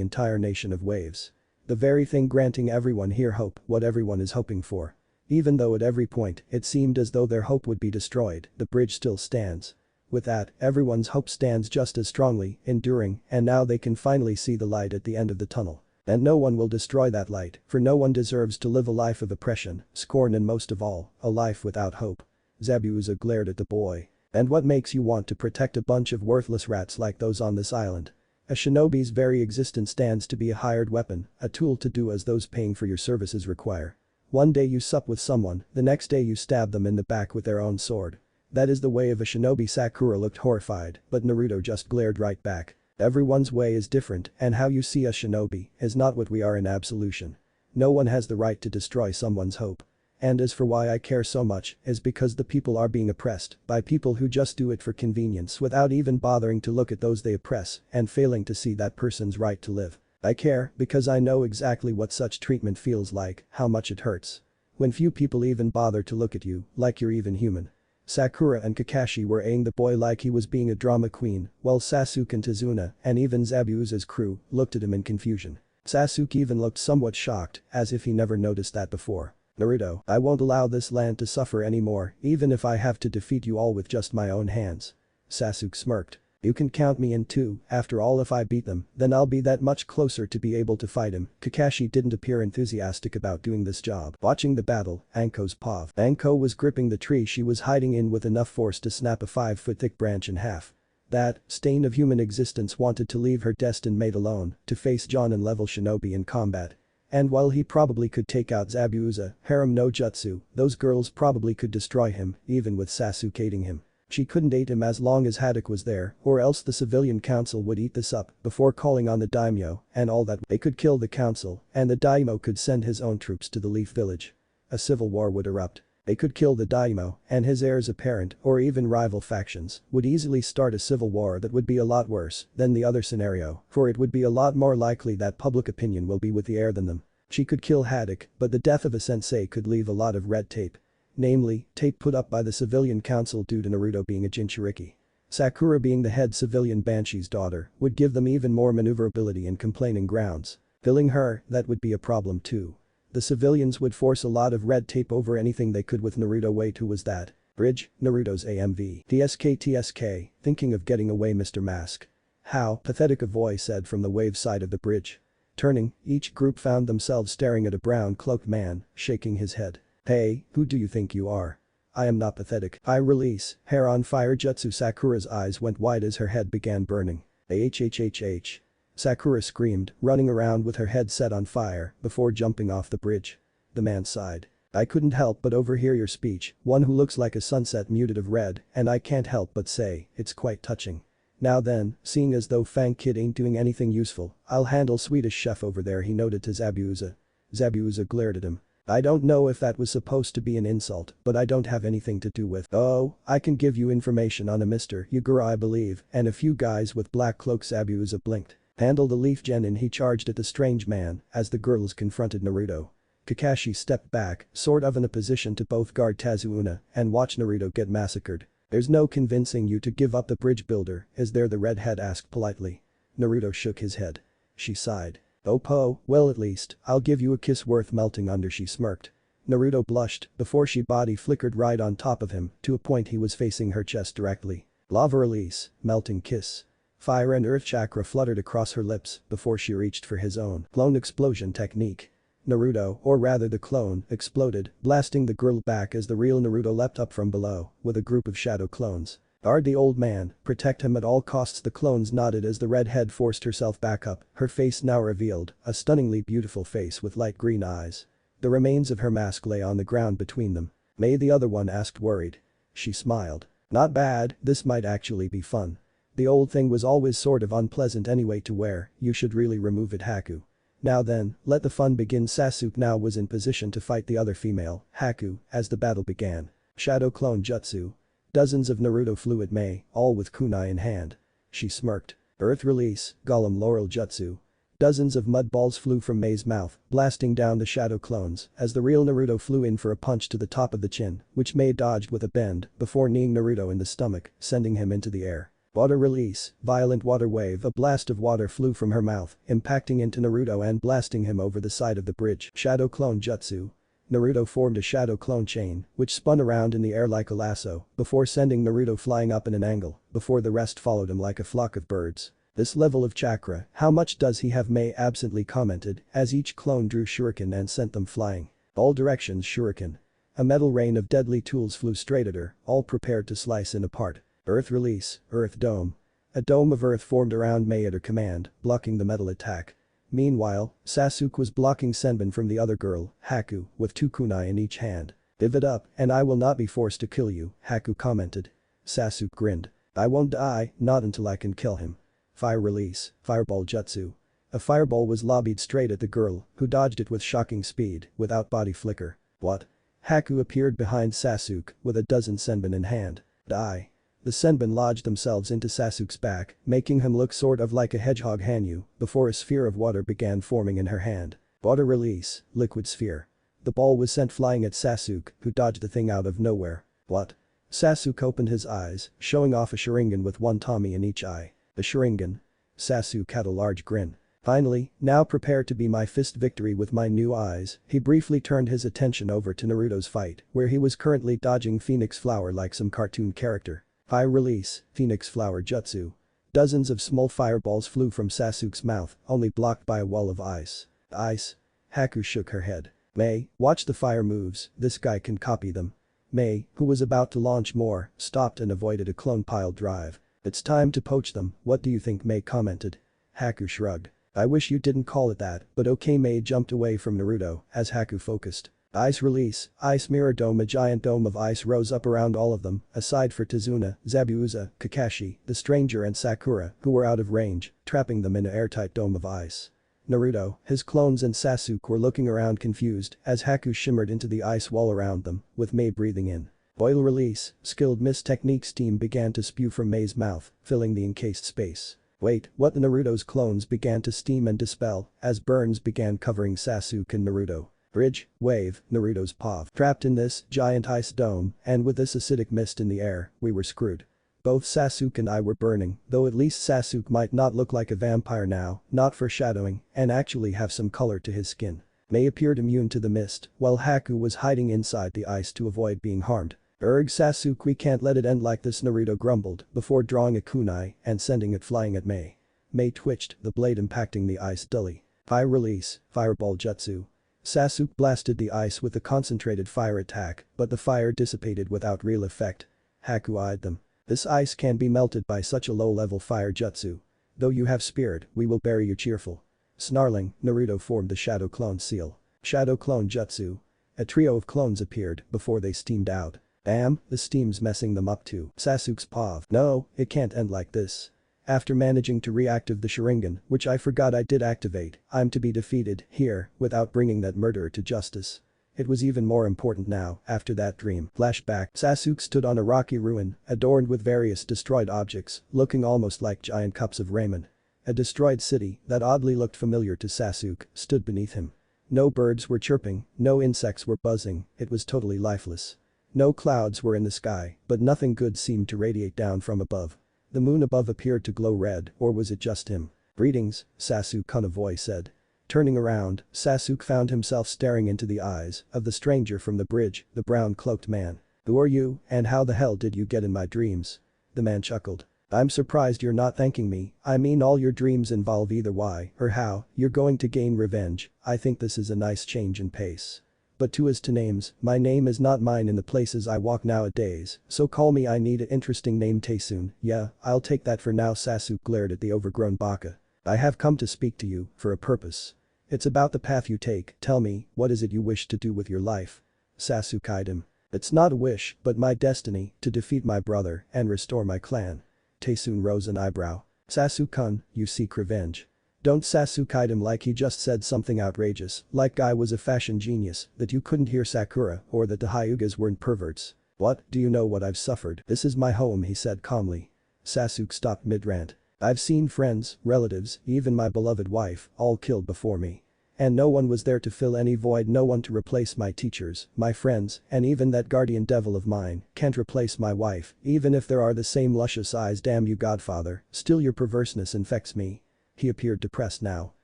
entire nation of waves. The very thing granting everyone here hope, what everyone is hoping for. Even though at every point it seemed as though their hope would be destroyed, the bridge still stands. With that, everyone's hope stands just as strongly, enduring, and now they can finally see the light at the end of the tunnel. And no one will destroy that light, for no one deserves to live a life of oppression, scorn and most of all, a life without hope. Zabuza glared at the boy. And what makes you want to protect a bunch of worthless rats like those on this island? A shinobi's very existence stands to be a hired weapon, a tool to do as those paying for your services require. One day you sup with someone, the next day you stab them in the back with their own sword. That is the way of a shinobi. Sakura looked horrified, but Naruto just glared right back. Everyone's way is different and how you see a shinobi is not what we are in absolution. No one has the right to destroy someone's hope. And as for why I care so much is because the people are being oppressed by people who just do it for convenience without even bothering to look at those they oppress and failing to see that person's right to live. I care because I know exactly what such treatment feels like, how much it hurts. When few people even bother to look at you, like you're even human. Sakura and Kakashi were eyeing the boy like he was being a drama queen, while Sasuke and Tazuna and even Zabuza's crew looked at him in confusion. Sasuke even looked somewhat shocked, as if he never noticed that before. Naruto, I won't allow this land to suffer anymore, even if I have to defeat you all with just my own hands. Sasuke smirked. You can count me in too, after all if I beat them, then I'll be that much closer to be able to fight him. Kakashi didn't appear enthusiastic about doing this job. Watching the battle, Anko's paw. Anko was gripping the tree she was hiding in with enough force to snap a 5-foot thick branch in half. That stain of human existence wanted to leave her destined mate alone to face Jonin level shinobi in combat. And while he probably could take out Zabuza, harem no jutsu, those girls probably could destroy him, even with Sasuke aiding him. She couldn't aid him as long as Haddock was there, or else the civilian council would eat this up before calling on the daimyo and all that. They could kill the council, and the daimyo could send his own troops to the Leaf Village. A civil war would erupt. They could kill the daimyo, and his heirs apparent or even rival factions would easily start a civil war that would be a lot worse than the other scenario, for it would be a lot more likely that public opinion will be with the heir than them. She could kill Haddock, but the death of a sensei could leave a lot of red tape. Namely, tape put up by the civilian council due to Naruto being a Jinchuriki. Sakura being the head civilian Banshee's daughter would give them even more maneuverability and complaining grounds. Killing her, that would be a problem too. The civilians would force a lot of red tape over anything they could with Naruto. Wait, who was that? Bridge, Naruto's AMV. TSK, thinking of getting away, Mr. Mask. How pathetic, a voice said from the wave side of the bridge. Turning, each group found themselves staring at a brown cloaked man, shaking his head. Hey, who do you think you are? I am not pathetic. I release, hair on fire jutsu. Sakura's eyes went wide as her head began burning. Hhhh. Sakura screamed, running around with her head set on fire before jumping off the bridge. The man sighed. I couldn't help but overhear your speech, one who looks like a sunset muted of red, and I can't help but say, it's quite touching. Now then, seeing as though Fang Kid ain't doing anything useful, I'll handle Swedish chef over there, he noted to Zabuza. Zabuza glared at him. I don't know if that was supposed to be an insult, but I don't have anything to do with. Oh, I can give you information on a Mr. Yugura I believe, and a few guys with black cloaks. Zabuza blinked. Handle the leaf genin, he charged at the strange man as the girls confronted Naruto. Kakashi stepped back, sort of in a position to both guard Tazuna and watch Naruto get massacred. There's no convincing you to give up the bridge builder, is there? The redhead asked politely. Naruto shook his head. She sighed. Oh po, well at least, I'll give you a kiss worth melting under, she smirked. Naruto blushed before she body flickered right on top of him to a point he was facing her chest directly. Lava release, melting kiss. Fire and earth chakra fluttered across her lips before she reached for his own clone explosion technique. Naruto, or rather the clone, exploded, blasting the girl back as the real Naruto leapt up from below with a group of shadow clones. Guard the old man, protect him at all costs, the clones nodded as the redhead forced herself back up, her face now revealed, a stunningly beautiful face with light green eyes. The remains of her mask lay on the ground between them. May, the other one asked worried. She smiled. Not bad, this might actually be fun. The old thing was always sort of unpleasant anyway to wear, you should really remove it, Haku. Now then, let the fun begin. Sasuke now was in position to fight the other female, Haku, as the battle began. Shadow clone jutsu. Dozens of Naruto flew at Mei, all with kunai in hand. She smirked. Earth release, Golem laurel jutsu. Dozens of mud balls flew from Mei's mouth, blasting down the shadow clones as the real Naruto flew in for a punch to the top of the chin, which Mei dodged with a bend before kneeing Naruto in the stomach, sending him into the air. Water release, violent water wave, a blast of water flew from her mouth, impacting into Naruto and blasting him over the side of the bridge. Shadow clone jutsu. Naruto formed a shadow clone chain, which spun around in the air like a lasso, before sending Naruto flying up in an angle, before the rest followed him like a flock of birds. This level of chakra, how much does he have? Mei absently commented, as each clone drew shuriken and sent them flying. All directions shuriken. A metal rain of deadly tools flew straight at her, all prepared to slice in apart. Earth release, earth dome. A dome of earth formed around Mei at her command, blocking the metal attack. Meanwhile, Sasuke was blocking Senbon from the other girl, Haku, with 2 kunai in each hand. Give it up, and I will not be forced to kill you, Haku commented. Sasuke grinned. I won't die, not until I can kill him. Fire release, fireball jutsu. A fireball was lobbied straight at the girl, who dodged it with shocking speed, without body flicker. What? Haku appeared behind Sasuke, with a dozen Senbon in hand. Die. The Senbon lodged themselves into Sasuke's back, making him look sort of like a hedgehog Hanyu, before a sphere of water began forming in her hand. Water release, liquid sphere. The ball was sent flying at Sasuke, who dodged the thing out of nowhere. What? Sasuke opened his eyes, showing off a Sharingan with 1 Tommy in each eye. A Sharingan? Sasuke had a large grin. Finally, now prepare to be my fist victory with my new eyes. He briefly turned his attention over to Naruto's fight, where he was currently dodging Phoenix Flower like some cartoon character. Fire release, Phoenix Flower jutsu. Dozens of small fireballs flew from Sasuke's mouth, only blocked by a wall of ice. Ice? Haku shook her head. Mei, watch the fire moves, this guy can copy them. Mei, who was about to launch more, stopped and avoided a clone pile drive. It's time to poach them, what do you think? Mei commented. Haku shrugged. I wish you didn't call it that, but okay. Mei jumped away from Naruto as Haku focused. Ice release, ice mirror dome. A giant dome of ice rose up around all of them, aside for Tazuna, Zabuza, Kakashi, the stranger and Sakura, who were out of range, trapping them in an airtight dome of ice. Naruto, his clones and Sasuke were looking around confused as Haku shimmered into the ice wall around them, with Mei breathing in. Oil release, skilled mist technique. Steam began to spew from Mei's mouth, filling the encased space. Wait, what? Naruto's clones began to steam and dispel as burns began covering Sasuke and Naruto. Bridge, wave, Naruto's paw. Trapped in this giant ice dome, and with this acidic mist in the air, we were screwed. Both Sasuke and I were burning, though at least Sasuke might not look like a vampire now, not foreshadowing, and actually have some color to his skin. Mei appeared immune to the mist, while Haku was hiding inside the ice to avoid being harmed. Erg, Sasuke, we can't let it end like this, Naruto grumbled before drawing a kunai and sending it flying at Mei. Mei twitched, the blade impacting the ice dully. Fire release, fireball jutsu. Sasuke blasted the ice with a concentrated fire attack, but the fire dissipated without real effect. Haku eyed them. This ice can be melted by such a low-level fire jutsu. Though you have spirit, we will bury you cheerful. Snarling, Naruto formed the Shadow Clone seal. Shadow Clone jutsu. A trio of clones appeared before they steamed out. Damn, the steam's messing them up too. Sasuke's paw. No, it can't end like this. After managing to reactivate the Sharingan, which I forgot I did activate, I'm to be defeated here without bringing that murderer to justice. It was even more important now, after that dream. Flashback. Sasuke stood on a rocky ruin, adorned with various destroyed objects, looking almost like giant cups of ramen. A destroyed city that oddly looked familiar to Sasuke stood beneath him. No birds were chirping, no insects were buzzing, it was totally lifeless. No clouds were in the sky, but nothing good seemed to radiate down from above. The moon above appeared to glow red, or was it just him? "Greetings," Sasuke voice said. Turning around, Sasuke found himself staring into the eyes of the stranger from the bridge, the brown-cloaked man. "Who are you, and how the hell did you get in my dreams?" The man chuckled. "I'm surprised you're not thanking me. I mean, all your dreams involve either why or how you're going to gain revenge. I think this is a nice change in pace. But as to names, my name is not mine in the places I walk nowadays, so call me. I need an interesting name, Taesoon. Yeah, I'll take that for now." Sasuke glared at the overgrown baka. "I have come to speak to you for a purpose. It's about the path you take. Tell me, what is it you wish to do with your life?" Sasuke eyed him. "It's not a wish, but my destiny, to defeat my brother and restore my clan." Taesoon rose an eyebrow. "Sasuke-kun, you seek revenge. Don't." Sasuke eyed him like he just said something outrageous, like I was a fashion genius, that you couldn't hear Sakura, or that the Hyugas weren't perverts. "What, do you know what I've suffered?" "This is my home," he said calmly. Sasuke stopped mid-rant. "I've seen friends, relatives, even my beloved wife, all killed before me. And no one was there to fill any void, no one to replace my teachers, my friends, and even that guardian devil of mine can't replace my wife, even if there are the same luscious eyes. Damn you, Godfather, still your perverseness infects me." He appeared depressed now.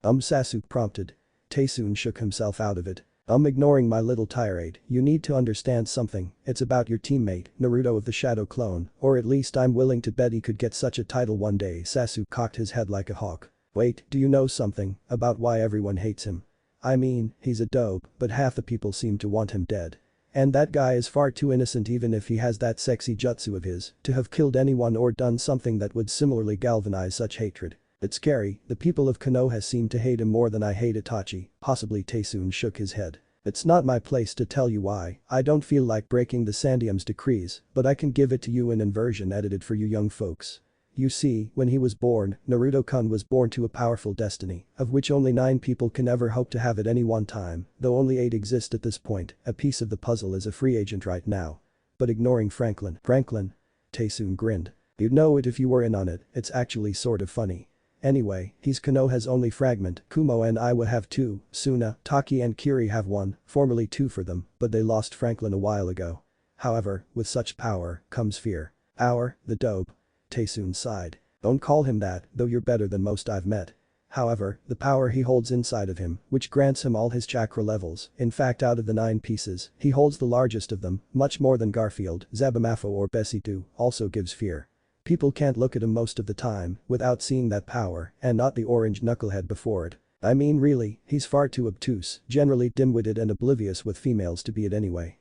Sasuke prompted. Taesoon shook himself out of it. Ignoring my little tirade, you need to understand something. It's about your teammate, Naruto of the Shadow Clone, or at least I'm willing to bet he could get such a title one day." Sasuke cocked his head like a hawk. "Wait, do you know something about why everyone hates him? I mean, he's a dope, but half the people seem to want him dead. And that guy is far too innocent, even if he has that sexy jutsu of his, to have killed anyone or done something that would similarly galvanize such hatred. It's scary, the people of Konoha seem to hate him more than I hate Itachi." "Possibly." Taesoon shook his head. "It's not my place to tell you why. I don't feel like breaking the Sandium's decrees, but I can give it to you in version edited for you young folks. You see, when he was born, Naruto-kun was born to a powerful destiny, of which only 9 people can ever hope to have at any one time, though only 8 exist at this point. A piece of the puzzle is a free agent right now. But ignoring Franklin." "Franklin?" Taesoon grinned. "You'd know it if you were in on it. It's actually sort of funny. Anyway, he's Konoha's only fragment. Kumo and Iwa have 2, Suna, Taki and Kiri have 1, formerly 2 for them, but they lost Franklin a while ago. However, with such power comes fear. The dope." Taesoon sighed. "Don't call him that, though you're better than most I've met. However, the power he holds inside of him, which grants him all his chakra levels, in fact out of the 9 pieces, he holds the largest of them, much more than Garfield, Zabamafo or Bessie do, also gives fear. People can't look at him most of the time without seeing that power and not the orange knucklehead before it. I mean really, he's far too obtuse, generally dim-witted and oblivious with females to be it anyway."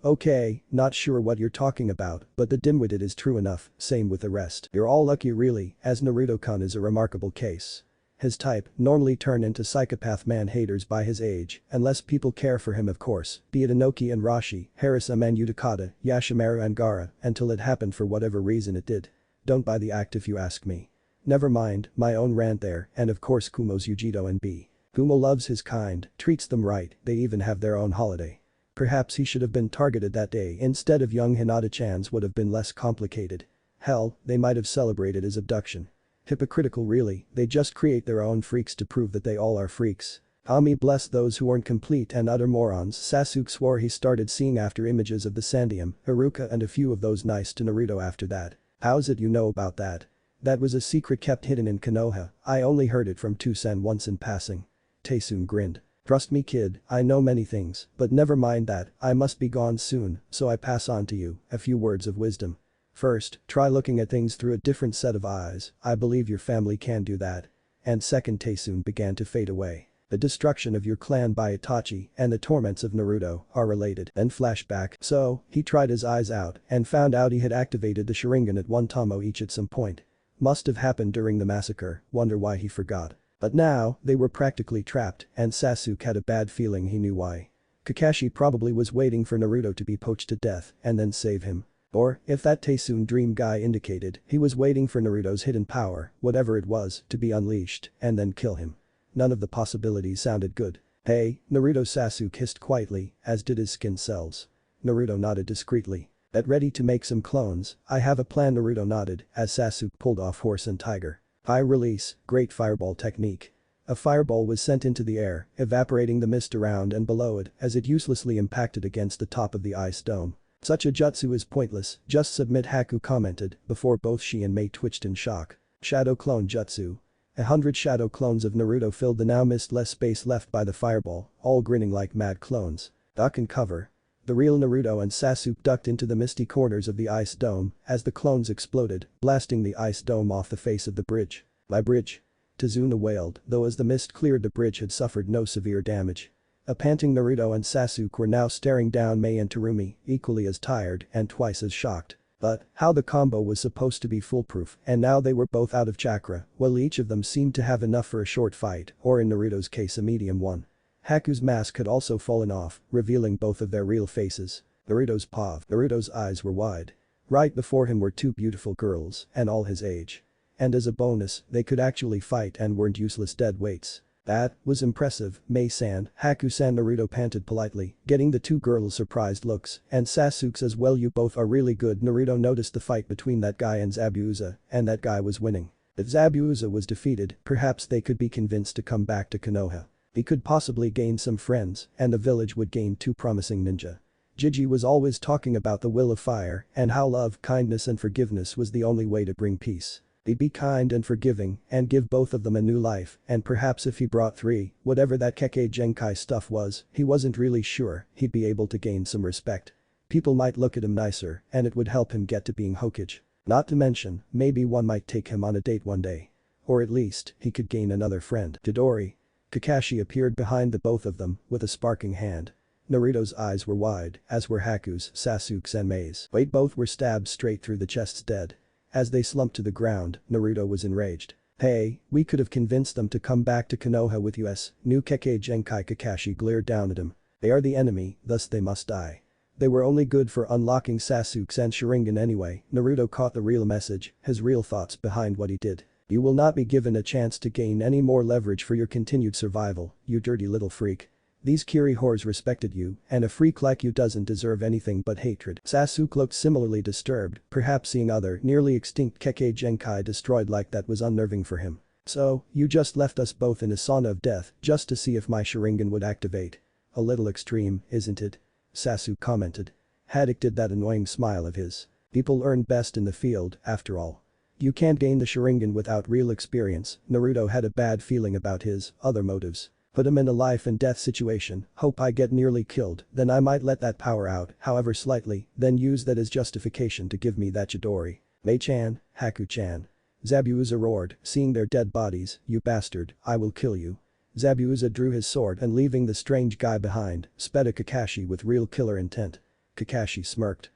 Okay, not sure what you're talking about, but the dim-witted is true enough, same with the rest. You're all lucky really, as Naruto-kun is a remarkable case. His type normally turn into psychopath man-haters by his age, unless people care for him of course, be it Inoki and Rashi, Harasama and Utakata, Yashimaru and Gaara, until it happened for whatever reason it did. Don't buy the act if you ask me. Never mind, my own rant there, and of course Kumo's Yujito and B. Kumo loves his kind, treats them right, they even have their own holiday. Perhaps he should have been targeted that day instead of young Hinata-chan's, would have been less complicated. Hell, they might have celebrated his abduction. Hypocritical really, they just create their own freaks to prove that they all are freaks. Ami bless those who aren't complete and utter morons. Sasuke swore he started seeing after images of the Sandium, Haruka and a few of those nice to Naruto after that. How's it you know about that? That was a secret kept hidden in Konoha, I only heard it from Toussaint once in passing. Taesoon grinned. Trust me kid, I know many things, but never mind that, I must be gone soon, so I pass on to you a few words of wisdom. First, try looking at things through a different set of eyes, I believe your family can do that. And second, Taesoon began to fade away. The destruction of your clan by Itachi and the torments of Naruto are related. Then flashback. So, he tried his eyes out and found out he had activated the Sharingan at 1 tomo each at some point. Must have happened during the massacre, wonder why he forgot. But now, they were practically trapped and Sasuke had a bad feeling he knew why. Kakashi probably was waiting for Naruto to be poached to death and then save him. Or, if that Taesoon dream guy indicated, he was waiting for Naruto's hidden power, whatever it was, to be unleashed and then kill him. None of the possibilities sounded good. Hey, Naruto, Sasuke hissed quietly, as did his skin cells. Naruto nodded discreetly. Get ready to make some clones, I have a plan. Naruto nodded as Sasuke pulled off horse and tiger. High release, great fireball technique. A fireball was sent into the air, evaporating the mist around and below it as it uselessly impacted against the top of the ice dome. Such a jutsu is pointless, just submit, Haku commented before both she and Mei twitched in shock. Shadow clone jutsu. 100 shadow clones of Naruto filled the now mistless space left by the fireball, all grinning like mad clones. Duck and cover. The real Naruto and Sasuke ducked into the misty corners of the ice dome as the clones exploded, blasting the ice dome off the face of the bridge. My bridge. Tazuna wailed, though as the mist cleared the bridge had suffered no severe damage. A panting Naruto and Sasuke were now staring down Mei and Terumi, equally as tired and twice as shocked. But, how the combo was supposed to be foolproof, and now they were both out of chakra, while each of them seemed to have enough for a short fight, or in Naruto's case a medium one. Haku's mask had also fallen off, revealing both of their real faces. Naruto's paw. Naruto's eyes were wide. Right before him were two beautiful girls, and all his age. And as a bonus, they could actually fight and weren't useless dead weights. That was impressive, Mei-san, Haku-san. Naruto panted politely, getting the two girls' surprised looks, and Sasuke's as well. You both are really good. Naruto noticed the fight between that guy and Zabuza, and that guy was winning. If Zabuza was defeated, perhaps they could be convinced to come back to Konoha. He could possibly gain some friends, and the village would gain two promising ninja. Gigi was always talking about the will of fire and how love, kindness and forgiveness was the only way to bring peace. He'd be kind and forgiving and give both of them a new life, and perhaps if he brought three, whatever that Kekkei Genkai stuff was, he wasn't really sure he'd be able to gain some respect. People might look at him nicer and it would help him get to being Hokage. Not to mention, maybe one might take him on a date one day. Or at least, he could gain another friend. Chidori. Kakashi appeared behind the both of them with a sparking hand. Naruto's eyes were wide, as were Haku's, Sasuke's and Mei's. Wait, both were stabbed straight through the chests dead. As they slumped to the ground, Naruto was enraged. Hey, we could have convinced them to come back to Konoha with us, new Kekkei Genkai. Kakashi glared down at him. They are the enemy, thus they must die. They were only good for unlocking Sasuke's and Sharingan anyway. Naruto caught the real message, his real thoughts behind what he did. You will not be given a chance to gain any more leverage for your continued survival, you dirty little freak. These Kiri whores respected you, and a freak like you doesn't deserve anything but hatred. Sasuke looked similarly disturbed, perhaps seeing other nearly extinct Kekkei Genkai destroyed like that was unnerving for him. So, you just left us both in a sauna of death just to see if my Sharingan would activate. A little extreme, isn't it? Sasuke commented. Haddock did that annoying smile of his. People earn best in the field, after all. You can't gain the Sharingan without real experience. Naruto had a bad feeling about his other motives. Put him in a life and death situation, hope I get nearly killed, then I might let that power out, however slightly, then use that as justification to give me that Chidori. Mei-chan, Haku-chan. Zabuza roared, seeing their dead bodies, you bastard, I will kill you. Zabuza drew his sword and leaving the strange guy behind, sped at Kakashi with real killer intent. Kakashi smirked.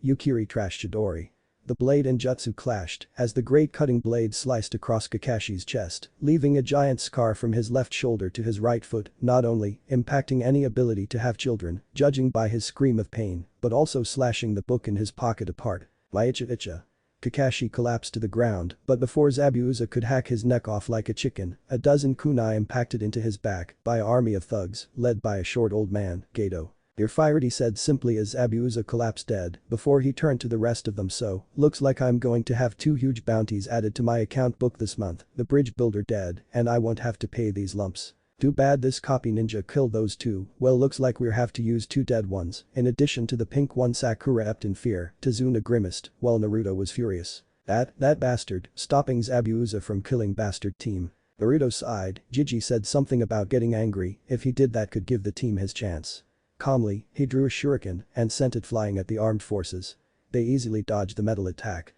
You Kiri trash Chidori. The blade and jutsu clashed as the great cutting blade sliced across Kakashi's chest, leaving a giant scar from his left shoulder to his right foot, not only impacting any ability to have children, judging by his scream of pain, but also slashing the book in his pocket apart. My icha. Kakashi collapsed to the ground, but before Zabuza could hack his neck off like a chicken, a dozen kunai impacted into his back by an army of thugs, led by a short old man, Gato. You're fired, he said simply as Zabuza collapsed dead before he turned to the rest of them. So, looks like I'm going to have 2 huge bounties added to my account book this month, the bridge builder dead, and I won't have to pay these lumps. Too bad this copy ninja killed those 2, well looks like we'll have to use 2 dead ones, in addition to the pink one. Sakura wept in fear, Tazuna grimaced, while Naruto was furious. That bastard, stopping Zabuza from killing bastard team. Naruto sighed, Gigi said something about getting angry if he did that could give the team his chance. Calmly, he drew a shuriken and sent it flying at the armed forces. They easily dodged the metal attack.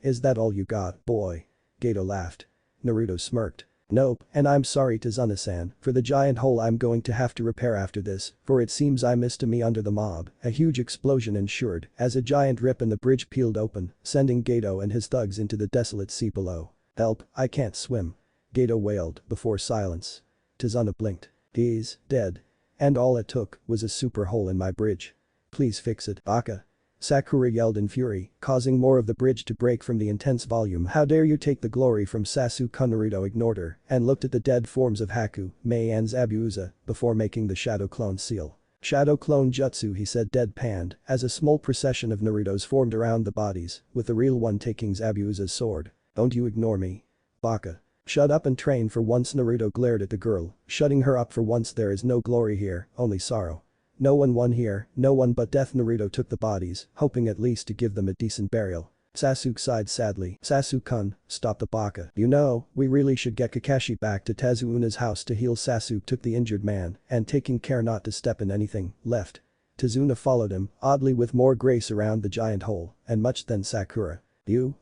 Is that all you got, boy? Gato laughed. Naruto smirked. Nope, and I'm sorry Tazuna-san for the giant hole I'm going to have to repair after this, for it seems I missed me under the mob. A huge explosion ensued as a giant rip in the bridge peeled open, sending Gato and his thugs into the desolate sea below. Help, I can't swim. Gato wailed before silence. Tazuna blinked. He's dead. And all it took was a super hole in my bridge. Please fix it, Baka. Sakura yelled in fury, causing more of the bridge to break from the intense volume. How dare you take the glory from Sasuke? Naruto ignored her and looked at the dead forms of Haku, Mei and Zabuza before making the shadow clone seal. Shadow clone jutsu, he said deadpanned as a small procession of Narutos formed around the bodies, with the real one taking Zabuza's sword. Don't you ignore me. Baka. Shut up and train for once. Naruto glared at the girl, shutting her up for once. There is no glory here, only sorrow. No one won here, no one but death. Naruto took the bodies, hoping at least to give them a decent burial. Sasuke sighed sadly. Sasuke-kun, stop the Baka. You know, we really should get Kakashi back to Tezuna's house to heal. Sasuke took the injured man and taking care not to step in anything, left. Tezuna followed him, oddly with more grace around the giant hole, and much than Sakura.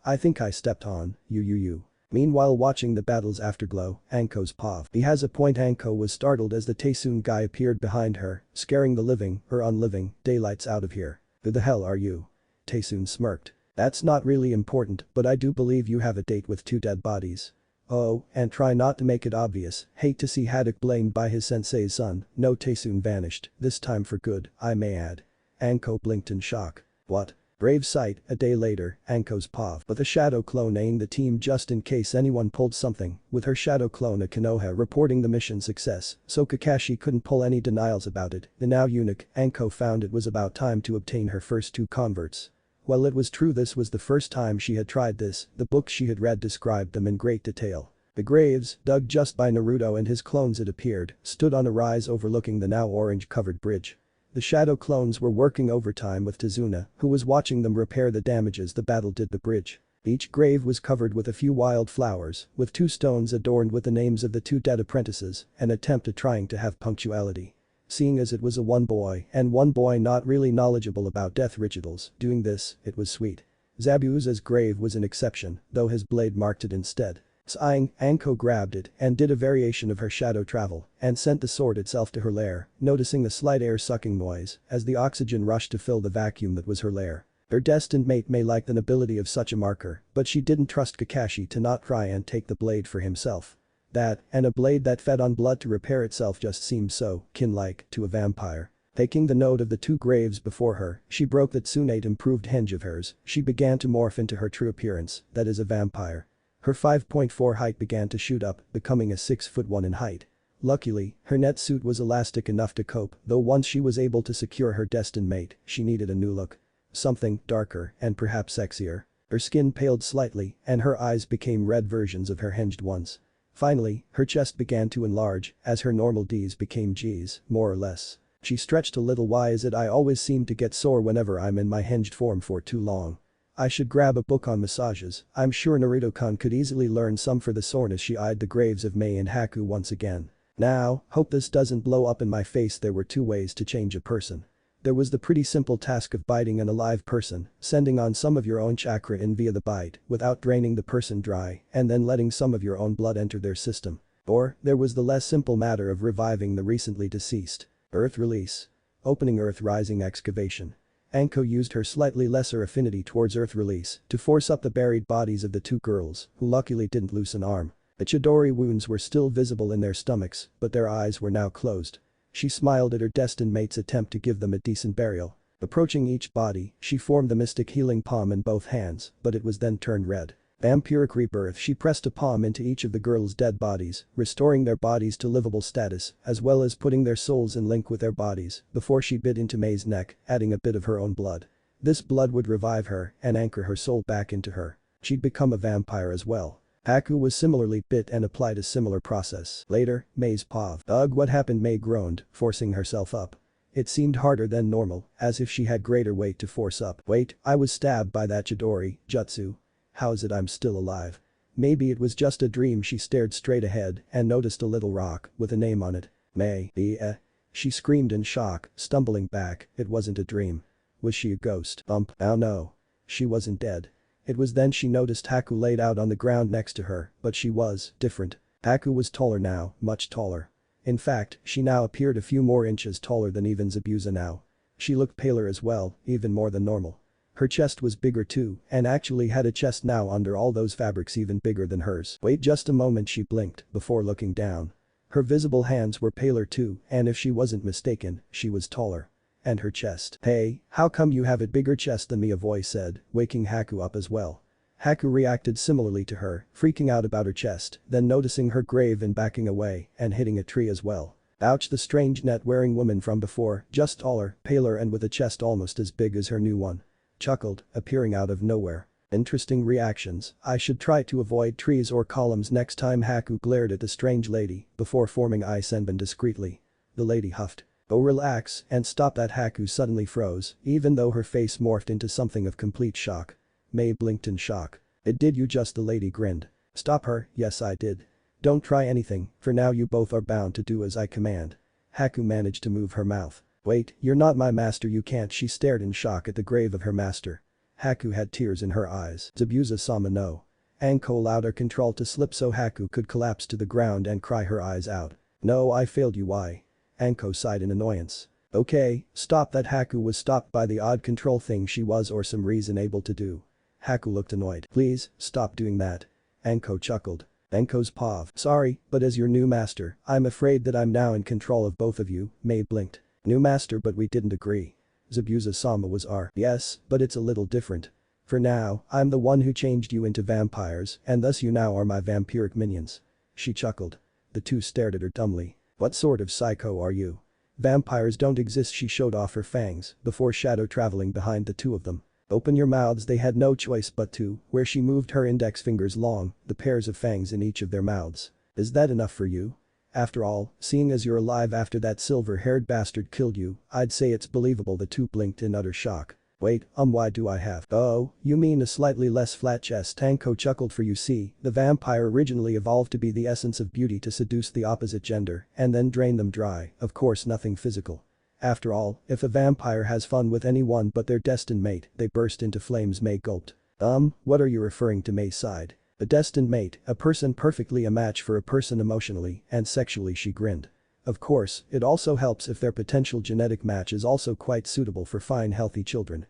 I think I stepped on, you. Meanwhile watching the battle's afterglow, Anko's pav. He has a point. Anko was startled as the Taesoon guy appeared behind her, scaring the living, or unliving, daylights out of here. Who the hell are you? Taesoon smirked. That's not really important, but I do believe you have a date with 2 dead bodies. Oh, and try not to make it obvious. Hate to see Haddock blamed by his sensei's son. No. Taesoon vanished, this time for good, I may add. Anko blinked in shock. What? Brave sight. A day later, Anko's pav. But the shadow clone aimed the team just in case anyone pulled something, with her shadow clone Konoha reporting the mission success, so Kakashi couldn't pull any denials about it. The now eunuch, Anko found it was about time to obtain her first 2 converts. Well, it was true this was the first time she had tried this. The books she had read described them in great detail. The graves, dug just by Naruto and his clones it appeared, stood on a rise overlooking the now orange-covered bridge. The shadow clones were working overtime with Tezuna, who was watching them repair the damages the battle did the bridge. Each grave was covered with a few wild flowers, with 2 stones adorned with the names of the 2 dead apprentices, an attempt at trying to have punctuality. Seeing as it was a one boy not really knowledgeable about death rituals doing this, it was sweet. Zabuza's grave was an exception, though his blade marked it instead. Sighing, Anko grabbed it and did a variation of her shadow travel and sent the sword itself to her lair, noticing a slight air-sucking noise as the oxygen rushed to fill the vacuum that was her lair. Her destined mate may like the nobility of such a marker, but she didn't trust Kakashi to not try and take the blade for himself. That, and a blade that fed on blood to repair itself just seemed so kin-like to a vampire. Taking the note of the 2 graves before her, she broke that Tsunade improved henge of hers. She began to morph into her true appearance, that is a vampire. Her 5.4 height began to shoot up, becoming a 6'1" in height. Luckily, her net suit was elastic enough to cope, though once she was able to secure her destined mate, she needed a new look. Something darker and perhaps sexier. Her skin paled slightly and her eyes became red versions of her hinged ones. Finally, her chest began to enlarge as her normal Ds became Gs, more or less. She stretched a little. Why is it I always seem to get sore whenever I'm in my hinged form for too long? I should grab a book on massages. I'm sure Naruto-kun could easily learn some for the soreness. She eyed the graves of Mei and Haku once again. Now, hope this doesn't blow up in my face. There were 2 ways to change a person. There was the pretty simple task of biting an alive person, sending on some of your own chakra in via the bite without draining the person dry and then letting some of your own blood enter their system. Or, there was the less simple matter of reviving the recently deceased. Earth release. Opening earth rising excavation. Anko used her slightly lesser affinity towards earth release to force up the buried bodies of the 2 girls, who luckily didn't lose an arm. The Chidori wounds were still visible in their stomachs, but their eyes were now closed. She smiled at her destined mate's attempt to give them a decent burial. Approaching each body, she formed the mystic healing palm in both hands, but it was then turned red. Vampiric rebirth. She pressed a palm into each of the girls' dead bodies, restoring their bodies to livable status, as well as putting their souls in link with their bodies, before she bit into Mei's neck, adding a bit of her own blood. This blood would revive her and anchor her soul back into her. She'd become a vampire as well. Haku was similarly bit and applied a similar process. Later, Mei's pav. Ugh, what happened? Mei groaned, forcing herself up. It seemed harder than normal, as if she had greater weight to force up. Wait, I was stabbed by that Chidori jutsu. How is it I'm still alive? Maybe it was just a dream. She stared straight ahead and noticed a little rock with a name on it. Mei. She screamed in shock, stumbling back. It wasn't a dream. Was she a ghost? Bump. Oh no. She wasn't dead. It was then she noticed Haku laid out on the ground next to her, but she was different. Haku was taller now, much taller. In fact, she now appeared a few more inches taller than even Zabuza now. She looked paler as well, even more than normal. Her chest was bigger too, and actually had a chest now under all those fabrics even bigger than hers. Wait just a moment, she blinked before looking down. Her visible hands were paler too, and if she wasn't mistaken, she was taller. And her chest. "Hey, how come you have a bigger chest than me?" a voice said, waking Haku up as well. Haku reacted similarly to her, freaking out about her chest, then noticing her grave and backing away and hitting a tree as well. Ouch, the strange net-wearing woman from before, just taller, paler and with a chest almost as big as her new one. Chuckled, appearing out of nowhere. Interesting reactions. I should try to avoid trees or columns next time. Haku glared at the strange lady before forming eye senbon discreetly. The lady huffed. "Oh, relax and stop that." Haku suddenly froze, even though her face morphed into something of complete shock. May blinked in shock. "It did you just?" the lady grinned. "Stop her." "Yes, I did. Don't try anything, for now you both are bound to do as I command." Haku managed to move her mouth. "Wait, you're not my master, you can't." She stared in shock at the grave of her master. Haku had tears in her eyes. Zabuza-sama no. Anko allowed her control to slip so Haku could collapse to the ground and cry her eyes out. "No, I failed you." "Why?" Anko sighed in annoyance. "Okay, stop that." Haku was stopped by the odd control thing she was or some reason able to do. Haku looked annoyed. "Please, stop doing that." Anko chuckled. Anko's paw. "Sorry, but as your new master, I'm afraid that I'm now in control of both of you." May blinked. "New master, but we didn't agree." Zabuza-sama was "Yes, but it's a little different. For now, I'm the one who changed you into vampires and thus you now are my vampiric minions." She chuckled. The two stared at her dumbly. "What sort of psycho are you? Vampires don't exist." She showed off her fangs before shadow traveling behind the two of them. "Open your mouths." They had no choice but to, where she moved her index fingers long, the pairs of fangs in each of their mouths. "Is that enough for you? After all, seeing as you're alive after that silver-haired bastard killed you, I'd say it's believable." The two blinked in utter shock. "Wait, why do I have?" "Oh, you mean a slightly less flat chest." Anko chuckled. "For you see, the vampire originally evolved to be the essence of beauty to seduce the opposite gender and then drain them dry, of course nothing physical. After all, if a vampire has fun with anyone but their destined mate, they burst into flames." May gulped. What are you referring to?" May sighed. "A destined mate, a person perfectly a match for a person emotionally and sexually." She grinned. "Of course, it also helps if their potential genetic match is also quite suitable for fine healthy children."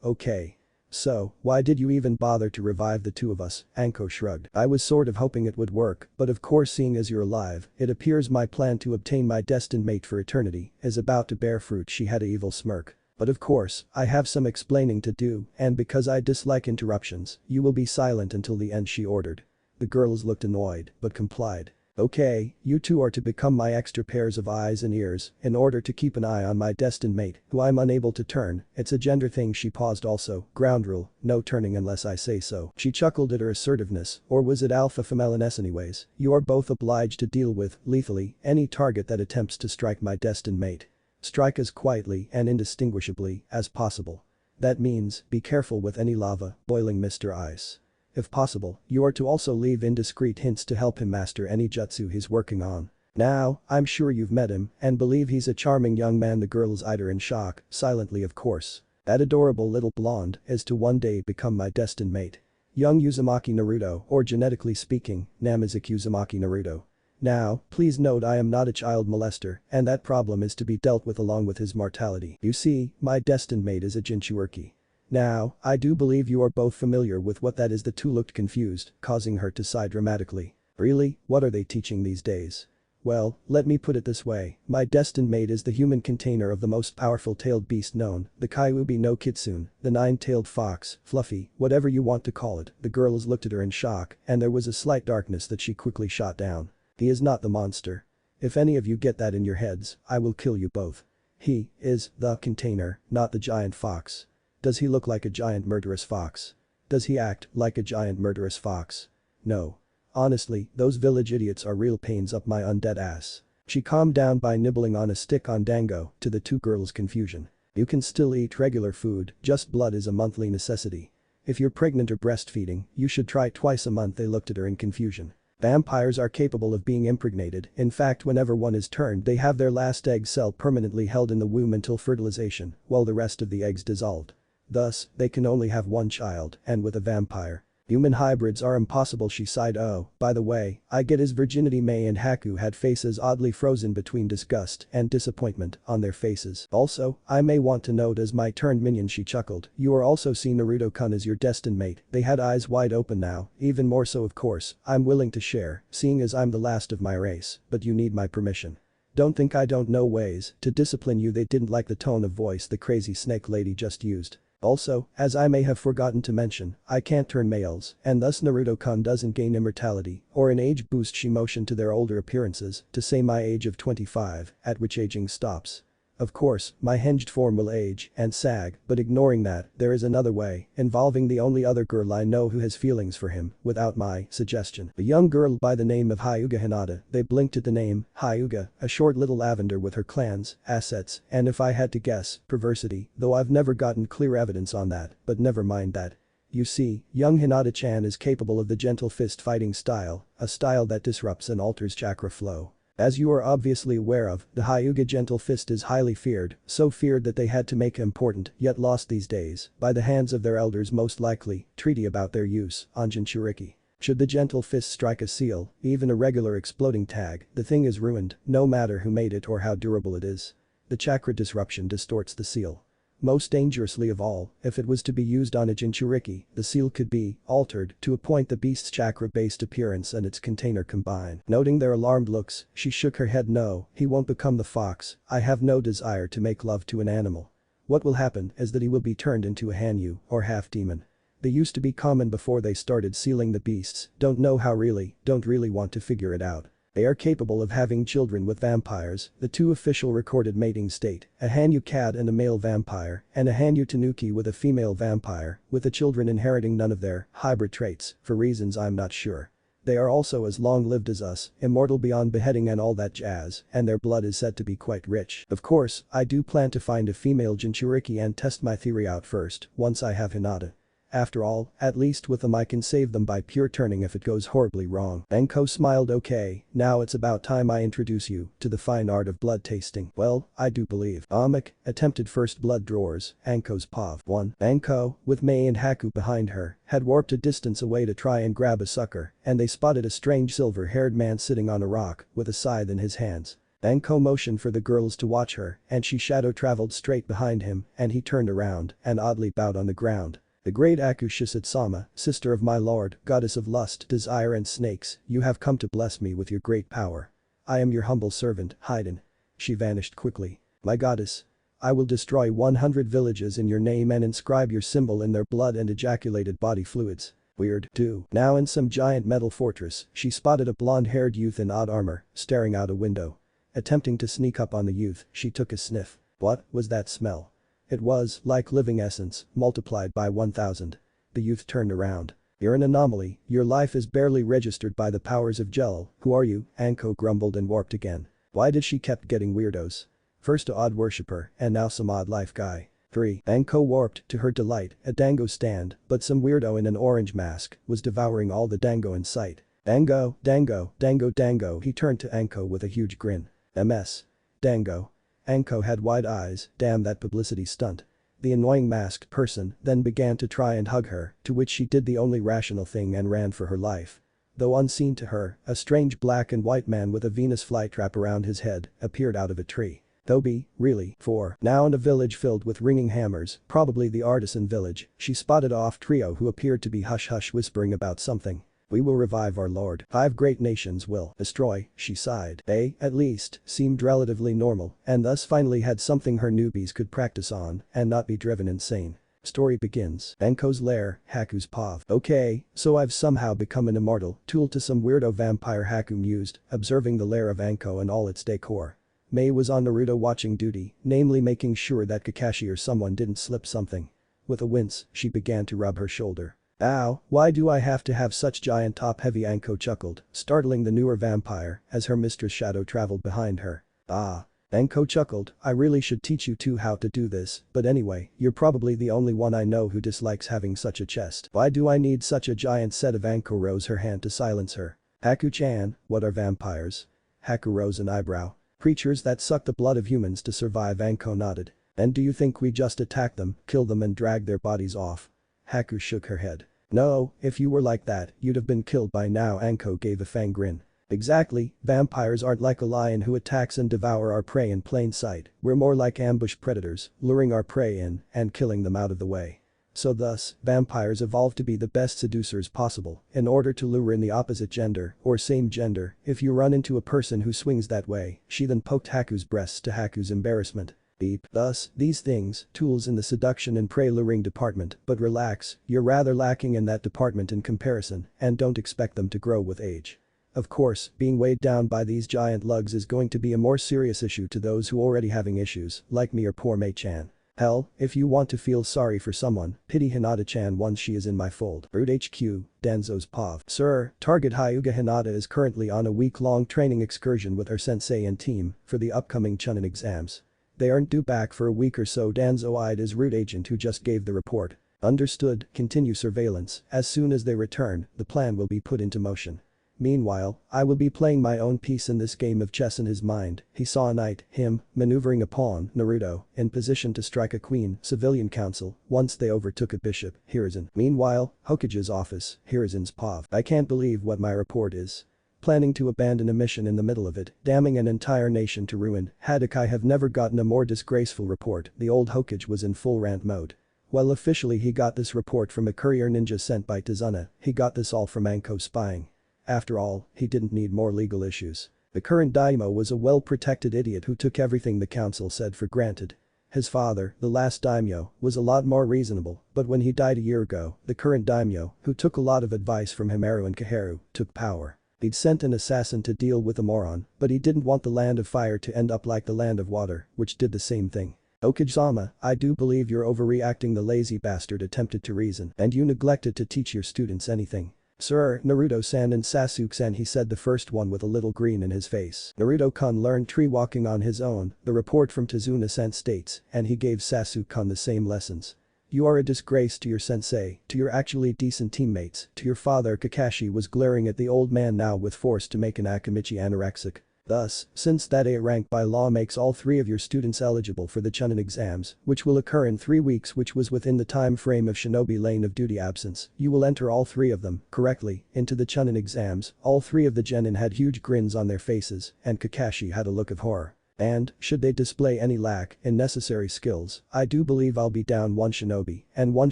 Okay. "So, why did you even bother to revive the two of us?" Anko shrugged. "I was sort of hoping it would work, but of course seeing as you're alive, it appears my plan to obtain my destined mate for eternity is about to bear fruit." She had an evil smirk. "But of course, I have some explaining to do and because I dislike interruptions, you will be silent until the end." She ordered. The girls looked annoyed, but complied. "Okay, you two are to become my extra pairs of eyes and ears in order to keep an eye on my destined mate, who I'm unable to turn. It's a gender thing." She paused. "Also, ground rule, no turning unless I say so." She chuckled at her assertiveness, or was it alpha femaleness anyways? "You are both obliged to deal with, lethally, any target that attempts to strike my destined mate. Strike as quietly and indistinguishably as possible. That means, be careful with any lava, boiling mist or ice. If possible, you are to also leave indiscreet hints to help him master any jutsu he's working on. Now, I'm sure you've met him and believe he's a charming young man." The girls eyed her in shock, silently of course. "That adorable little blonde is to one day become my destined mate. Young Uzumaki Naruto, or genetically speaking, Namazuki Uzumaki Naruto. Now, please note I am not a child molester and that problem is to be dealt with along with his mortality. You see, my destined mate is a Jinchuuriki. Now, I do believe you are both familiar with what that is." The two looked confused, causing her to sigh dramatically. "Really? What are they teaching these days?" "Well, let me put it this way, my destined mate is the human container of the most powerful tailed beast known, the Kyuubi no Kitsune, the nine-tailed fox, Fluffy, whatever you want to call it." The girls looked at her in shock and there was a slight darkness that she quickly shot down. "He is not the monster. If any of you get that in your heads, I will kill you both. He is the container, not the giant fox. Does he look like a giant murderous fox? Does he act like a giant murderous fox? No. Honestly, those village idiots are real pains up my undead ass." She calmed down by nibbling on a stick on Dango, to the two girls' confusion. "You can still eat regular food, just blood is a monthly necessity. If you're pregnant or breastfeeding, you should try twice a month." They looked at her in confusion. "Vampires are capable of being impregnated. In fact, whenever one is turned, they have their last egg cell permanently held in the womb until fertilization, while the rest of the eggs dissolved. Thus, they can only have one child, and with a vampire, Human hybrids are impossible, she sighed. Oh, by the way, I get his virginity. Mei and Haku had faces oddly frozen between disgust and disappointment on their faces. Also, I may want to note as my turned minion, she chuckled, you are also see Naruto-kun as your destined mate. They had eyes wide open now, even more so of course, I'm willing to share, seeing as I'm the last of my race, but you need my permission. Don't think I don't know ways to discipline you. They didn't like the tone of voice the crazy snake lady just used. Also, as I may have forgotten to mention, I can't turn males, and thus Naruto-kun doesn't gain immortality or an age boost. She motioned to their older appearances to say my age of 25, at which aging stops. Of course, my hinged form will age and sag, but ignoring that, there is another way, involving the only other girl I know who has feelings for him, without my suggestion. A young girl by the name of Hyuga Hinata. They blinked at the name, Hyuga, a short little lavender with her clans, assets, and if I had to guess, perversity, though I've never gotten clear evidence on that, but never mind that. You see, young Hinata-chan is capable of the gentle fist fighting style, a style that disrupts and alters chakra flow. As you are obviously aware of, the Hyuga gentle fist is highly feared, so feared that they had to make it important, yet lost these days, by the hands of their elders most likely, treaty about their use, on Jinchuriki. Should the gentle fist strike a seal, even a regular exploding tag, the thing is ruined, no matter who made it or how durable it is. The chakra disruption distorts the seal. Most dangerously of all, if it was to be used on a Jinchuriki, the seal could be altered to a point the beast's chakra-based appearance and its container combine. Noting their alarmed looks, she shook her head. No, he won't become the fox. I have no desire to make love to an animal. What will happen is that he will be turned into a hanyu, or half-demon. They used to be common before they started sealing the beasts, don't know how really, don't really want to figure it out. They are capable of having children with vampires, the two official recorded mating state, a Hanyu cat and a male vampire, and a Hanyu tanuki with a female vampire, with the children inheriting none of their hybrid traits, for reasons I'm not sure. They are also as long-lived as us, immortal beyond beheading and all that jazz, and their blood is said to be quite rich. Of course, I do plan to find a female Jinchuriki and test my theory out first, once I have Hinata. After all, at least with them I can save them by pure turning if it goes horribly wrong. Anko smiled. Okay, now it's about time I introduce you to the fine art of blood tasting. Well, I do believe. Amik attempted first blood drawers, Anko's pav. 1. Anko, with Mei and Haku behind her, had warped a distance away to try and grab a sucker, and they spotted a strange silver-haired man sitting on a rock with a scythe in his hands. Anko motioned for the girls to watch her, and she shadow traveled straight behind him, and he turned around and oddly bowed on the ground. The great Akushisat-sama, sister of my lord, goddess of lust, desire and snakes, you have come to bless me with your great power. I am your humble servant, Haiden. She vanished quickly. My goddess. I will destroy 100 villages in your name and inscribe your symbol in their blood and ejaculated body fluids. Weird, too. Now in some giant metal fortress, she spotted a blonde-haired youth in odd armor, staring out a window. Attempting to sneak up on the youth, she took a sniff. What was that smell? It was like living essence, multiplied by 1000. The youth turned around. You're an anomaly, your life is barely registered by the powers of Jell. Who are you? Anko grumbled and warped again. Why did she kept getting weirdos? First a odd worshipper, and now some odd life guy. 3. Anko warped, to her delight, a dango stand, but some weirdo in an orange mask was devouring all the dango in sight. Dango, dango, dango, dango. He turned to Anko with a huge grin. MS. Dango. Anko had wide eyes, damn that publicity stunt. The annoying masked person then began to try and hug her, to which she did the only rational thing and ran for her life. Though unseen to her, a strange black and white man with a Venus flytrap around his head appeared out of a tree. Thobi, really. 4. Now in a village filled with ringing hammers, probably the artisan village, she spotted off trio who appeared to be hush-hush whispering about something. We will revive our lord. 5 great nations will destroy, she sighed. They, at least, seemed relatively normal, and thus finally had something her newbies could practice on and not be driven insane. Story begins. Anko's lair, Haku's pav. Okay, so I've somehow become an immortal tool to some weirdo vampire, Haku mused, observing the lair of Anko and all its decor. Mei was on Naruto watching duty, namely making sure that Kakashi or someone didn't slip something. With a wince, she began to rub her shoulder. Ow, why do I have to have such giant top-heavy? Anko chuckled, startling the newer vampire as her mistress shadow traveled behind her. Ah. Anko chuckled, I really should teach you two how to do this, but anyway, you're probably the only one I know who dislikes having such a chest. Why do I need such a giant set of? Anko rose her hand to silence her. Haku-chan, what are vampires? Haku rose an eyebrow. Creatures that suck the blood of humans to survive. Anko nodded. And do you think we just attack them, kill them and drag their bodies off? Haku shook her head. No, if you were like that, you'd have been killed by now. Anko gave a fang grin. Exactly, vampires aren't like a lion who attacks and devour our prey in plain sight, we're more like ambush predators, luring our prey in and killing them out of the way. So thus, vampires evolved to be the best seducers possible in order to lure in the opposite gender or same gender. If you run into a person who swings that way, she then poked Haku's breasts to Haku's embarrassment. Beep. Thus, these things, tools in the seduction and prey luring department, but relax, you're rather lacking in that department in comparison and don't expect them to grow with age. Of course, being weighed down by these giant lugs is going to be a more serious issue to those who already having issues, like me or poor Mei-chan. Hell, if you want to feel sorry for someone, pity Hinata-chan once she is in my fold. Root HQ, Danzo's POV. Sir, Target Hyuga Hinata is currently on a week-long training excursion with her sensei and team for the upcoming Chunin exams. They aren't due back for a week or so. Danzo eyed his root agent who just gave the report. Understood, continue surveillance, as soon as they return, the plan will be put into motion. Meanwhile, I will be playing my own piece in this game of chess in his mind. He saw a knight, him, maneuvering a pawn, Naruto, in position to strike a queen, civilian council, once they overtook a bishop, Hiruzen. Meanwhile, Hokage's office, Hiruzen's POV. I can't believe what my report is. Planning to abandon a mission in the middle of it, damning an entire nation to ruin, I have never gotten a more disgraceful report. The old Hokage was in full rant mode. Well, officially he got this report from a courier ninja sent by Tazuna, he got this all from Anko spying. After all, he didn't need more legal issues. The current daimyo was a well-protected idiot who took everything the council said for granted. His father, the last daimyo, was a lot more reasonable, but when he died a year ago, the current daimyo, who took a lot of advice from Himaru and Kaharu, took power. He'd sent an assassin to deal with a moron, but he didn't want the land of fire to end up like the land of water, which did the same thing. Okage-sama, I do believe you're overreacting. The lazy bastard attempted to reason, and you neglected to teach your students anything. Sir, Naruto-san and Sasuke-san, he said, the first one with a little grin in his face. Naruto-kun learned tree walking on his own, the report from Tazuna-san states, and he gave Sasuke-kun the same lessons. You are a disgrace to your sensei, to your actually decent teammates, to your father. Kakashi was glaring at the old man now with force to make an Akamichi anorexic. Thus, since that A rank by law makes all 3 of your students eligible for the Chunin exams, which will occur in 3 weeks, which was within the time frame of Shinobi Lane of Duty absence, you will enter all 3 of them, correctly, into the Chunin exams. All 3 of the genin had huge grins on their faces, and Kakashi had a look of horror. And, should they display any lack in necessary skills, I do believe I'll be down 1 shinobi, and 1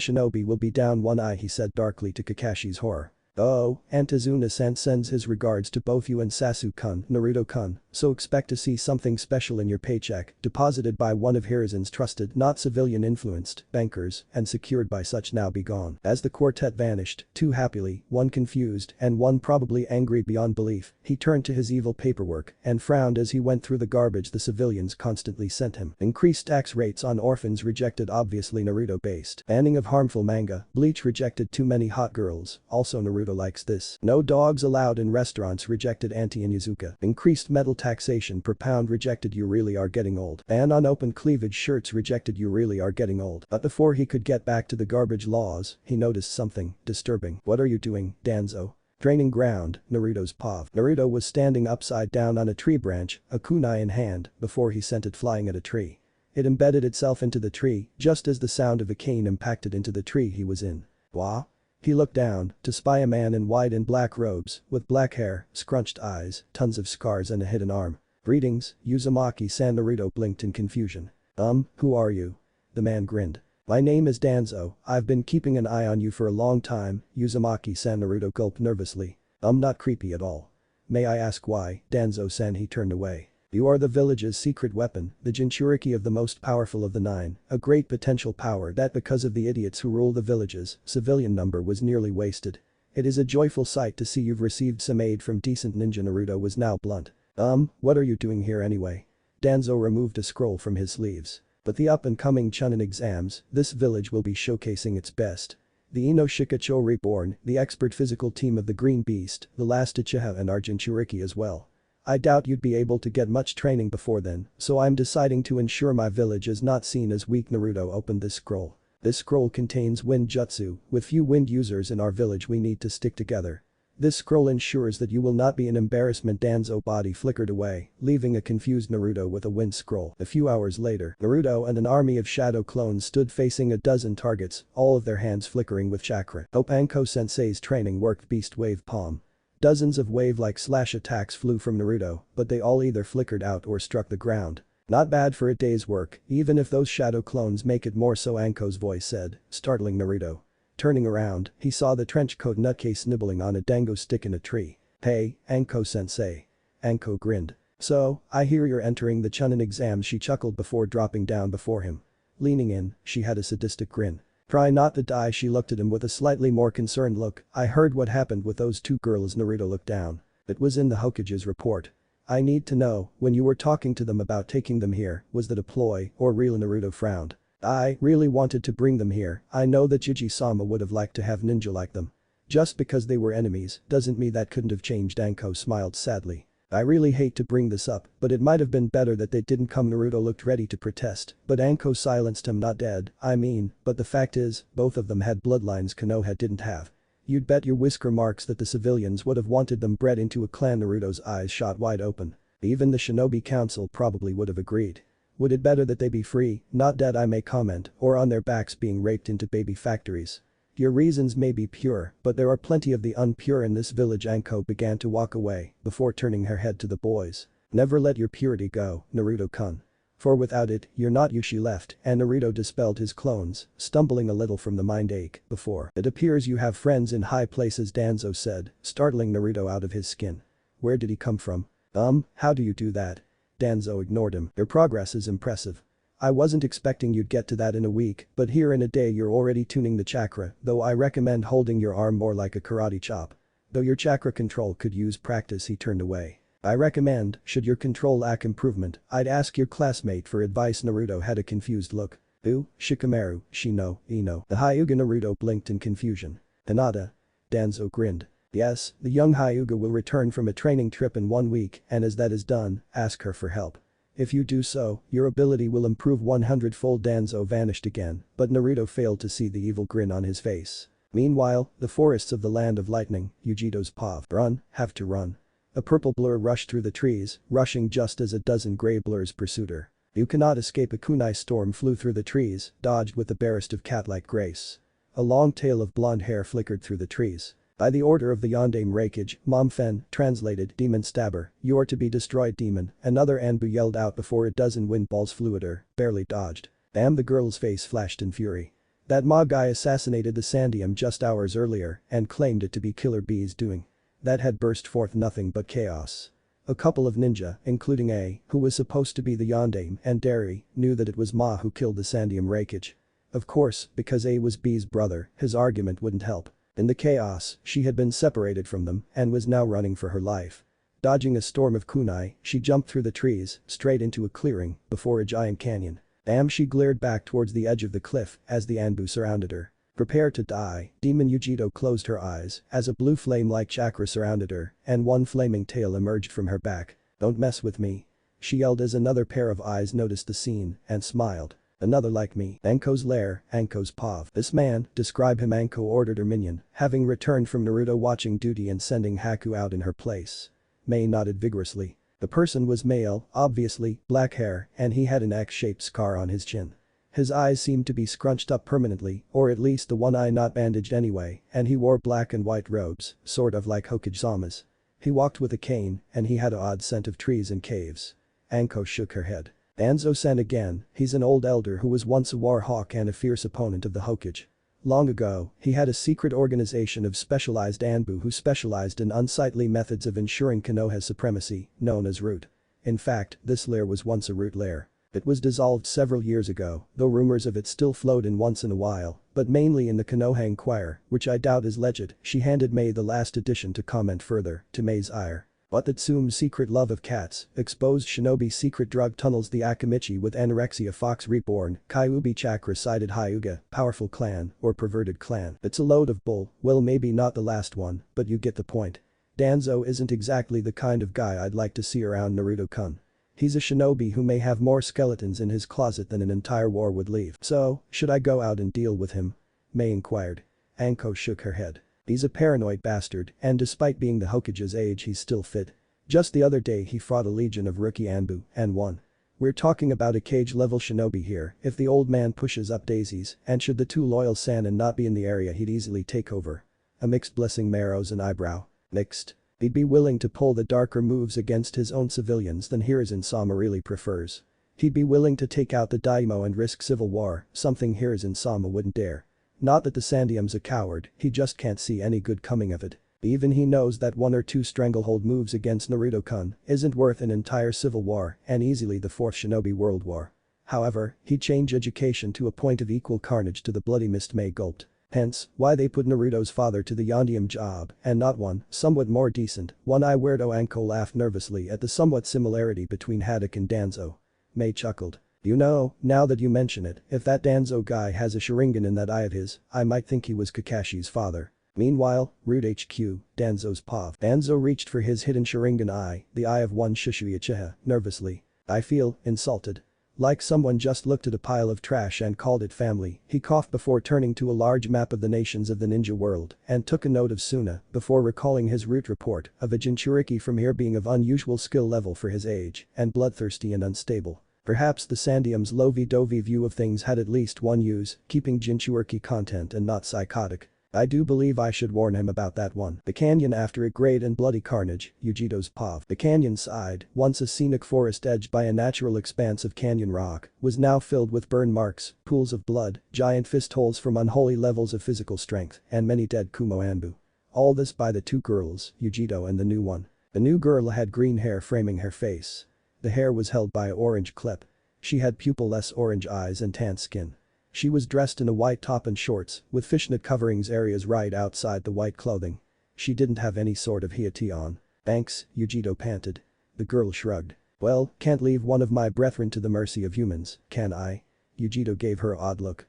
shinobi will be down 1 eye, he said darkly to Kakashi's horror. Oh, and Tazuna-san sends his regards to both you and Sasuke-kun, Naruto-kun, so expect to see something special in your paycheck, deposited by one of Hiruzen's trusted, not civilian-influenced, bankers, and secured by such. Now be gone. As the quartet vanished, 2 happily, 1 confused, and 1 probably angry beyond belief, he turned to his evil paperwork and frowned as he went through the garbage the civilians constantly sent him. Increased tax rates on orphans rejected, obviously Naruto-based. Banning of harmful manga, Bleach rejected too many hot girls, also Naruto likes this. No dogs allowed in restaurants rejected anti-Inyazuka. Increased metal taxation per pound rejected you really are getting old. Ban on open cleavage shirts rejected you really are getting old. But before he could get back to the garbage laws, he noticed something disturbing. What are you doing, Danzo? Training ground, Naruto's POV. Naruto was standing upside down on a tree branch, a kunai in hand, before he sent it flying at a tree. It embedded itself into the tree, just as the sound of a cane impacted into the tree he was in. Wah? He looked down to spy a man in white and black robes, with black hair, scrunched eyes, tons of scars and a hidden arm. Greetings, Uzumaki-san. Naruto blinked in confusion. Who are you? The man grinned. My name is Danzo, I've been keeping an eye on you for a long time, Uzumaki-san. Naruto gulped nervously. Not creepy at all. May I ask why, Danzo-san? He turned away. You are the village's secret weapon, the Jinchuriki of the most powerful of the 9, a great potential power that because of the idiots who rule the villages, civilian number was nearly wasted. It is a joyful sight to see you've received some aid from decent ninja. Naruto was now blunt. What are you doing here anyway? Danzo removed a scroll from his sleeves. But the up-and-coming Chunin exams, this village will be showcasing its best. The Inoshikacho Reborn, the expert physical team of the Green Beast, the last Uchiha and our Jinchuriki as well. I doubt you'd be able to get much training before then, so I'm deciding to ensure my village is not seen as weak. Naruto opened this scroll. This scroll contains wind jutsu, with few wind users in our village we need to stick together. This scroll ensures that you will not be an embarrassment. Danzo's body flickered away, leaving a confused Naruto with a wind scroll. A few hours later, Naruto and an army of shadow clones stood facing a dozen targets, all of their hands flickering with chakra. Hope Anko-sensei's training worked. Beast Wave Palm. Dozens of wave-like slash attacks flew from Naruto, but they all either flickered out or struck the ground. Not bad for a day's work, even if those shadow clones make it more so, Anko's voice said, startling Naruto. Turning around, he saw the trenchcoat nutcase nibbling on a dango stick in a tree. Hey, Anko-sensei. Anko grinned. So, I hear you're entering the Chunin exams, she chuckled before dropping down before him. Leaning in, she had a sadistic grin. Try not to die, she looked at him with a slightly more concerned look. I heard what happened with those two girls. Naruto looked down. It was in the Hokage's report. I need to know, when you were talking to them about taking them here, was that a ploy or real? Naruto frowned. I really wanted to bring them here. I know that Yuji-sama would have liked to have ninja like them. Just because they were enemies doesn't mean that couldn't have changed. Anko smiled sadly. I really hate to bring this up, but it might have been better that they didn't come. Naruto looked ready to protest, but Anko silenced him. Not dead, I mean, but the fact is, both of them had bloodlines Konoha didn't have. You'd bet your whisker marks that the civilians would have wanted them bred into a clan. Naruto's eyes shot wide open. Even the Shinobi Council probably would have agreed. Would it better that they be free, not dead, I may comment, or on their backs being raped into baby factories? Your reasons may be pure, but there are plenty of the unpure in this village. Anko began to walk away, before turning her head to the boys. Never let your purity go, Naruto-kun. For without it, you're not you. She left, and Naruto dispelled his clones, stumbling a little from the mind ache. Before, it appears you have friends in high places, Danzo said, startling Naruto out of his skin. Where did he come from? How do you do that? Danzo ignored him. Your progress is impressive. I wasn't expecting you'd get to that in a week, but here in a day you're already tuning the chakra, though I recommend holding your arm more like a karate chop. Though your chakra control could use practice. He turned away. I recommend, should your control lack improvement, I'd ask your classmate for advice. Naruto had a confused look. Ooh, Shikamaru, Shino, Ino. The Hyuga. Naruto blinked in confusion. Hinata. Danzo grinned. Yes, the young Hyuga will return from a training trip in 1 week, and as that is done, ask her for help. If you do so, your ability will improve 100-fold. Danzo vanished again, but Naruto failed to see the evil grin on his face. Meanwhile, the forests of the Land of Lightning, Yujito's pav. Run, have to run. A purple blur rushed through the trees, rushing just as a dozen gray blurs pursued her. You cannot escape. A kunai storm flew through the trees, dodged with the barest of cat-like grace. A long tail of blonde hair flickered through the trees. By the order of the Yondaime Reikage, Momfen, translated, Demon Stabber, you are to be destroyed, demon. Another Anbu yelled out before a dozen wind balls flew at her, barely dodged. Damn, the girl's face flashed in fury. That Ma guy assassinated the Sandium just hours earlier and claimed it to be Killer Bee's doing. That had burst forth nothing but chaos. A couple of ninja, including A, who was supposed to be the Yondaime, and Derry, knew that it was Ma who killed the Sandium Reikage. Of course, because A was B's brother, his argument wouldn't help. In the chaos, she had been separated from them and was now running for her life. Dodging a storm of kunai, she jumped through the trees, straight into a clearing, before a giant canyon. Damn, she glared back towards the edge of the cliff as the Anbu surrounded her. Prepare to die, Demon Yujito closed her eyes as a blue flame-like chakra surrounded her and one flaming tail emerged from her back. Don't mess with me. She yelled as another pair of eyes noticed the scene and smiled. Another like me. Anko's lair, Anko's pav. This man, describe him. Anko ordered her minion, having returned from Naruto watching duty and sending Haku out in her place. Mei nodded vigorously. The person was male, obviously, black hair, and he had an X-shaped scar on his chin. His eyes seemed to be scrunched up permanently, or at least the one eye not bandaged anyway, and he wore black and white robes, sort of like Hokage-sama's. He walked with a cane, and he had an odd scent of trees and caves. Anko shook her head. Danzo-san again, he's an old elder who was once a war hawk and a fierce opponent of the Hokage. Long ago, he had a secret organization of specialized Anbu who specialized in unsightly methods of ensuring Konoha's supremacy, known as Root. In fact, this lair was once a Root lair. It was dissolved several years ago, though rumors of it still float in once in a while, but mainly in the Konoha Inquirer, which I doubt is legit. She handed Mei the last edition to comment further, to Mei's ire. But that Tsume's secret love of cats, exposed Shinobi's secret drug tunnels, the Akamichi with anorexia, Fox reborn, Kyuubi chakra-sided Hyuga, powerful clan, or perverted clan. It's a load of bull. Well, maybe not the last one, but you get the point. Danzo isn't exactly the kind of guy I'd like to see around Naruto-kun. He's a shinobi who may have more skeletons in his closet than an entire war would leave. So, should I go out and deal with him? Mei inquired. Anko shook her head. He's a paranoid bastard, and despite being the Hokage's age he's still fit. Just the other day he fought a legion of rookie Anbu and won. We're talking about a cage-level shinobi here. If the old man pushes up daisies, and should the two loyal Sannin not be in the area he'd easily take over. A mixed blessing marrows an eyebrow. Mixed. He'd be willing to pull the darker moves against his own civilians than Hiruzen-sama really prefers. He'd be willing to take out the daimyo and risk civil war, something Hiruzen-sama wouldn't dare. Not that the Sandium's a coward, he just can't see any good coming of it. Even he knows that one or two stranglehold moves against Naruto-kun isn't worth an entire civil war and easily the fourth shinobi world war. However, he'd change education to a point of equal carnage to the bloody mist May gulped. Hence, why they put Naruto's father to the Yondium job and not one, somewhat more decent, one-eye weirdo. Anko laughed nervously at the somewhat similarity between Haddock and Danzo. May chuckled. You know, now that you mention it, if that Danzo guy has a Sharingan in that eye of his, I might think he was Kakashi's father. Meanwhile, Root HQ, Danzo's POV. Danzo reached for his hidden Sharingan eye, the eye of one Shishui Uchiha, nervously. I feel insulted. Like someone just looked at a pile of trash and called it family, he coughed before turning to a large map of the nations of the ninja world and took a note of Suna before recalling his route report of a Jinchuriki from here being of unusual skill level for his age and bloodthirsty and unstable. Perhaps the Sandium's lovey-dovey view of things had at least one use, keeping Jinchuriki content and not psychotic. I do believe I should warn him about that one. The canyon after a great and bloody carnage, Yujito's POV. The canyon side, once a scenic forest edged by a natural expanse of canyon rock, was now filled with burn marks, pools of blood, giant fist holes from unholy levels of physical strength, and many dead Kumo Anbu. All this by the two girls, Yujito and the new one. The new girl had green hair framing her face. The hair was held by an orange clip. She had pupil-less orange eyes and tan skin. She was dressed in a white top and shorts, with fishnet coverings areas right outside the white clothing. She didn't have any sort of heiati on. Thanks, Yujito panted. The girl shrugged. Well, can't leave one of my brethren to the mercy of humans, can I? Yujito gave her an odd look.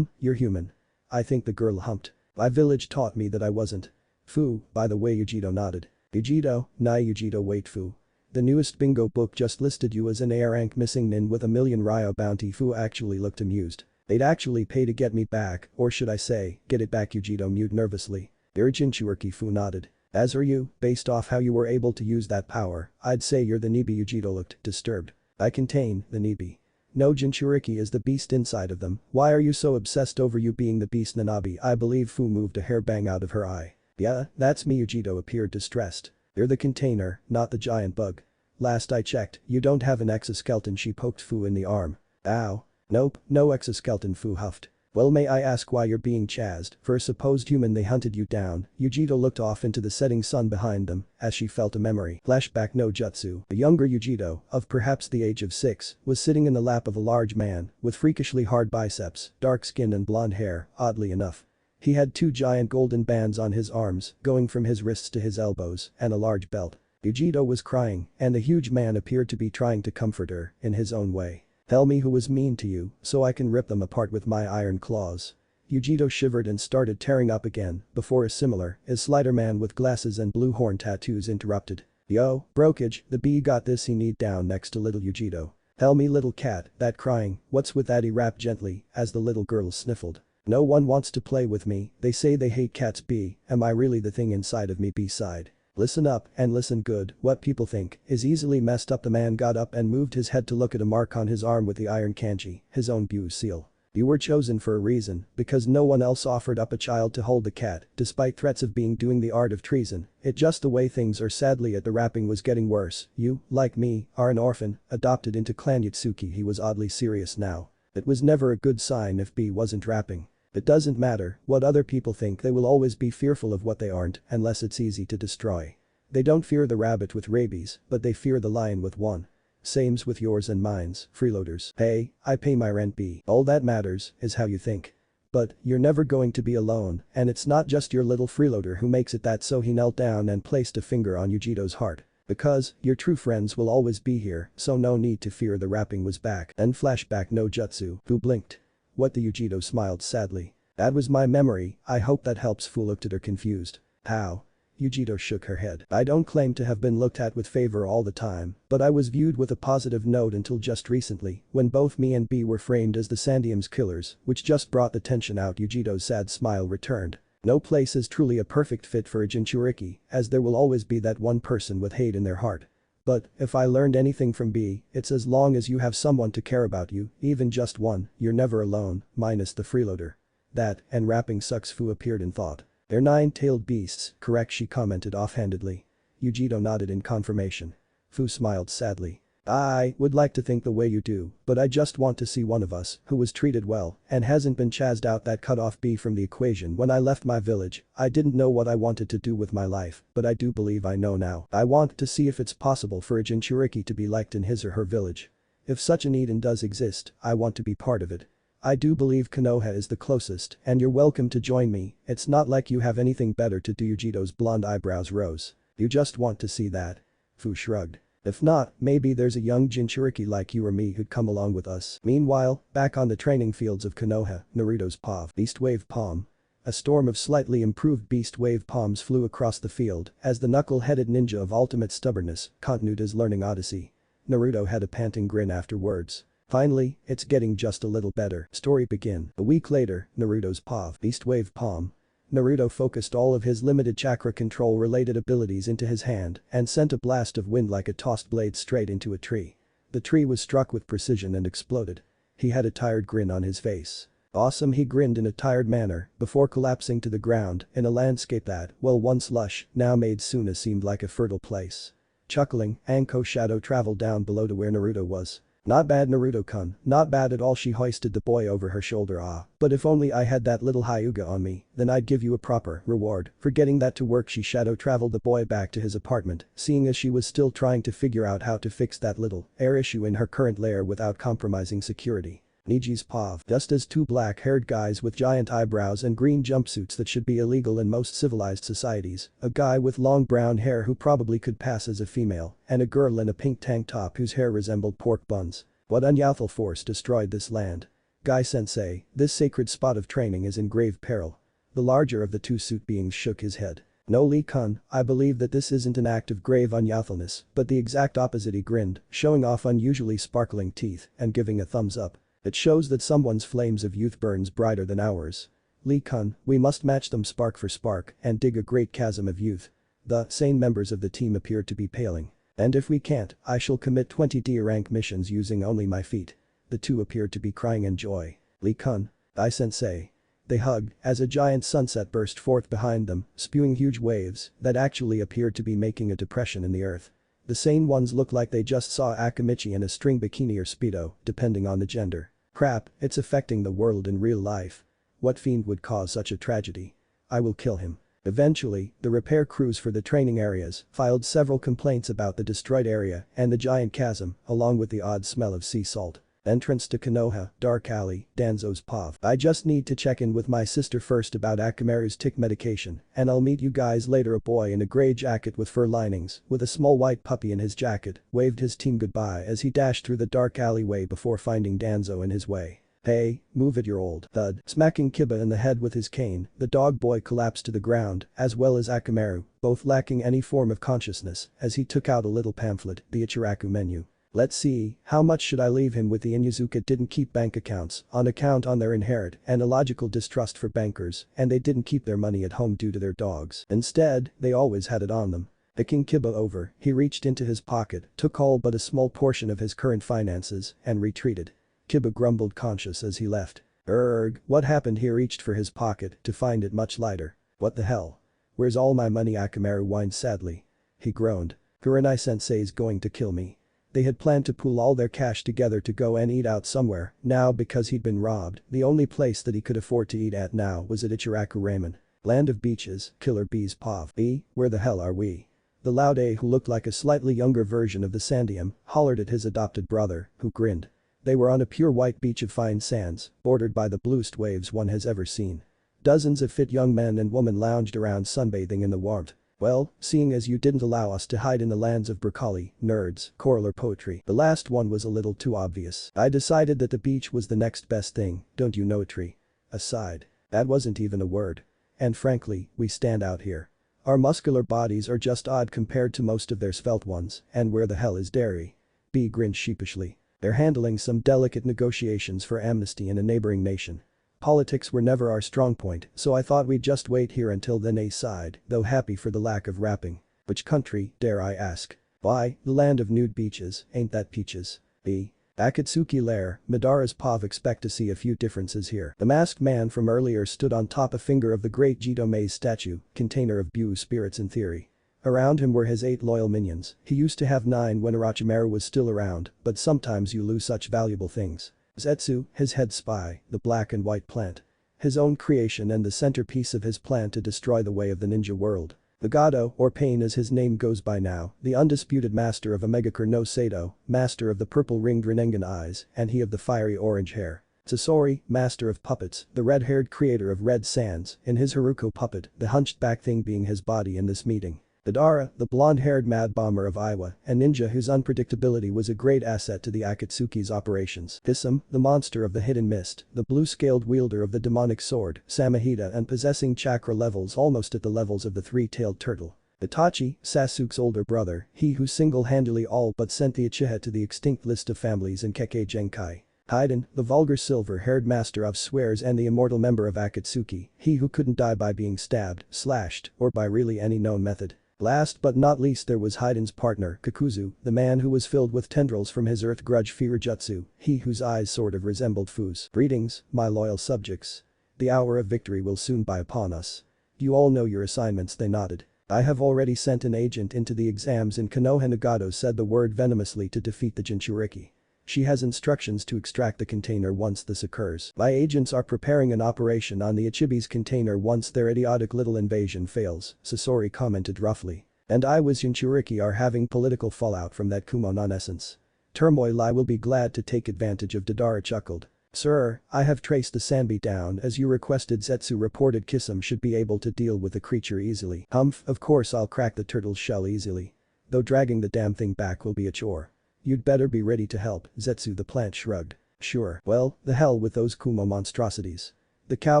You're human. I think the girl humped. My village taught me that I wasn't. Fu, by the way. Yujito nodded. Yujito, nah. Yujito wait Fu. The newest bingo book just listed you as an A rank missing nin with a million Ryo bounty. Fu actually looked amused. They'd actually pay to get me back, or should I say, get it back. Yujito mewed nervously. You're Jinchuriki. Fu nodded. As are you, based off how you were able to use that power, I'd say you're the Nibi. Yujito looked disturbed. I contain the Nibi. No, Jinchuriki is the beast inside of them. Why are you so obsessed over you being the beast? Nanabi? I believe. Fu moved a hair bang out of her eye. Yeah, that's me. Yujito appeared distressed. You're the container, not the giant bug. Last I checked, you don't have an exoskeleton. She poked Fu in the arm. Ow. Nope, no exoskeleton. Fu huffed. Well, may I ask why you're being chased? For a supposed human they hunted you down. Yujito looked off into the setting sun behind them as she felt a memory. Flashback no jutsu. A younger Yujito, of perhaps the age of 6, was sitting in the lap of a large man with freakishly hard biceps, dark skin and blonde hair, oddly enough. He had 2 giant golden bands on his arms, going from his wrists to his elbows, and a large belt. Yujito was crying, and the huge man appeared to be trying to comfort her in his own way. Tell me who was mean to you, so I can rip them apart with my iron claws. Yujito shivered and started tearing up again, before a slighter man with glasses and blue horn tattoos interrupted. Yo, brokage, the bee got this. He kneed down next to little Yujito. Tell me little cat, that crying, what's with that? He rapped gently, as the little girl sniffled. No one wants to play with me, they say they hate cats. B, am I really the thing inside of me? B sighed. Listen up, and listen good. What people think is easily messed up. The man got up and moved his head to look at a mark on his arm with the iron kanji, his own Buu seal. You were chosen for a reason, because no one else offered up a child to hold the cat, despite threats of doing the art of treason. It's just the way things are. Sadly, the rapping was getting worse. You, like me, are an orphan, adopted into Clan Yutsuki. He was oddly serious now. It was never a good sign if B wasn't rapping. It doesn't matter what other people think, they will always be fearful of what they aren't unless it's easy to destroy. They don't fear the rabbit with rabies, but they fear the lion with one. Same's with yours and mine's, freeloaders. Hey, I pay my rent. B. All that matters is how you think. But you're never going to be alone, and it's not just your little freeloader who makes it that. So he knelt down and placed a finger on Yujito's heart. Because your true friends will always be here, so no need to fear. The rapping was back. Then flashback no jutsu. Fu blinked. What? The Yujito smiled sadly. That was my memory. I hope that helps. Fu looked at her confused. How? Yujito shook her head. I don't claim to have been looked at with favor all the time, but I was viewed with a positive note until just recently, when both me and B were framed as the Sandium's killers, which just brought the tension out. Yujito's sad smile returned. No place is truly a perfect fit for a Jinchuriki, as there will always be that one person with hate in their heart. But, if I learned anything from B, it's as long as you have someone to care about you, even just one, you're never alone, minus the freeloader. That, and rapping sucks. Fu appeared in thought. They're nine-tailed beasts, correct, she commented offhandedly. Yujito nodded in confirmation. Fu smiled sadly. I would like to think the way you do, but I just want to see one of us who was treated well and hasn't been chased out. That cut off B from the equation. When I left my village, I didn't know what I wanted to do with my life, but I do believe I know now. I want to see if it's possible for a Jinchuriki to be liked in his or her village. If such a need does exist, I want to be part of it. I do believe Konoha is the closest, and you're welcome to join me. It's not like you have anything better to do. Yujito's blonde eyebrows rose. You just want to see that? Fu shrugged. If not, maybe there's a young Jinchuriki like you or me who'd come along with us. Meanwhile, back on the training fields of Konoha, Naruto's POV, Beast Wave Palm. A storm of slightly improved Beast Wave palms flew across the field as the knuckle-headed ninja of ultimate stubbornness continued his learning odyssey. Naruto had a panting grin afterwards. Finally, it's getting just a little better. Story begin. A week later, Naruto's POV, Beast Wave Palm. Naruto focused all of his limited chakra control related abilities into his hand and sent a blast of wind like a tossed blade straight into a tree. The tree was struck with precision and exploded. He had a tired grin on his face. Awesome, he grinned in a tired manner before collapsing to the ground in a landscape that, well, once lush, now made Suna seemed like a fertile place. Chuckling, Anko's shadow traveled down below to where Naruto was. Not bad, Naruto-kun, not bad at all. She hoisted the boy over her shoulder. Ah, but if only I had that little Hyuga on me, then I'd give you a proper reward for getting that to work. She shadow traveled the boy back to his apartment, seeing as she was still trying to figure out how to fix that little air issue in her current lair without compromising security. Niji's POV. Just as two black-haired guys with giant eyebrows and green jumpsuits that should be illegal in most civilized societies, a guy with long brown hair who probably could pass as a female, and a girl in a pink tank top whose hair resembled pork buns. What unyouthful force destroyed this land? Guy-sensei, this sacred spot of training is in grave peril. The larger of the two suit beings shook his head. No, Lee-kun, I believe that this isn't an act of grave unyouthfulness, but the exact opposite. He grinned, showing off unusually sparkling teeth and giving a thumbs up. It shows that someone's flames of youth burns brighter than ours. Lee-kun, we must match them spark for spark and dig a great chasm of youth. The sane members of the team appear to be paling. And if we can't, I shall commit 20 D-rank missions using only my feet. The two appeared to be crying in joy. Lee-kun, I-sensei. They hugged as a giant sunset burst forth behind them, spewing huge waves that actually appeared to be making a depression in the earth. The sane ones looked like they just saw Akamichi in a string bikini or speedo, depending on the gender. Crap, it's affecting the world in real life. What fiend would cause such a tragedy? I will kill him. Eventually, the repair crews for the training areas filed several complaints about the destroyed area and the giant chasm, along with the odd smell of sea salt. Entrance to Konoha, Dark Alley, Danzo's POV. I just need to check in with my sister first about Akamaru's tick medication, and I'll meet you guys later. A boy in a gray jacket with fur linings, with a small white puppy in his jacket, waved his team goodbye as he dashed through the dark alleyway before finding Danzo in his way. Hey, move it, you're old. Thud. Smacking Kiba in the head with his cane, the dog boy collapsed to the ground, as well as Akamaru, both lacking any form of consciousness, as he took out a little pamphlet, the Ichiraku menu. Let's see, how much should I leave him with? The Inuzuka didn't keep bank accounts on account on their inherent and illogical distrust for bankers, and they didn't keep their money at home due to their dogs. Instead, they always had it on them. Picking Kiba over, he reached into his pocket, took all but a small portion of his current finances, and retreated. Kiba grumbled conscious as he left. What happened? He reached for his pocket to find it much lighter. What the hell? Where's all my money? Akamaru whined sadly. He groaned. Kurenai-sensei's going to kill me. They had planned to pool all their cash together to go and eat out somewhere. Now, because he'd been robbed, the only place that he could afford to eat at now was at Ichiraku Ramen. Land of beaches, killer bees. POV. Where the hell are we? The loud A, who looked like a slightly younger version of the Sandium, hollered at his adopted brother, who grinned. They were on a pure white beach of fine sands, bordered by the bluest waves one has ever seen. Dozens of fit young men and women lounged around sunbathing in the warmth. Well, seeing as you didn't allow us to hide in the lands of broccoli, nerds, coral or poetry, the last one was a little too obvious. I decided that the beach was the next best thing, don't you know, tree? Aside. That wasn't even a word. And frankly, we stand out here. Our muscular bodies are just odd compared to most of their svelte ones, and where the hell is Derry? B grinned sheepishly. They're handling some delicate negotiations for amnesty in a neighboring nation. politics were never our strong point, so I thought we'd just wait here until then. A sighed, though happy for the lack of rapping. Which country, dare I ask? Why, the land of nude beaches, ain't that peaches? B. Akatsuki lair, Madara's POV. Expect to see a few differences here. The masked man from earlier stood on top a finger of the great Jitome's statue, container of Buu spirits in theory. Around him were his 8 loyal minions. He used to have 9 when Orochimaru was still around, but sometimes you lose such valuable things. Zetsu, his head spy, the black and white plant. His own creation and the centerpiece of his plan to destroy the way of the ninja world. The Gado, or Pain as his name goes by now, the undisputed master of Omegakure no Sato, master of the purple-ringed Rinnegan eyes, and he of the fiery orange hair. Sasori, master of puppets, the red-haired creator of Red Sands, in his Haruko puppet, the hunched-back thing being his body in this meeting. Madara, the blonde-haired mad bomber of Iwa, a ninja whose unpredictability was a great asset to the Akatsuki's operations. Hisam, the monster of the hidden mist, the blue-scaled wielder of the demonic sword, Samahita, and possessing chakra levels almost at the levels of the three-tailed turtle. Itachi, Sasuke's older brother, he who single-handedly all but sent the Uchiha to the extinct list of families in Kekkei Genkai. Haiden, the vulgar silver-haired master of swears and the immortal member of Akatsuki, he who couldn't die by being stabbed, slashed, or by really any known method. Last but not least there was Haiden's partner, Kakuzu, the man who was filled with tendrils from his earth grudge Firujutsu, he whose eyes sort of resembled Fu's. Greetings, my loyal subjects. The hour of victory will soon be upon us. You all know your assignments. They nodded. I have already sent an agent into the exams in Konoha. Nagato said the word venomously to defeat the Jinchuriki. She has instructions to extract the container once this occurs. My agents are preparing an operation on the Ichibi's container once their idiotic little invasion fails, Sasori commented roughly. And Iwa's Jinchuriki are having political fallout from that Kumo nonsense. Turmoil. I will be glad to take advantage of. Dadara chuckled. Sir, I have traced the Sanbi down as you requested. Zetsu reported Kisame should be able to deal with the creature easily. Humph, of course I'll crack the turtle's shell easily. Though dragging the damn thing back will be a chore. You'd better be ready to help, Zetsu the plant shrugged. Sure, well, the hell with those Kumo monstrosities. The cow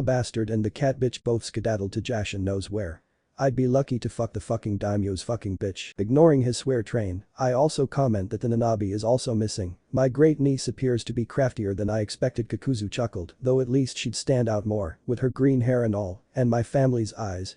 bastard and the cat bitch both skedaddled to Jashin knows where. I'd be lucky to fuck the fucking daimyo's fucking bitch. Ignoring his swear train, I also comment that the Nanabi is also missing. My great niece appears to be craftier than I expected. Kakuzu chuckled, though at least she'd stand out more, with her green hair and all, and my family's eyes,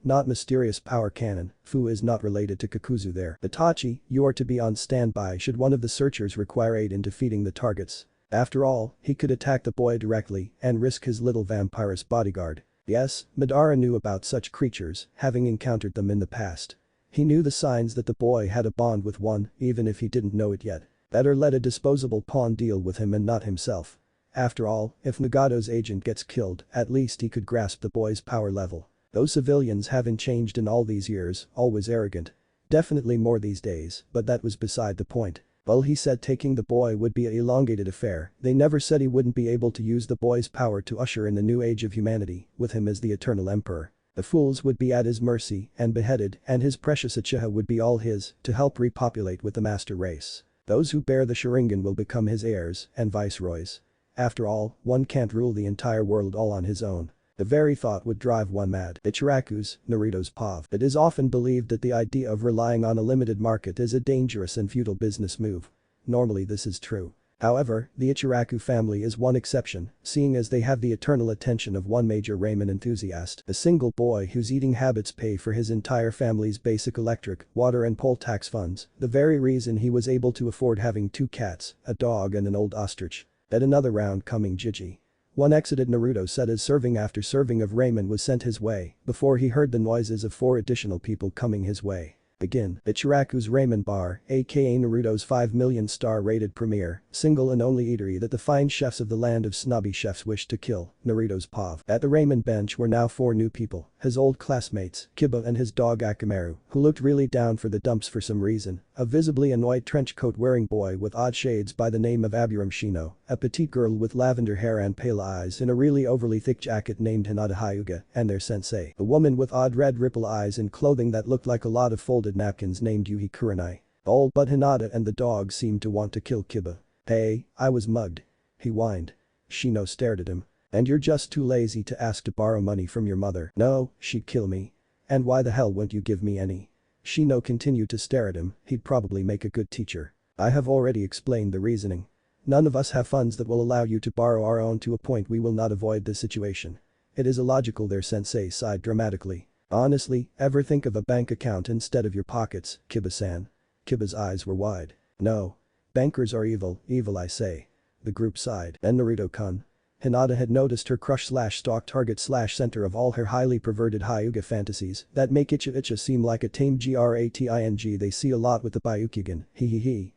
not mysterious power cannon. Fu is not related to Kakuzu there. Itachi, you are to be on standby should one of the searchers require aid in defeating the targets. After all, he could attack the boy directly and risk his little vampirous bodyguard. Yes, Madara knew about such creatures, having encountered them in the past. He knew the signs that the boy had a bond with one, even if he didn't know it yet. Better let a disposable pawn deal with him and not himself. After all, if Nagato's agent gets killed, at least he could grasp the boy's power level. Those civilians haven't changed in all these years, always arrogant. Definitely more these days, but that was beside the point. Well, he said taking the boy would be an elongated affair. They never said he wouldn't be able to use the boy's power to usher in the new age of humanity, with him as the eternal emperor. The fools would be at his mercy and beheaded, and his precious Uchiha would be all his, to help repopulate with the master race. Those who bear the Sharingan will become his heirs and viceroys. After all, one can't rule the entire world all on his own. The very thought would drive one mad. Ichiraku's, Naruto's POV. It is often believed that the idea of relying on a limited market is a dangerous and futile business move. Normally this is true. However, the Ichiraku family is one exception, seeing as they have the eternal attention of one major ramen enthusiast, a single boy whose eating habits pay for his entire family's basic electric, water and poll tax funds, the very reason he was able to afford having 2 cats, a dog and an old ostrich. At another round coming Jiji. One exited. Naruto said as serving after serving of ramen was sent his way, before he heard the noises of 4 additional people coming his way. Begin. Ichiraku's Ramen Bar, aka Naruto's 5 million star rated premiere, single and only eatery that the fine chefs of the land of snobby chefs wished to kill, Naruto's POV. At the ramen bench were now 4 new people, his old classmates, Kiba and his dog Akamaru, who looked really down for the dumps for some reason, a visibly annoyed trench coat wearing boy with odd shades by the name of Aburam Shino, a petite girl with lavender hair and pale eyes in a really overly thick jacket named Hinata Hyuga, and their sensei, a woman with odd red ripple eyes and clothing that looked like a lot of folded napkins named Yuhi Kurenai. All but Hinata and the dog seemed to want to kill Kiba. Hey, I was mugged. He whined. Shino stared at him. And you're just too lazy to ask to borrow money from your mother. No, she'd kill me. And why the hell won't you give me any? Shino continued to stare at him. He'd probably make a good teacher. I have already explained the reasoning. None of us have funds that will allow you to borrow our own to a point we will not avoid this situation. It is illogical there, sensei sighed dramatically. Honestly, ever think of a bank account instead of your pockets, Kiba-san? Kiba's eyes were wide. No. Bankers are evil, evil I say. The group sighed. And Naruto-kun? Hinata had noticed her crush/stalk target/center of all her highly perverted Hyuga fantasies that make Icha seem like a tame grating they see a lot with the Byukyugan,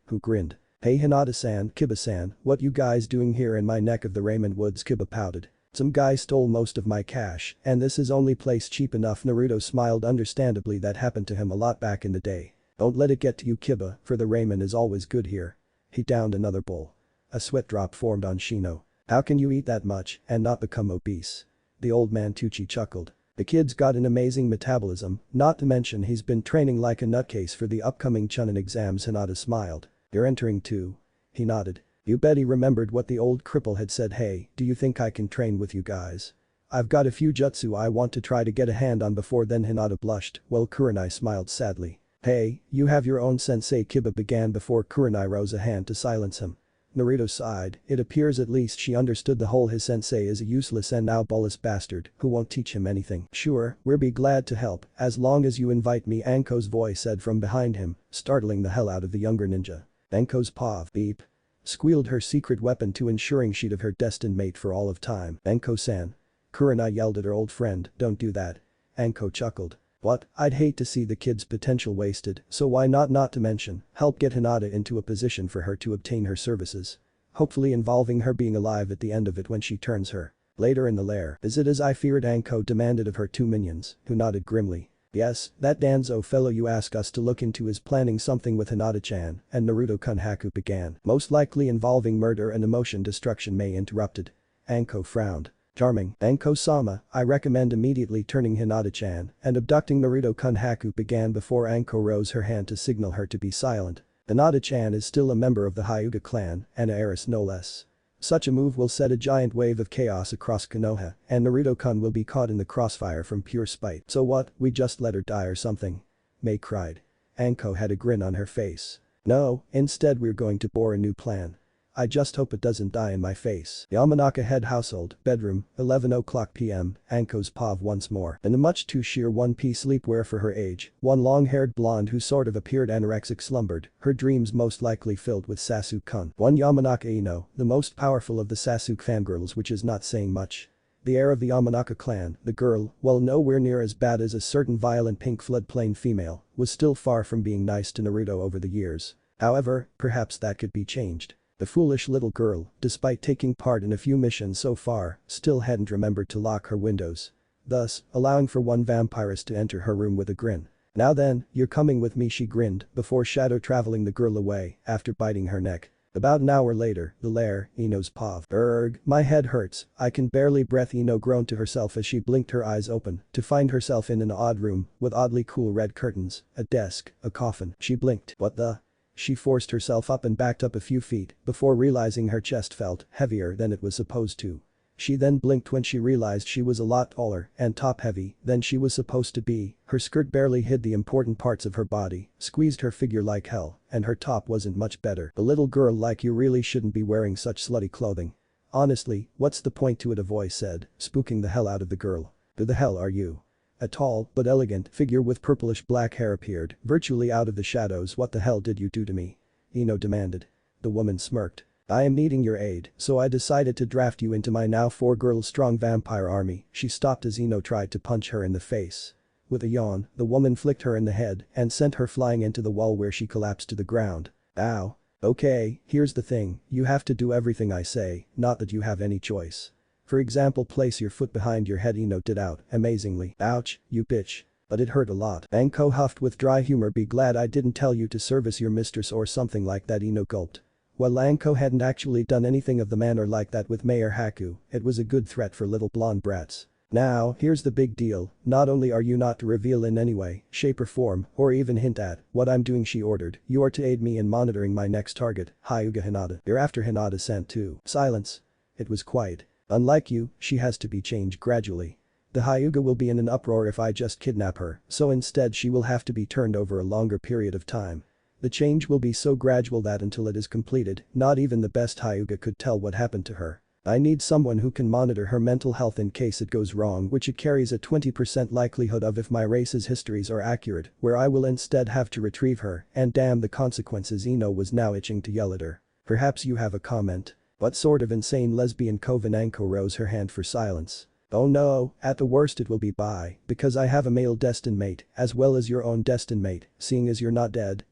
who grinned. Hey Hinata-san, Kiba-san, what you guys doing here in my neck of the Raymond Woods? Kiba pouted. Some guy stole most of my cash, and this is only place cheap enough. Naruto smiled. Understandably, that happened to him a lot back in the day. Don't let it get to you, Kiba, for the ramen is always good here. He downed another bowl. A sweat drop formed on Shino. How can you eat that much and not become obese? The old man Tucci chuckled. The kid's got an amazing metabolism, not to mention he's been training like a nutcase for the upcoming Chunin exams. Hinata smiled. You're entering too? He nodded. You bet he remembered what the old cripple had said. Hey, do you think I can train with you guys? I've got a few jutsu I want to try to get a hand on before then. Hinata blushed, while Kurenai smiled sadly. Hey, you have your own sensei, Kiba began before Kurenai rose a hand to silence him. Naruto sighed. It appears at least she understood the whole his sensei is a useless and now ballless bastard who won't teach him anything. Sure, we'll be glad to help, as long as you invite me, Anko's voice said from behind him, startling the hell out of the younger ninja. Anko's paw, beep. Squealed her secret weapon to ensuring she'd have her destined mate for all of time. Anko-san. Kurenai yelled at her old friend, don't do that. Anko chuckled. What? I'd hate to see the kid's potential wasted, so why not to mention, help get Hinata into a position for her to obtain her services. Hopefully involving her being alive at the end of it when she turns her. Later in the lair, is it as I feared? Anko demanded of her two minions, who nodded grimly. Yes, that Danzo fellow you ask us to look into is planning something with Hinata-chan, and Naruto-kun. Haku began. Most likely involving murder and emotion destruction. Mei interrupted. Anko frowned. Charming. Anko-sama, I recommend immediately turning Hinata-chan and abducting Naruto-kun. Haku began before Anko rose her hand to signal her to be silent. Hinata-chan is still a member of the Hyuga clan and a heiress no less. Such a move will set a giant wave of chaos across Konoha, and Naruto-kun will be caught in the crossfire from pure spite. So what, we just let her die or something? Mei cried. Anko had a grin on her face. No, instead we're going to bore a new plan. I just hope it doesn't die in my face. Yamanaka head household, bedroom, 11 o'clock p.m, Anko's pav once more. In a much too sheer one-piece sleepwear for her age, one long-haired blonde who sort of appeared anorexic slumbered, her dreams most likely filled with Sasuke-kun. One Yamanaka Ino, the most powerful of the Sasuke fangirls, which is not saying much. The heir of the Yamanaka clan, the girl, while nowhere near as bad as a certain violent pink floodplain female, was still far from being nice to Naruto over the years. However, perhaps that could be changed. The foolish little girl, despite taking part in a few missions so far, still hadn't remembered to lock her windows. Thus, allowing for one vampirist to enter her room with a grin. Now then, you're coming with me, she grinned before shadow traveling the girl away after biting her neck. About an hour later, the lair, Ino's pav. Erg, my head hurts, I can barely breathe. Ino groaned to herself as she blinked her eyes open to find herself in an odd room with oddly cool red curtains, a desk, a coffin. She blinked. What the? She forced herself up and backed up a few feet before realizing her chest felt heavier than it was supposed to. She then blinked when she realized she was a lot taller and top-heavy than she was supposed to be. Her skirt barely hid the important parts of her body, squeezed her figure like hell, and her top wasn't much better. A little girl like you really shouldn't be wearing such slutty clothing. Honestly, what's the point to it, a voice said, spooking the hell out of the girl. Who the hell are you? A tall but elegant figure with purplish black hair appeared, virtually out of the shadows. What the hell did you do to me? Ino demanded. The woman smirked. I am needing your aid, so I decided to draft you into my now 4-girl-strong vampire army. She stopped as Ino tried to punch her in the face. With a yawn, the woman flicked her in the head and sent her flying into the wall where she collapsed to the ground. Ow. Okay, here's the thing, you have to do everything I say, not that you have any choice. For example, place your foot behind your head. Ino did out, amazingly. Ouch, you bitch. But it hurt a lot. Anko huffed with dry humor. Be glad I didn't tell you to service your mistress or something like that. Ino gulped. While Anko hadn't actually done anything of the manner like that with Mayor Haku, it was a good threat for little blonde brats. Now, here's the big deal, not only are you not to reveal in any way, shape or form, or even hint at what I'm doing, she ordered, you are to aid me in monitoring my next target, Hyuga Hinata. You're after Hinata-san too. Silence. It was quiet. Unlike you, she has to be changed gradually. The Hyuga will be in an uproar if I just kidnap her, so instead she will have to be turned over a longer period of time. The change will be so gradual that until it is completed, not even the best Hyuga could tell what happened to her. I need someone who can monitor her mental health in case it goes wrong, which it carries a 20% likelihood of if my race's histories are accurate, where I will instead have to retrieve her, and damn the consequences. Ino was now itching to yell at her. Perhaps you have a comment. What sort of insane lesbian coven? Anko rose her hand for silence. Oh no, at the worst it will be bi, because I have a male destined mate, as well as your own destined mate, seeing as you're not dead,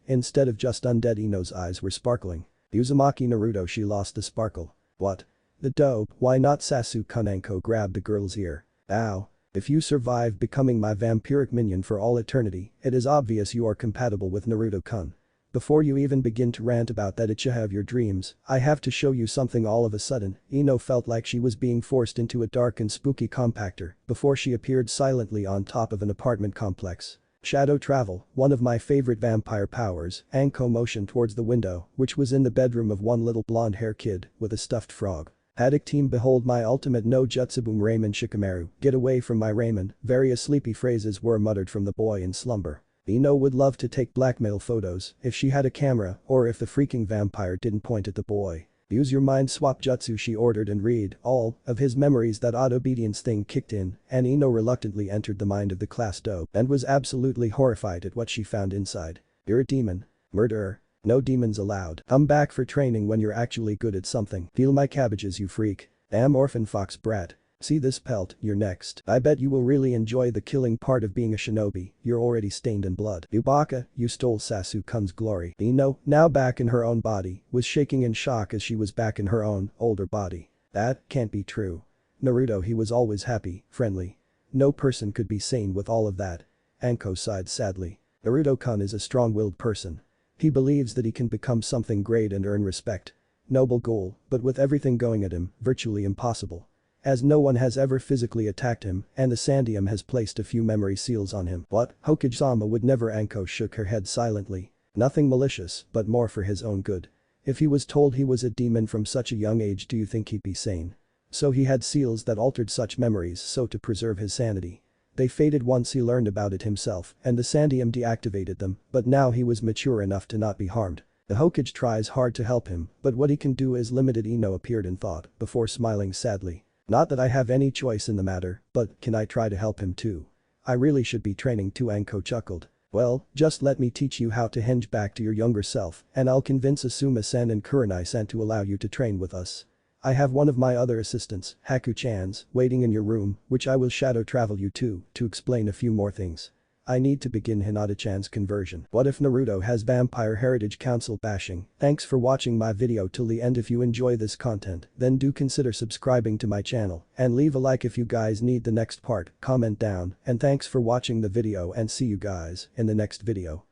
instead of just undead. Ino's eyes were sparkling. Uzumaki Naruto, she lost the sparkle. What? The dope, why not Sasuke-kun? Anko grabbed the girl's ear. Ow. If you survive becoming my vampiric minion for all eternity, it is obvious you are compatible with Naruto-kun. Before you even begin to rant about that Ichiha of your dreams, I have to show you something. All of a sudden, Ino felt like she was being forced into a dark and spooky compactor before she appeared silently on top of an apartment complex. Shadow travel, one of my favorite vampire powers. Anko motioned towards the window, which was in the bedroom of one little blonde-hair kid with a stuffed frog. Haddock team, behold my ultimate no jutsu. Boom. Raymond Shikamaru, get away from my Raymond. Various sleepy phrases were muttered from the boy in slumber. Ino would love to take blackmail photos if she had a camera or if the freaking vampire didn't point at the boy. Use your mind swap jutsu, she ordered, and read all of his memories. That obedience thing kicked in and Ino reluctantly entered the mind of the class dope and was absolutely horrified at what she found inside. You're a demon. Murderer. No demons allowed. Come back for training when you're actually good at something. Feel my cabbages, you freak. Damn orphan fox brat. See this pelt, you're next. I bet you will really enjoy the killing part of being a shinobi, you're already stained in blood. Ubaka, you stole Sasuke-kun's glory. Ino, now back in her own body, was shaking in shock as she was back in her own, older body. That can't be true. Naruto, he was always happy, friendly. No person could be sane with all of that. Anko sighed sadly. Naruto-kun is a strong-willed person. He believes that he can become something great and earn respect. Noble goal, but with everything going at him, virtually impossible. As no one has ever physically attacked him, and the Sandium has placed a few memory seals on him. What? Hokage-sama would never. Anko shook her head silently. Nothing malicious, but more for his own good. If he was told he was a demon from such a young age, do you think he'd be sane? So he had seals that altered such memories so to preserve his sanity. They faded once he learned about it himself, and the Sandium deactivated them, but now he was mature enough to not be harmed. The Hokage tries hard to help him, but what he can do is limited. Ino appeared in thought, before smiling sadly. Not that I have any choice in the matter, but can I try to help him too? I really should be training too. Anko chuckled. Well, just let me teach you how to hinge back to your younger self, and I'll convince Asuma-san and Kurenai-san to allow you to train with us. I have one of my other assistants, Haku-chan's, waiting in your room, which I will shadow travel you to explain a few more things. I need to begin Hinata-chan's conversion. What if Naruto has Vampire Heritage Council bashing? Thanks for watching my video till the end. If you enjoy this content, then do consider subscribing to my channel and leave a like if you guys need the next part. Comment down, and thanks for watching the video and see you guys in the next video.